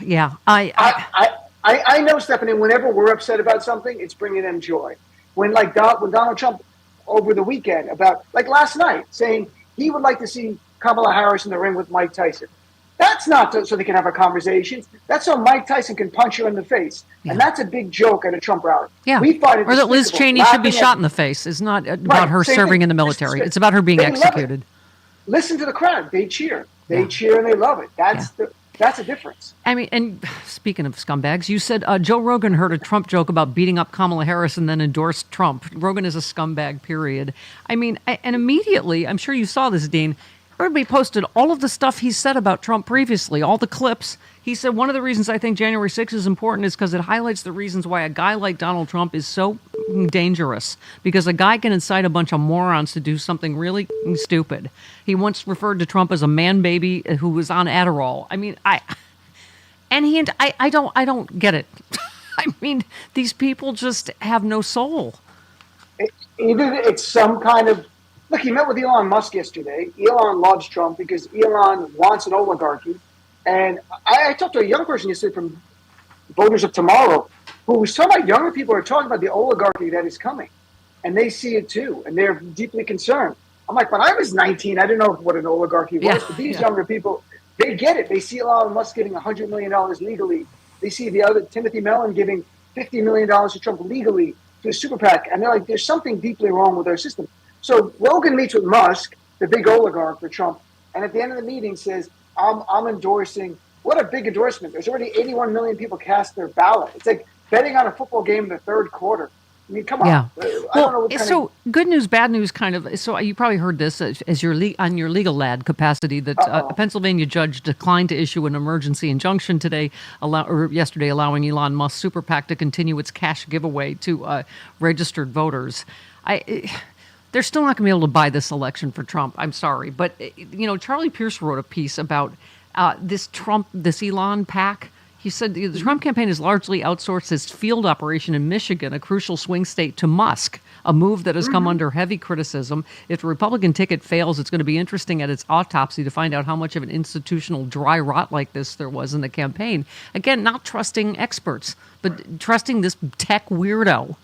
Yeah. I know, Stephanie, whenever we're upset about something, it's bringing them joy. When Donald Trump over the weekend like last night, saying he would like to see Kamala Harris in the ring with Mike Tyson. That's not so they can have a conversation. That's so Mike Tyson can punch her in the face. Yeah. And that's a big joke at a Trump rally. Yeah. We find it or that Liz Cheney should be shot in the face. It's not about her serving in the military. It's about her being executed. Listen to the crowd. They cheer. They cheer and they love it. That's a difference. I mean, and speaking of scumbags, you said Joe Rogan heard a Trump joke about beating up Kamala Harris and then endorsed Trump. Rogan is a scumbag, period. I mean, and immediately, I'm sure you saw this, Dean, everybody posted all of the stuff he said about Trump previously, all the clips. He said one of the reasons I think January 6th is important is because it highlights the reasons why a guy like Donald Trump is so dangerous. Because a guy can incite a bunch of morons to do something really stupid. He once referred to Trump as a man baby who was on Adderall. I mean, I don't get it. I mean, these people just have no soul. Either it's some kind of... Look, he met with Elon Musk yesterday. Elon loves Trump because Elon wants an oligarchy. And I talked to a young person yesterday from Voters of Tomorrow who was talking about younger people are talking about the oligarchy that is coming. And they see it too. And they're deeply concerned. I'm like, when I was 19, I didn't know what an oligarchy was. But these younger people, they get it. They see Elon Musk giving $100 million legally. They see the other Timothy Mellon giving $50 million to Trump legally to a super PAC. And they're like, there's something deeply wrong with our system. So Rogan meets with Musk, the big oligarch for Trump, and at the end of the meeting says, I'm endorsing. What a big endorsement. There's already 81 million people cast their ballot. It's like betting on a football game in the third quarter. I mean, come on. Yeah. Good news, bad news kind of. So you probably heard this as on your legal lad capacity that a Pennsylvania judge declined to issue an emergency injunction yesterday allowing Elon Musk Super PAC to continue its cash giveaway to registered voters. They're still not going to be able to buy this election for Trump. I'm sorry. But, Charlie Pierce wrote a piece about this Elon PAC. He said the Trump campaign has largely outsourced its field operation in Michigan, a crucial swing state, to Musk, a move that has come under heavy criticism. If the Republican ticket fails, it's going to be interesting at its autopsy to find out how much of an institutional dry rot like this there was in the campaign. Again, not trusting experts, but trusting this tech weirdo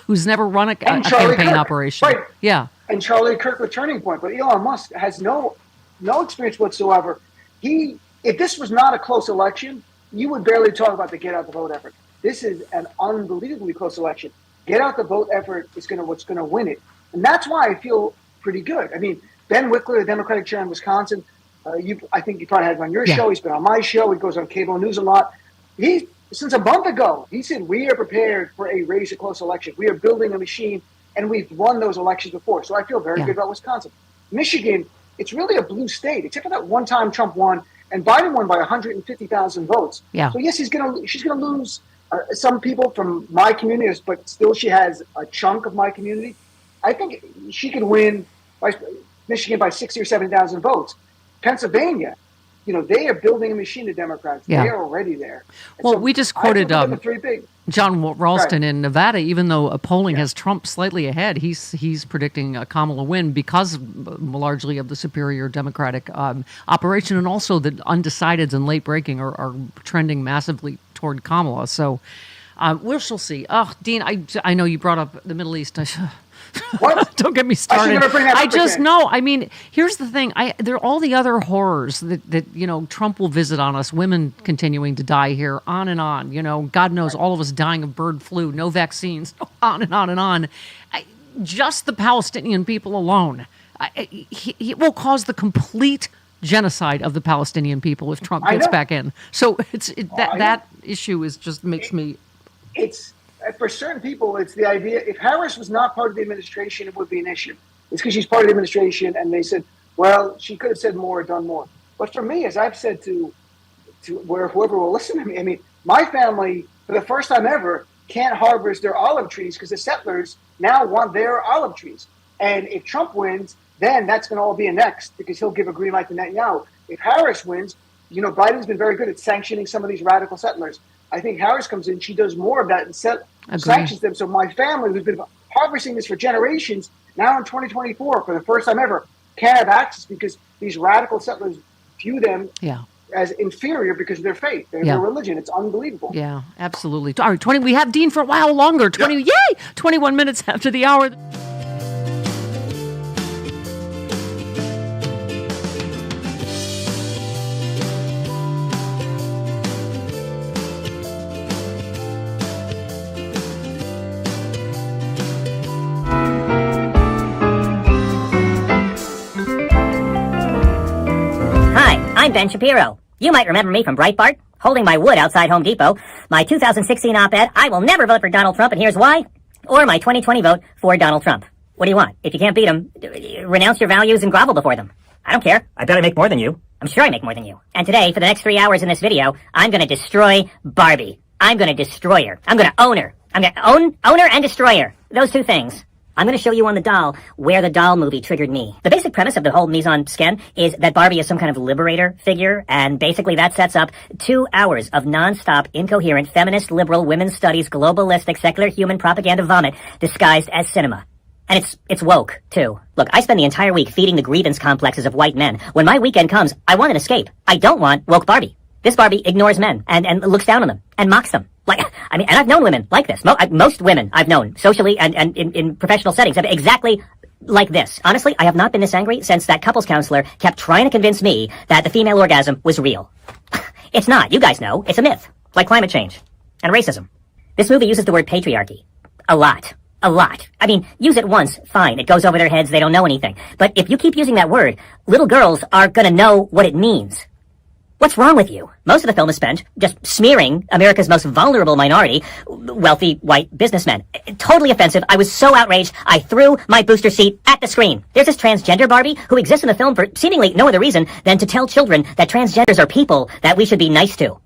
who's never run a campaign operation. Right. Yeah. and Charlie Kirk with Turning Point. But Elon Musk has no experience whatsoever. If this was not a close election, you would barely talk about the get out the vote effort. This is an unbelievably close election. Get out the vote effort is what's going to win it. And that's why I feel pretty good. I mean, Ben Wickler, the Democratic chair in Wisconsin, I think you probably had him on your show. He's been on my show. He goes on cable news a lot. Since a month ago, he said, we are prepared for a race, a close election. We are building a machine, and we've won those elections before. So I feel very good about Wisconsin. Michigan, it's really a blue state, except for that one time Trump won, and Biden won by 150,000 votes. Yeah. So yes, she's going to lose some people from my community, but still she has a chunk of my community. I think she could win Michigan by 60 or 70,000 votes. Pennsylvania, they are building a machine, the Democrats. Yeah. They are already there. And well, so we just quoted John Ralston Right. in Nevada. Even though polling has Trump slightly ahead, he's predicting a Kamala win because largely of the superior Democratic operation, and also the undecideds and late breaking are trending massively toward Kamala. So we shall see. Oh, Dean, I know you brought up the Middle East. What? Don't get me started. I just know. I mean, here's the thing. There are all the other horrors that Trump will visit on us. Women continuing to die here, on and on. God knows, all of us dying of bird flu, no vaccines, on and on and on. Just the Palestinian people alone, it will cause the complete genocide of the Palestinian people if Trump gets back in. So that issue makes me. It's. For certain people, it's the idea, if Harris was not part of the administration, it would be an issue. It's because she's part of the administration, and they said, well, she could have said more or done more. But for me, as I've said to whoever will listen to me, I mean, my family, for the first time ever, can't harvest their olive trees because the settlers now want their olive trees. And if Trump wins, then that's going to all be annexed because he'll give a green light to Netanyahu. If Harris wins, Biden's been very good at sanctioning some of these radical settlers. I think Harris comes in, she does more of that and sanctions them. So my family, who's been harvesting this for generations, now in 2024, for the first time ever, can't have access because these radical settlers view them as inferior because of their faith, their religion. It's unbelievable. Yeah, absolutely. All right, we have Dean for a while longer. 21 minutes after the hour. I'm Ben Shapiro. You might remember me from Breitbart, holding my wood outside Home Depot, my 2016 op-ed, I will never vote for Donald Trump and here's why, or my 2020 vote for Donald Trump. What do you want? If you can't beat him, renounce your values and grovel before them. I don't care. I bet I make more than you. I'm sure I make more than you. And today, for the next 3 hours in this video, I'm going to destroy Barbie. I'm going to destroy her. I'm going to own her. I'm going to own her and destroy her. Those two things. I'm going to show you on the doll where the doll movie triggered me. The basic premise of the whole mise en scène is that Barbie is some kind of liberator figure, and basically that sets up 2 hours of non-stop, incoherent, feminist, liberal, women's studies, globalistic, secular human propaganda vomit disguised as cinema. And it's woke, too. Look, I spend the entire week feeding the grievance complexes of white men. When my weekend comes, I want an escape. I don't want woke Barbie. This Barbie ignores men and looks down on them and mocks them. And I've known women like this. Most women I've known, socially and in professional settings, have exactly like this. Honestly, I have not been this angry since that couples counselor kept trying to convince me that the female orgasm was real. It's not. You guys know. It's a myth. Like climate change. And racism. This movie uses the word patriarchy. A lot. A lot. I mean, use it once, fine. It goes over their heads. They don't know anything. But if you keep using that word, little girls are gonna know what it means. What's wrong with you? Most of the film is spent just smearing America's most vulnerable minority, wealthy white businessmen. Totally offensive. I was so outraged, I threw my booster seat at the screen. There's this transgender Barbie who exists in the film for seemingly no other reason than to tell children that transgenders are people that we should be nice to.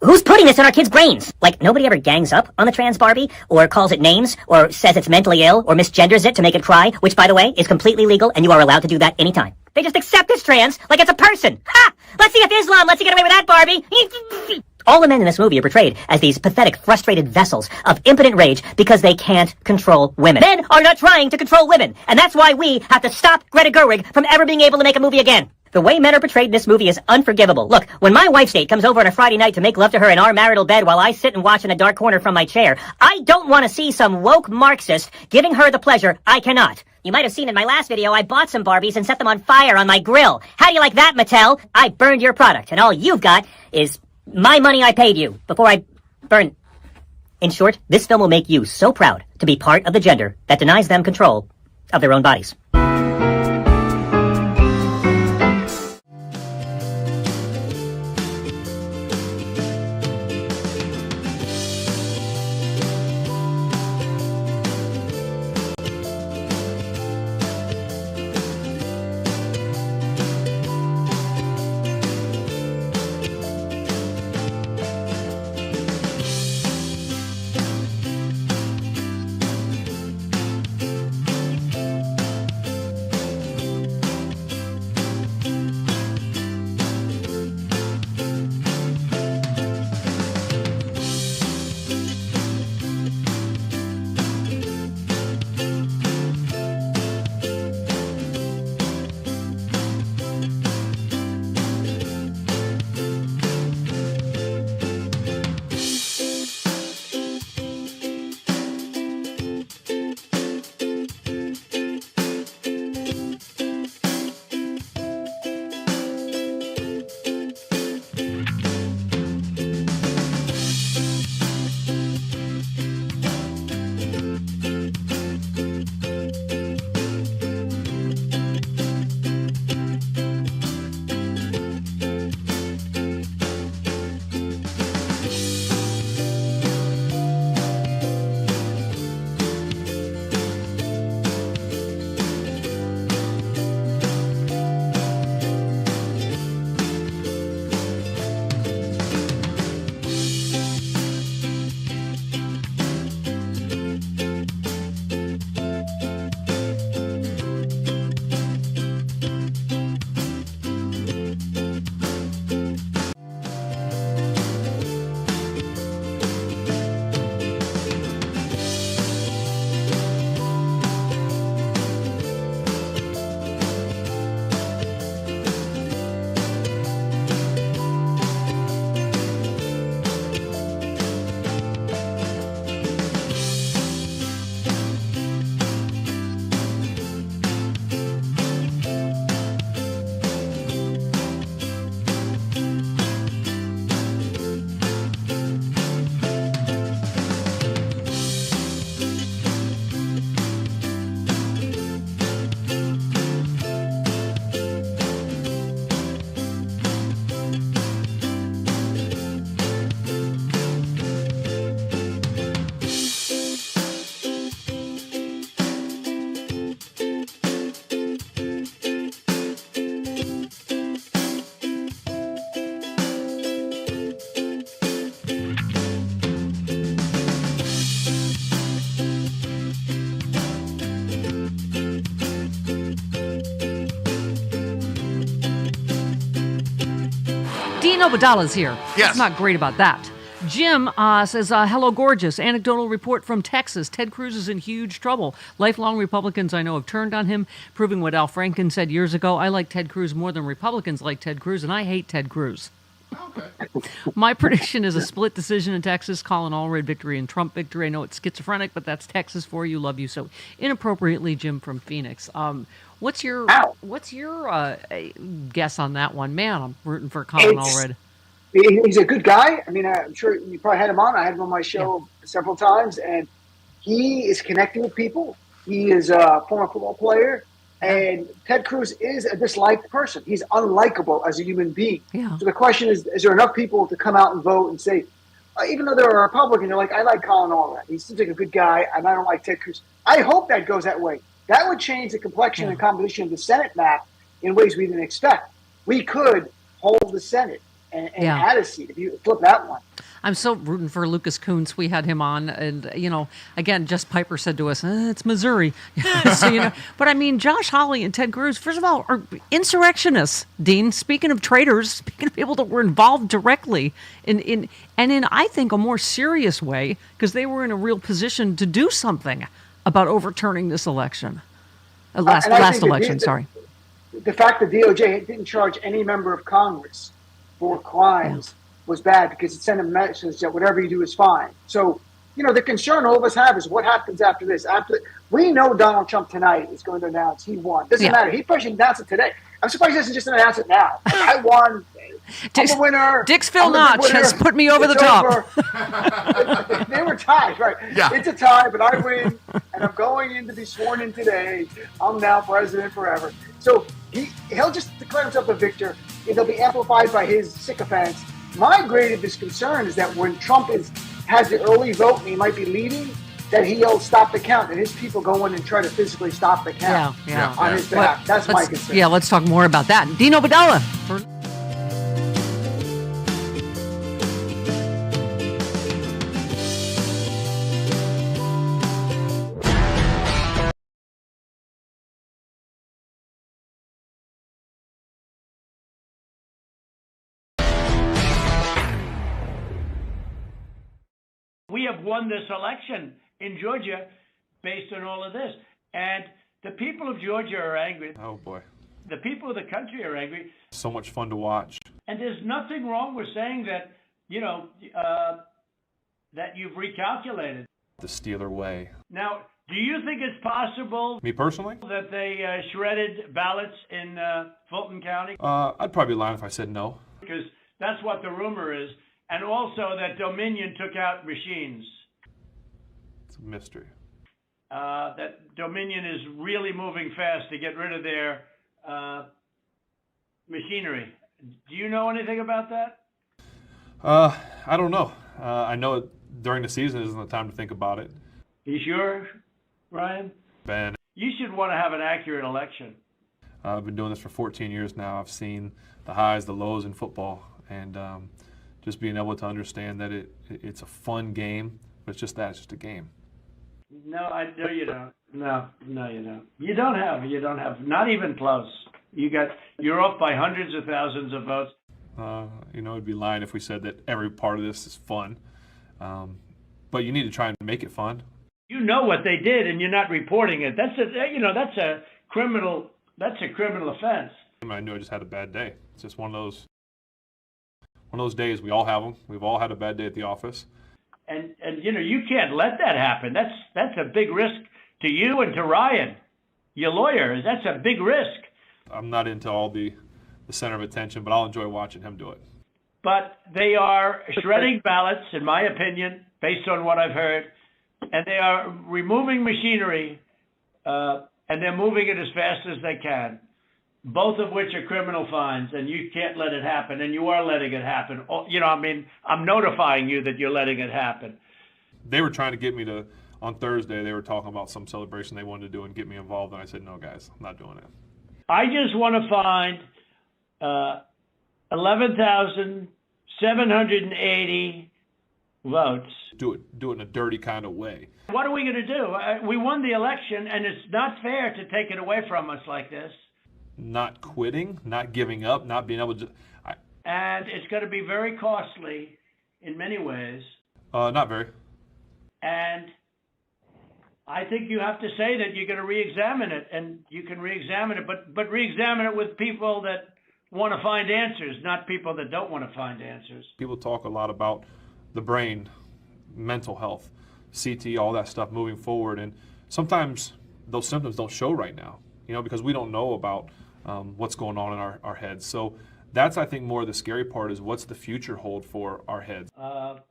Who's putting this in our kids' brains? Like, nobody ever gangs up on the trans Barbie, or calls it names, or says it's mentally ill, or misgenders it to make it cry, which, by the way, is completely legal, and you are allowed to do that anytime. They just accept it's trans like it's a person. Ha! Let's see if Islam lets you get away with that, Barbie. All the men in this movie are portrayed as these pathetic, frustrated vessels of impotent rage because they can't control women. Men are not trying to control women, and that's why we have to stop Greta Gerwig from ever being able to make a movie again. The way men are portrayed in this movie is unforgivable. Look, when my wife's date comes over on a Friday night to make love to her in our marital bed while I sit and watch in a dark corner from my chair, I don't want to see some woke Marxist giving her the pleasure I cannot. You might have seen in my last video, I bought some Barbies and set them on fire on my grill. How do you like that, Mattel? I burned your product, and all you've got is my money I paid you before I burn. In short, this film will make you so proud to be part of the gender that denies them control of their own bodies. Dean Obadala's here. Yes. It's not great about that. Jim says, hello, gorgeous. Anecdotal report from Texas. Ted Cruz is in huge trouble. Lifelong Republicans I know have turned on him, proving what Al Franken said years ago. I like Ted Cruz more than Republicans like Ted Cruz, and I hate Ted Cruz. Okay. My prediction is a split decision in Texas. Colin Allred victory and Trump victory. I know it's schizophrenic, but that's Texas for you. Love you so inappropriately, Jim from Phoenix. What's your guess on that one? Man, I'm rooting for Colin Allred. He's a good guy. I mean, I'm sure you probably had him on. I had him on my show several times, and he is connecting with people. He is a former football player, and Ted Cruz is a disliked person. He's unlikable as a human being. Yeah. So the question is there enough people to come out and vote and say, even though they're a Republican, they're like, I like Colin Allred. He seems like a good guy, and I don't like Ted Cruz. I hope that goes that way. That would change the complexion and composition of the Senate map in ways we didn't expect. We could hold the Senate and add a seat if you flip that one. I'm so rooting for Lucas Kuntz. We had him on, and again, Just Piper said to us, "It's Missouri." So, but I mean, Josh Hawley and Ted Cruz, first of all, are insurrectionists. Dean, speaking of traitors, speaking of people that were involved directly in I think a more serious way, because they were in a real position to do something about overturning this election, last election. The fact that DOJ didn't charge any member of Congress for crimes was bad, because it sent a message that whatever you do is fine. So the concern all of us have is what happens after this. We know Donald Trump tonight is going to announce he won. Doesn't matter. He probably should announce it today. I'm surprised he doesn't just announce it now. Like, I won. I'm the winner. Dixville Notch has put me over the top. They were tied, right? Yeah. It's a tie, but I win, and I'm going in to be sworn in today. I'm now president forever. So he'll just declare himself the victor. It'll be amplified by his sycophants. My greatest concern is that when Trump has the early vote and he might be leading, that he'll stop the count, that his people go in and try to physically stop the count on his behalf. That's my concern. Yeah, let's talk more about that. Dino Badella. We have won this election in Georgia based on all of this. And the people of Georgia are angry. Oh, boy. The people of the country are angry. So much fun to watch. And there's nothing wrong with saying that, that you've recalculated. The Steeler way. Now, do you think it's possible? Me personally? That they shredded ballots in Fulton County? I'd probably be lying if I said no. Because that's what the rumor is. And also that Dominion took out machines. It's a mystery. That Dominion is really moving fast to get rid of their machinery. Do you know anything about that? I don't know. I know during the season isn't the time to think about it. You sure, Ryan? Ben. You should want to have an accurate election. I've been doing this for 14 years now. I've seen the highs, the lows in football, and just being able to understand that it's a fun game, but it's just that, it's just a game. No, you don't. No, you don't. You don't have, not even close. You're off by hundreds of thousands of votes. It'd be lying if we said that every part of this is fun. But you need to try and make it fun. You know what they did, and you're not reporting it. That's a criminal offense. I knew I just had a bad day. It's just one of those days. We all have them. We've all had a bad day at the office. And you can't let that happen. That's a big risk to you and to Ryan, your lawyer. That's a big risk. I'm not into all the center of attention, but I'll enjoy watching him do it. But they are shredding ballots, in my opinion, based on what I've heard, and they are removing machinery, and they're moving it as fast as they can, both of which are criminal fines, and you can't let it happen, and you are letting it happen. I'm notifying you that you're letting it happen. They were trying to get me to, on Thursday, they were talking about some celebration they wanted to do and get me involved, and I said, no, guys, I'm not doing it. I just want to find 11,780 votes. Do it in a dirty kind of way. What are we going to do? We won the election, and it's not fair to take it away from us like this. Not quitting, not giving up, not being able to. And it's going to be very costly in many ways. Not very. And I think you have to say that you're going to re-examine it, and you can re-examine it, but re-examine it with people that want to find answers, not people that don't want to find answers. People talk a lot about the brain, mental health, CT, all that stuff moving forward, and sometimes those symptoms don't show right now, because we don't know about what's going on in our heads. So that's, I think, more of the scary part is what's the future hold for our heads. For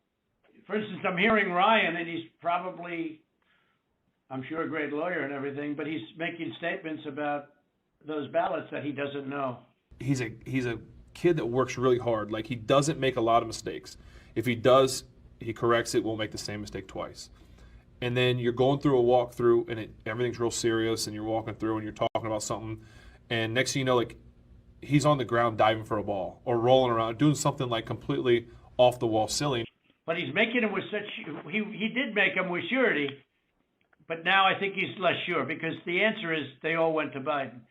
instance, I'm hearing Ryan, and he's probably, I'm sure, a great lawyer and everything, but he's making statements about those ballots that he doesn't know. He's a kid that works really hard. Like, he doesn't make a lot of mistakes. If he does, he corrects it, won't make the same mistake twice. And then you're going through a walkthrough, and everything's real serious, and you're walking through, and you're talking about something, and next thing you know, like, he's on the ground diving for a ball or rolling around, doing something like completely off the wall silly. But he's making them with he did make them with surety, but now I think he's less sure, because the answer is they all went to Biden.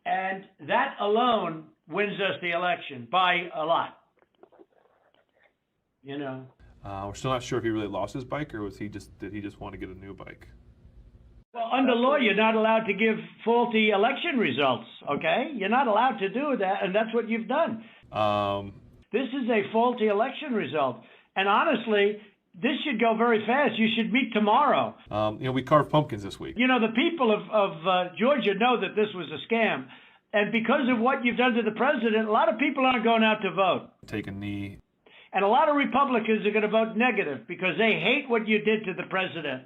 And that alone wins us the election by a lot. We're still not sure if he really lost his bike, or did he just want to get a new bike? Well, under law, you're not allowed to give faulty election results, okay? You're not allowed to do that, and that's what you've done. This is a faulty election result. And honestly, this should go very fast. You should meet tomorrow. We carved pumpkins this week. The people of Georgia know that this was a scam. And because of what you've done to the president, a lot of people aren't going out to vote. Take a knee. And a lot of Republicans are going to vote negative because they hate what you did to the president.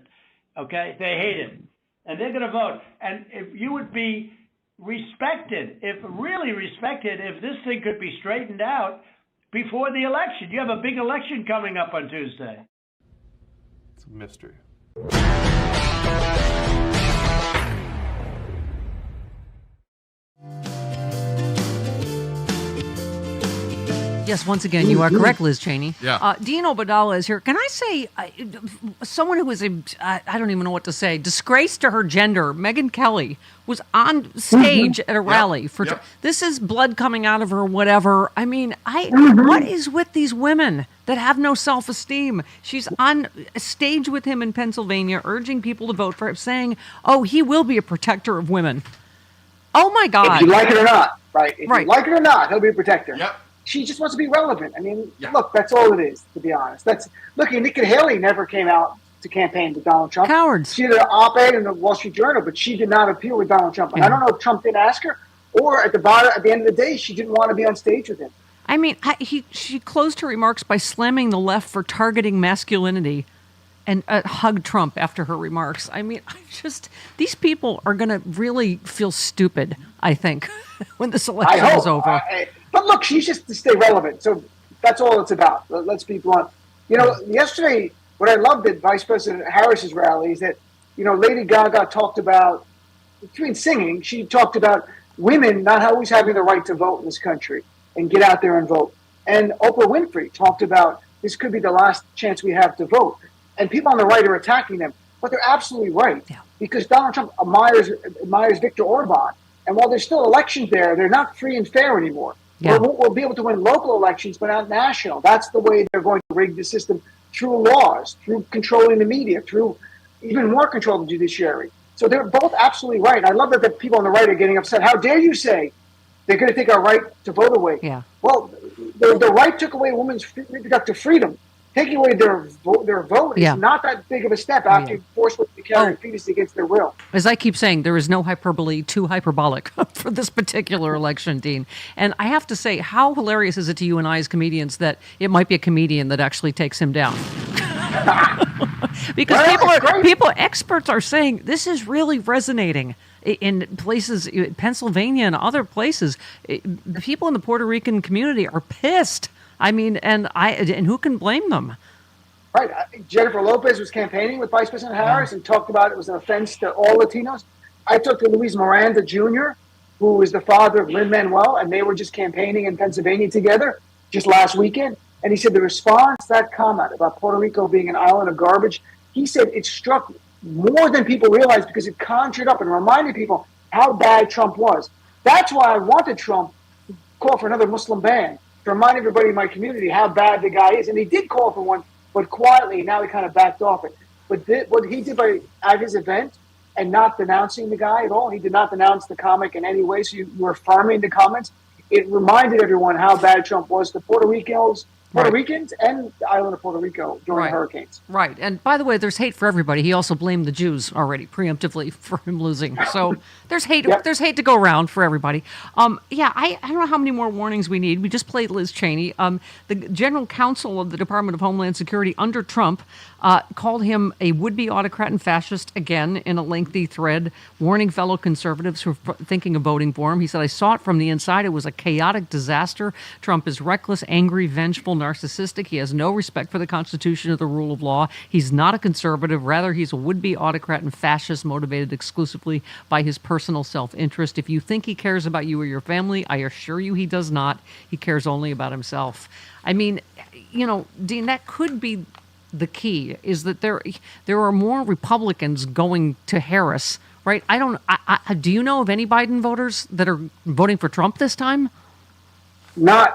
Okay? They hate it. And they're going to vote. And if you would be respected, really respected, if this thing could be straightened out before the election. You have a big election coming up on Tuesday. It's a mystery. Yes, once again, you are correct, Liz Cheney. Yeah. Dean Obeidallah is here. Can I say, someone who was, I don't even know what to say, disgrace to her gender, Megyn Kelly, was on stage at a rally. This is blood coming out of her, whatever. I mean, what is with these women that have no self-esteem? She's on stage with him in Pennsylvania, urging people to vote for him, saying, oh, he will be a protector of women. Oh, my God. If you like it or not, right? If you like it or not, he'll be a protector. Yep. She just wants to be relevant. I mean, look, that's all it is, to be honest. Look, Nikki Haley never came out to campaign with Donald Trump. Cowards. She did an op-ed in the Wall Street Journal, but she did not appear with Donald Trump. And I don't know if Trump didn't ask her, or at the end of the day, she didn't want to be on stage with him. I mean, she closed her remarks by slamming the left for targeting masculinity and hugged Trump after her remarks. I mean, these people are going to really feel stupid, I think, when this election is over. But look, she's just to stay relevant. So that's all it's about. Let's be blunt. Yesterday, what I loved at Vice President Harris's rally is that, Lady Gaga talked about, between singing, she talked about women not always having the right to vote in this country and get out there and vote. And Oprah Winfrey talked about this could be the last chance we have to vote. And people on the right are attacking them. But they're absolutely right. Yeah. Because Donald Trump admires Viktor Orban. And while there's still elections there, they're not free and fair anymore. Yeah. We'll be able to win local elections, but not national. That's the way they're going to rig the system, through laws, through controlling the media, through even more control of the judiciary. So they're both absolutely right. I love that the people on the right are getting upset. How dare you say they're going to take our right to vote away? Yeah. Well, the right took away a woman's reproductive freedom. Taking away their vote is not that big of a step after you force them to carry a fetus against their will. As I keep saying, there is no hyperbole too hyperbolic for this particular election, Dean. And I have to say, how hilarious is it to you and I as comedians that it might be a comedian that actually takes him down? Because experts are saying this is really resonating in places, Pennsylvania and other places. The people in the Puerto Rican community are pissed. I mean, and who can blame them? Right. Jennifer Lopez was campaigning with Vice President Harris and talked about it was an offense to all Latinos. I talked to Luis Miranda Jr., who is the father of Lin-Manuel, and they were just campaigning in Pennsylvania together just last weekend. And he said the response to that comment about Puerto Rico being an island of garbage, he said it struck more than people realized because it conjured up and reminded people how bad Trump was. That's why I wanted Trump to call for another Muslim ban, to remind everybody in my community how bad the guy is. And he did call for one, but quietly. Now he kind of backed off it. But what he did at his event and not denouncing the guy at all, he did not denounce the comic in any way. So you were affirming the comments. It reminded everyone how bad Trump was to Puerto Ricans and the island of Puerto Rico during hurricanes. Right. And by the way, there's hate for everybody. He also blamed the Jews already preemptively for him losing. So there's hate. Yep. There's hate to go around for everybody. I don't know how many more warnings we need. We just played Liz Cheney. The general counsel of the Department of Homeland Security under Trump called him a would-be autocrat and fascist again in a lengthy thread, warning fellow conservatives who are thinking of voting for him. He said, I saw it from the inside. It was a chaotic disaster. Trump is reckless, angry, vengeful, narcissistic. He has no respect for the Constitution or the rule of law. He's not a conservative. Rather, he's a would-be autocrat and fascist motivated exclusively by his personal self-interest. If you think he cares about you or your family, I assure you he does not. He cares only about himself. I mean, Dean, that could be the key, is that there are more Republicans going to Harris, right? Do you know of any Biden voters that are voting for Trump this time? No.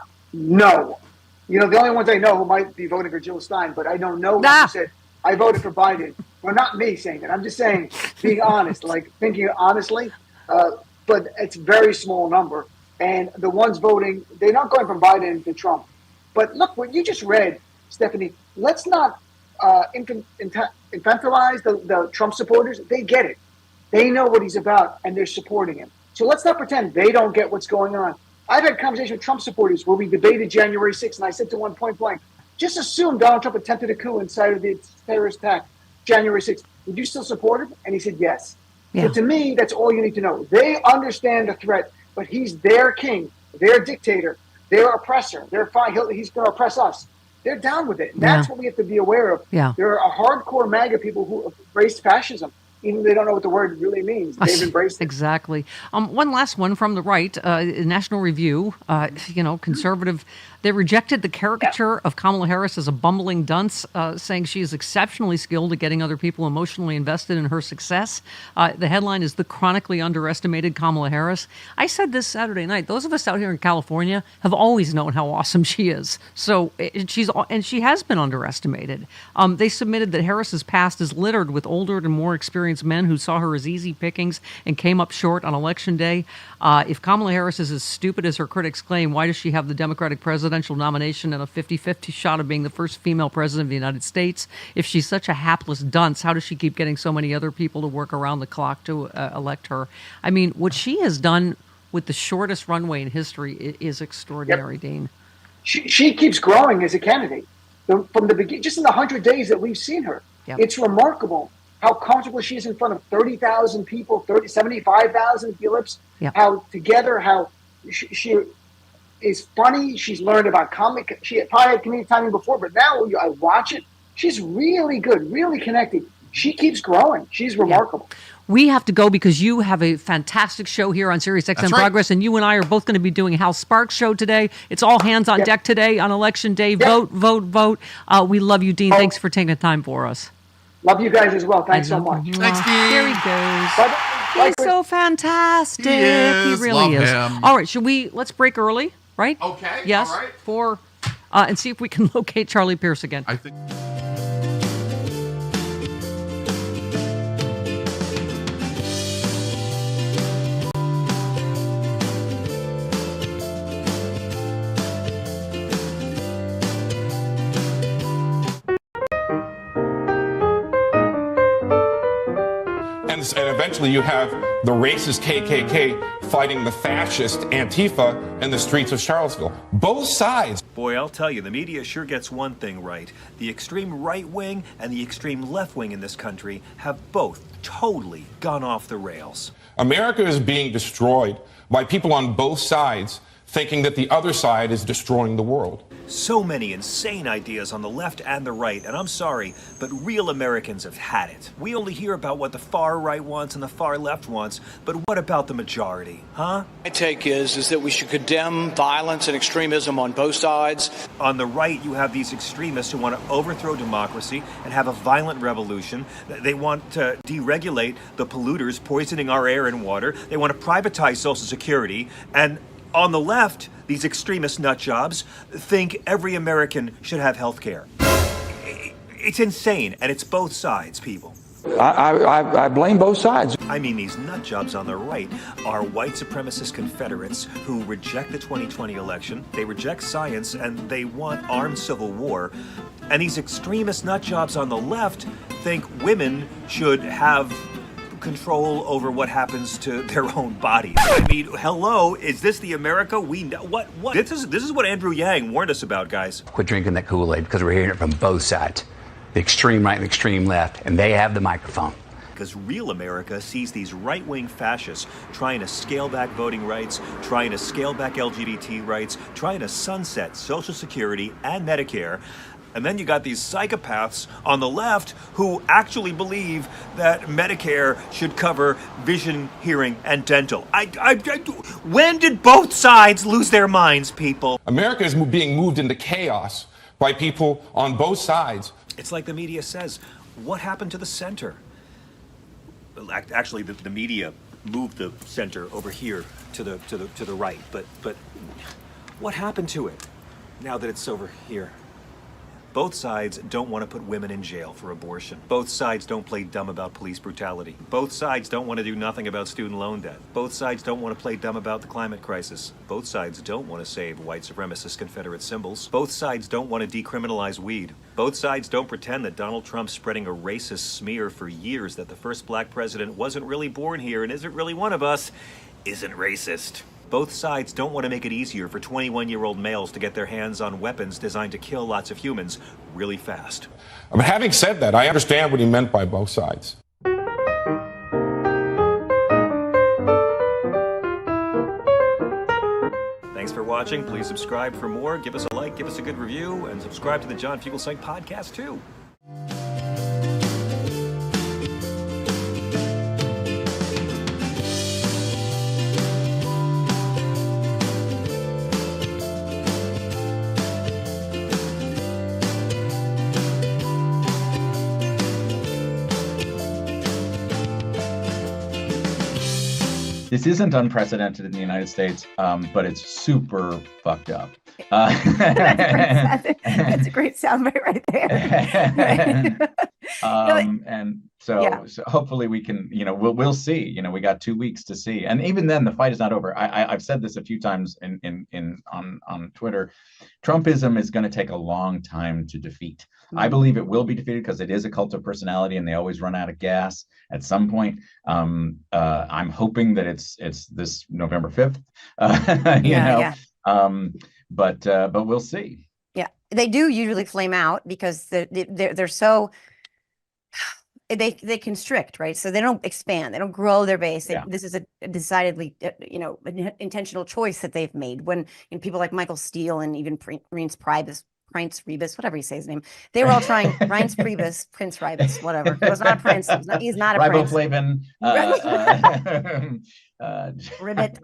The only ones I know who might be voting for Jill Stein, but I don't know who said, I voted for Biden. Well, not me saying that. I'm just saying, being honest, like thinking honestly, but it's a very small number. And the ones voting, they're not going from Biden to Trump. But look, what you just read, Stephanie, let's not infantilize the Trump supporters. They get it. They know what he's about, and they're supporting him. So let's not pretend they don't get what's going on. I've had conversations with Trump supporters where we debated January 6th, and I said to one point blank, just assume Donald Trump attempted a coup inside of the terrorist attack January 6th. Would you still support him? And he said yes. Yeah. So to me, that's all you need to know. They understand the threat, but he's their king, their dictator, their oppressor. They're fine. He's going to oppress us. They're down with it. And that's what we have to be aware of. Yeah. There are hardcore MAGA people who embrace fascism. Even they don't know what the word really means. They've embraced it. Exactly. One last one from the right, National Review, conservative. They rejected the caricature of Kamala Harris as a bumbling dunce, saying she is exceptionally skilled at getting other people emotionally invested in her success. The headline is "The Chronically Underestimated Kamala Harris." I said this Saturday night. Those of us out here in California have always known how awesome she is. So she has been underestimated. They submitted that Harris's past is littered with older and more experienced men who saw her as easy pickings and came up short on Election Day. If Kamala Harris is as stupid as her critics claim, why does she have the Democratic presidential nomination and a 50-50 shot of being the first female president of the United States? If she's such a hapless dunce, how does she keep getting so many other people to work around the clock to elect her? I mean, what she has done with the shortest runway in history is extraordinary, Dean. She keeps growing as a candidate. From the beginning, just in the 100 days that we've seen her, it's remarkable how comfortable she is in front of 30,000 people, 75,000 Phillips, how together, how she is funny. She's learned about comic. She probably had comedic timing before, but now I watch it. She's really good, really connected. She keeps growing. She's remarkable. We have to go because you have a fantastic show here on Sirius XM Progress, and you and I are both going to be doing a Hal Sparks show today. It's all hands on deck today on Election Day. Vote, vote, vote. We love you, Dean. Thanks for taking the time for us. Love you guys as well. Thanks so much. Thanks, Dean. There he goes. He's so fantastic. He really is. Him. All right, let's break early, right? Okay. Yes. All right. And see if we can locate Charlie Pierce again. I think. And eventually you have the racist KKK fighting the fascist Antifa in the streets of Charlottesville. Both sides. Boy, I'll tell you, the media sure gets one thing right. The extreme right wing and the extreme left wing in this country have both totally gone off the rails. America is being destroyed by people on both sides thinking that the other side is destroying the world. So many insane ideas on the left and the right, and I'm sorry, but real Americans have had it. We only hear about what the far right wants and the far left wants, but what about the majority, huh? My take is that we should condemn violence and extremism on both sides. On the right, you have these extremists who want to overthrow democracy and have a violent revolution. They want to deregulate the polluters poisoning our air and water. They want to privatize Social Security. And on the left, these extremist nutjobs think every American should have health care. It's insane, and it's both sides, people. I blame both sides. I mean, these nutjobs on the right are white supremacist Confederates who reject the 2020 election, they reject science, and they want armed civil war. And these extremist nutjobs on the left think women should have control over what happens to their own bodies. I mean, hello, is this the America we know? What? This is what Andrew Yang warned us about, guys. Quit drinking that Kool-Aid because we're hearing it from both sides, the extreme right and the extreme left, and they have the microphone. Because real America sees these right-wing fascists trying to scale back voting rights, trying to scale back LGBT rights, trying to sunset Social Security and Medicare. And then you got these psychopaths on the left who actually believe that Medicare should cover vision, hearing, and dental. When did both sides lose their minds, people? America is being moved into chaos by people on both sides. It's like the media says, what happened to the center? Actually, the media moved the center over here to the right, but what happened to it now that it's over here? Both sides don't want to put women in jail for abortion. Both sides don't play dumb about police brutality. Both sides don't want to do nothing about student loan debt. Both sides don't want to play dumb about the climate crisis. Both sides don't want to save white supremacist Confederate symbols. Both sides don't want to decriminalize weed. Both sides don't pretend that Donald Trump's spreading a racist smear for years that the first black president wasn't really born here and isn't really one of us, isn't racist. Both sides don't want to make it easier for 21-year-old males to get their hands on weapons designed to kill lots of humans really fast. But having said that, I understand what he meant by both sides. Thanks for watching. Please subscribe for more. Give us a like, give us a good review, and subscribe to the John Fugelsang podcast too. This isn't unprecedented in the United States, but it's super fucked up. That's a great soundbite right there. And so hopefully we can, we'll see. We got 2 weeks to see, and even then, the fight is not over. I've said this a few times on Twitter. Trumpism is going to take a long time to defeat. I believe it will be defeated because it is a cult of personality, and they always run out of gas at some point. I'm hoping that it's this November 5th. But we'll see. Yeah, they do usually flame out because they're so they constrict, right? So they don't expand, they don't grow their base. This is a decidedly an intentional choice that they've made. When people like Michael Steele and even Prince Rebus, whatever you say his name, they were all trying. Prince Rebus, whatever. It was not a prince. He's not a prince. Riboflavin. Ribbit.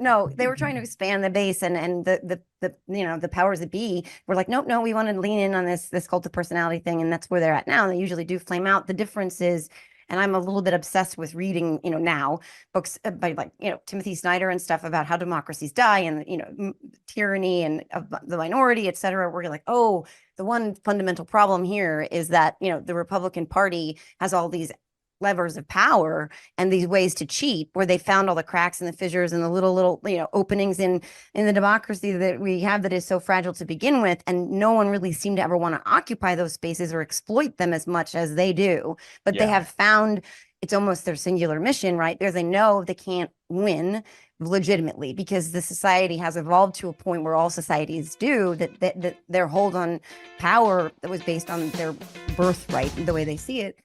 No, they were trying to expand the base, and the powers that be were like, no, we want to lean in on this cult of personality thing, and that's where they're at now. And they usually do flame out. The difference is, and I'm a little bit obsessed with reading, now books by Timothy Snyder and stuff about how democracies die and tyranny and of the minority, et cetera. Where you're like, oh, the one fundamental problem here is that the Republican Party has all these levers of power and these ways to cheat, where they found all the cracks and the fissures and the little openings in the democracy that we have that is so fragile to begin with, and no one really seemed to ever want to occupy those spaces or exploit them as much as they do. But they have found it's almost their singular mission, right? Because they know they can't win legitimately because the society has evolved to a point where all societies do, that their hold on power that was based on their birthright, the way they see it.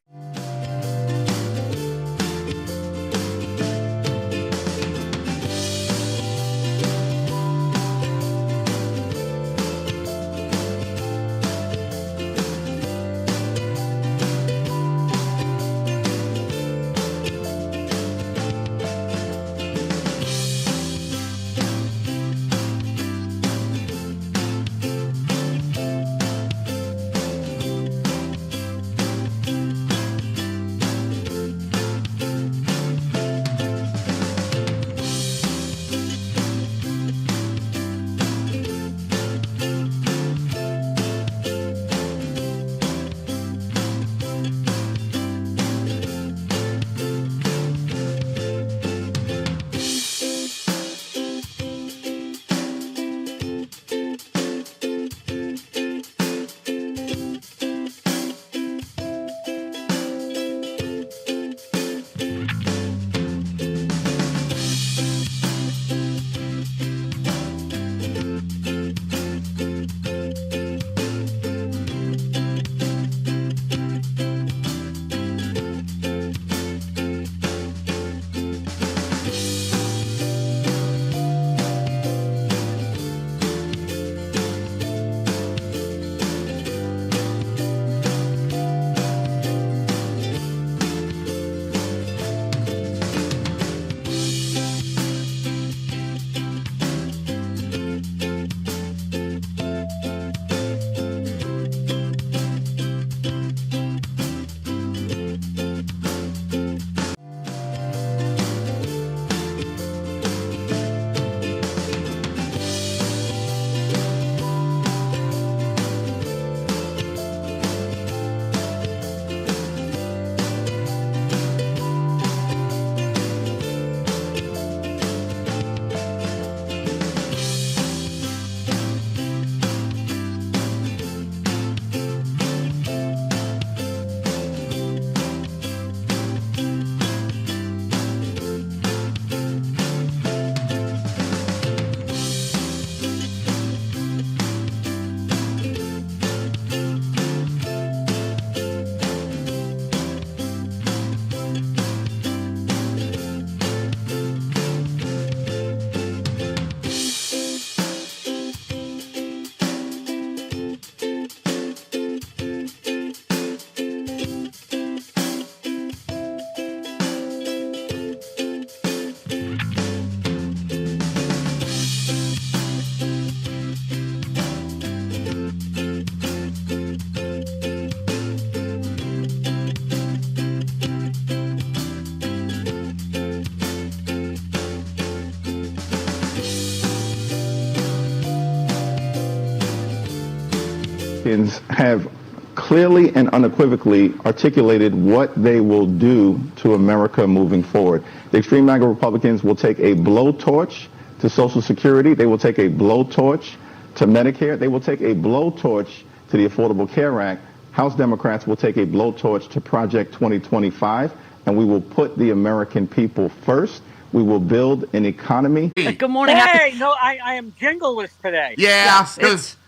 Republicans have clearly and unequivocally articulated what they will do to America moving forward. The extreme MAGA Republicans will take a blowtorch to Social Security. They will take a blowtorch to Medicare. They will take a blowtorch to the Affordable Care Act. House Democrats will take a blowtorch to Project 2025, and we will put the American people first. We will build an economy. Good morning. Hey, no, I am jingleless today. Yeah,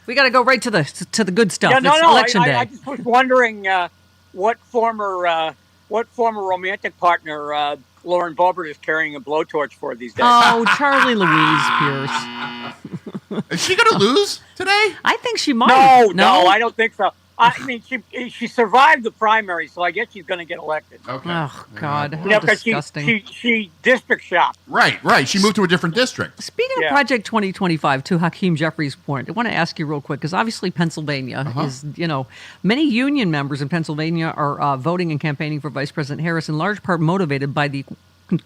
we got to go right to the good stuff. Yeah, no, It's no. election day. I just was wondering what former romantic partner Lauren Boebert is carrying a blowtorch for these days. Oh, Charlie Louise Pierce. Is she going to lose today? I think she might. No, I don't think so. I mean, she survived the primary, so I guess she's going to get elected. Okay. Oh God, how because disgusting. she district shopped. Right. She moved to a different district. Speaking of Project 2025, to Hakeem Jeffrey's point, I want to ask you real quick, because obviously Pennsylvania is, many union members in Pennsylvania are voting and campaigning for Vice President Harris, in large part motivated by the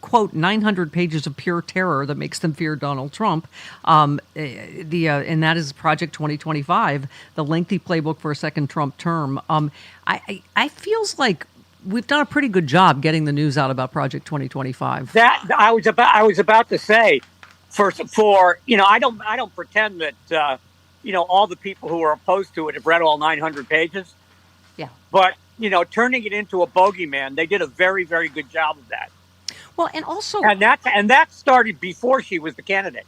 quote 900 pages of pure terror that makes them fear Donald Trump. And that is Project 2025, the lengthy playbook for a second Trump term. I feels like we've done a pretty good job getting the news out about Project 2025. That I was about to say, for I don't pretend that all the people who are opposed to it have read all 900 pages. Yeah. But turning it into a bogeyman, they did a very, very good job of that. Well, and also, and that started before she was the candidate.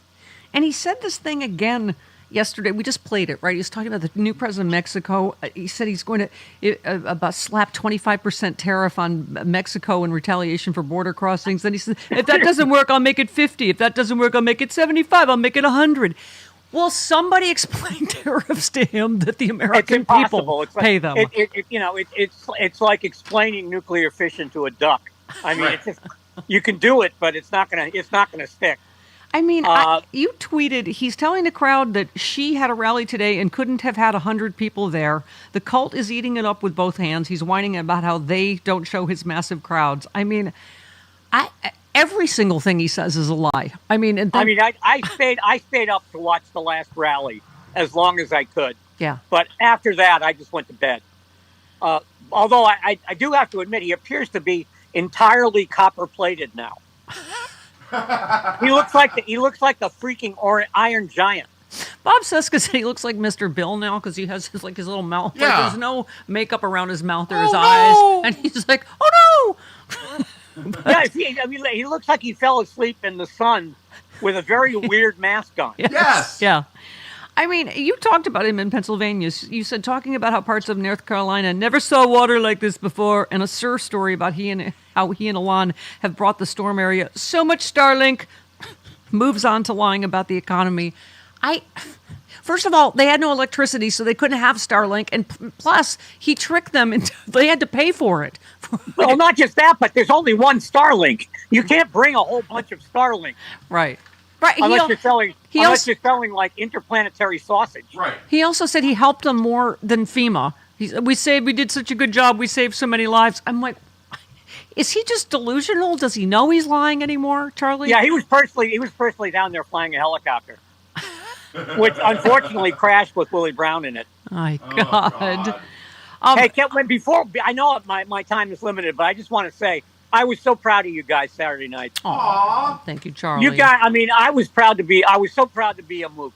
And he said this thing again yesterday. We just played it, right? He was talking about the new president of Mexico. He said he's going to about slap 25% tariff on Mexico in retaliation for border crossings. Then he said, if that doesn't work, I'll make it 50. If that doesn't work, I'll make it 75. I'll make it 100. Will somebody explain tariffs to him that the American people pay them? It's like explaining nuclear fission to a duck. I mean, it's just, you can do it, but it's not gonna stick. I mean, you tweeted, he's telling the crowd that she had a rally today and couldn't have had 100 people there. The cult is eating it up with both hands. He's whining about how they don't show his massive crowds. I mean, every single thing he says is a lie. I mean, I stayed up to watch the last rally as long as I could. Yeah. But after that, I just went to bed. Although I do have to admit, he appears to be entirely copper-plated now. He looks like the freaking Iron Giant. Bob Seska said he looks like Mr. Bill now because he has his little mouth. Yeah. Like, there's no makeup around his mouth or his eyes, and he's like, "Oh no!" Yeah, he looks like he fell asleep in the sun with a very weird mask on. Yes. Yeah. I mean, you talked about him in Pennsylvania. You said talking about how parts of North Carolina never saw water like this before, and a Sir story about how he and Alon have brought the storm area so much Starlink. Moves on to lying about the economy. First of all, they had no electricity, so they couldn't have Starlink, and plus, he tricked them into they had to pay for it. Well, not just that, but there's only one Starlink. You can't bring a whole bunch of Starlink. Right. Unless you're selling like interplanetary sausage. Right. He also said he helped them more than FEMA. We did such a good job. We saved so many lives. I'm like, is he just delusional? Does he know he's lying anymore, Charlie? Yeah, he was personally down there flying a helicopter, which unfortunately crashed with Willie Brown in it. My God. Hey, before I know my time is limited, but I just want to say I was so proud of you guys Saturday night. Aww. Thank you, Charlie. You guys, I was so proud to be a Mook.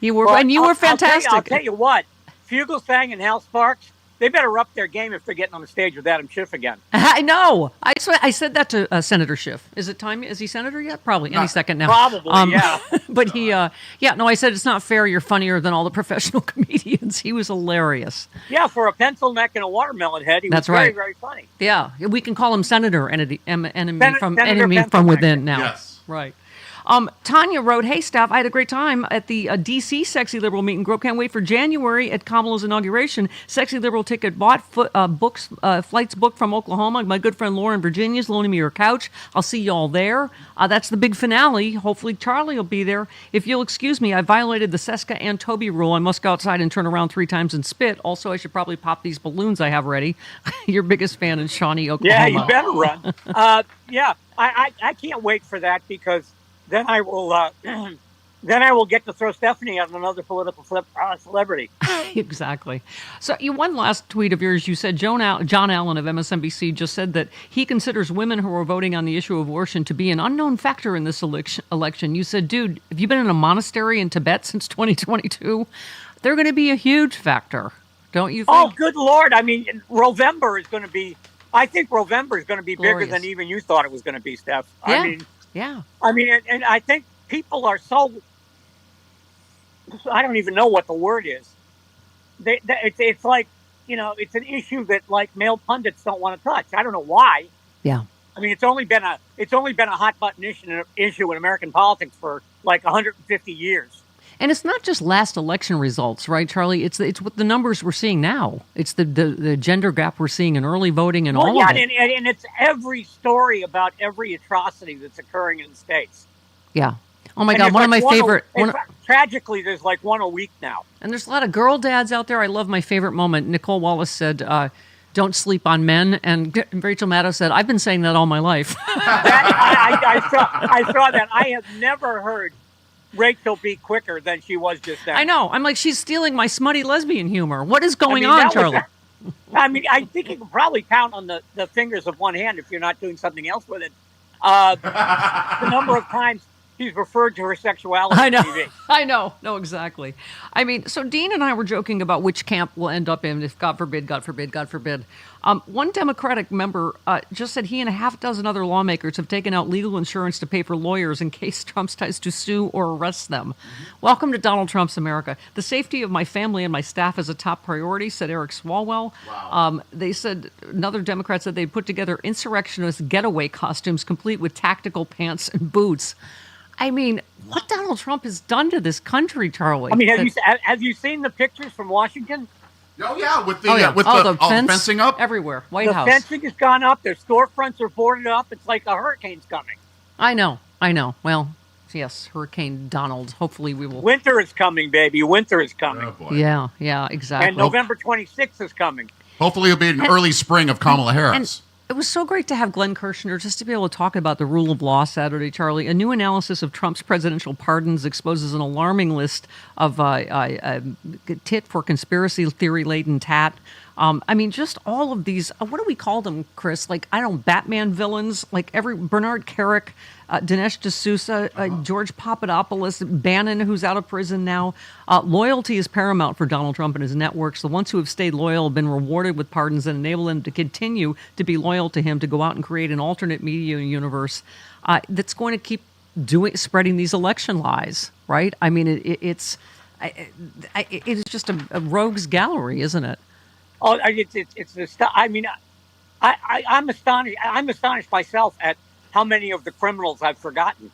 You were, and you were fantastic. I'll tell you what, Fugelsang and Hal Sparks, they better up their game if they're getting on the stage with Adam Schiff again. I know. I said that to Senator Schiff. Is it time? Is he senator yet? Probably any second now. Probably, yeah. But I said it's not fair. You're funnier than all the professional comedians. He was hilarious. Yeah, for a pencil neck and a watermelon head, he was very, very funny. Yeah, we can call him Senator enemy from Senator within now. Yes. Right. Tanya wrote, "Hey, staff, I had a great time at the D.C. Sexy Liberal meet and grow. Can't wait for January at Kamala's inauguration. Sexy Liberal ticket bought, flights booked from Oklahoma. My good friend Lauren Virginia's loaning me her couch. I'll see y'all there. That's the big finale. Hopefully Charlie will be there. If you'll excuse me, I violated the Seska and Toby rule. I must go outside and turn around 3 times and spit. Also, I should probably pop these balloons I have ready. Your biggest fan in Shawnee, Oklahoma. Yeah, you better run. I can't wait for that because then I will get to throw Stephanie out on another political celebrity. Exactly. So one last tweet of yours, you said John Allen of MSNBC just said that he considers women who are voting on the issue of abortion to be an unknown factor in this election. You said, dude, have you been in a monastery in Tibet since 2022? They're going to be a huge factor, don't you think? Oh, good Lord. I mean, Rovember is going to be, I think Rovember is going to be bigger than even you thought it was going to be, Steph. Yeah. I mean, and I think people are so, I don't even know what the word is. It's like, it's an issue that like male pundits don't want to touch. I don't know why. Yeah. I mean, it's only been a hot button issue in American politics for like 150 years. And it's not just last election results, right, Charlie? It's what the numbers we're seeing now. It's the gender gap we're seeing in early voting and all of it. And it's every story about every atrocity that's occurring in the States. Yeah. Oh my God, one of my favorite. Tragically, there's like one a week now. And there's a lot of girl dads out there. I love my favorite moment. Nicole Wallace said, "Don't sleep on men," and Rachel Maddow said, "I've been saying that all my life." I saw that. I have never heard Rachel be quicker than she was just then. I know. I'm like, she's stealing my smutty lesbian humor. What is going on, Charlie? I mean, I think you can probably count on the fingers of one hand if you're not doing something else with it. The number of times he's referred to her sexuality on TV. I know. No, exactly. I mean, so Dean and I were joking about which camp we'll end up in if, God forbid, God forbid, God forbid. One Democratic member just said he and a half dozen other lawmakers have taken out legal insurance to pay for lawyers in case Trump tries to sue or arrest them. Welcome to Donald Trump's America. The safety of my family and my staff is a top priority, said Eric Swalwell. Wow. They said, another Democrat said they'd put together insurrectionist getaway costumes complete with tactical pants and boots. I mean, what Donald Trump has done to this country, Charlie. I mean, have you seen the pictures from Washington? Oh yeah, with the fencing up everywhere. White the House. The fencing has gone up. Their storefronts are boarded up. It's like a hurricane's coming. I know. Well, yes, Hurricane Donald. Hopefully we will. Winter is coming, baby. Winter is coming. Oh, boy. Yeah, exactly. And November 26th is coming. Hopefully it'll be an early spring of Kamala Harris. It was so great to have Glenn Kirshner just to be able to talk about the rule of law Saturday, Charlie. A new analysis of Trump's presidential pardons exposes an alarming list of tit for conspiracy theory-laden tat. I mean, just all of these, what do we call them, Chris? Like, I don't know, Batman villains, like Bernard Kerik, Dinesh D'Souza, George Papadopoulos, Bannon, who's out of prison now. Loyalty is paramount for Donald Trump and his networks. The ones who have stayed loyal have been rewarded with pardons that enable them to continue to be loyal to him, to go out and create an alternate media universe that's going to keep spreading these election lies, right? I mean, it's just a rogues gallery, isn't it? Oh, it's the stuff. I mean, I'm astonished. I'm astonished myself at how many of the criminals I've forgotten.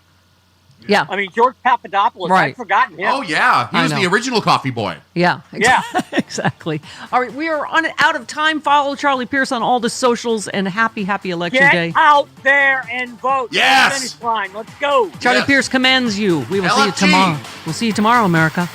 Yeah. I mean, George Papadopoulos, right. I've forgotten him. Oh, yeah. He was the original coffee boy. Yeah. Yeah. Exactly. All right. We are out of time. Follow Charlie Pierce on all the socials, and happy election day. Get out there and vote. Yes. Finish line. Let's go. Charlie Pierce commends you. We will see you tomorrow. We'll see you tomorrow, America.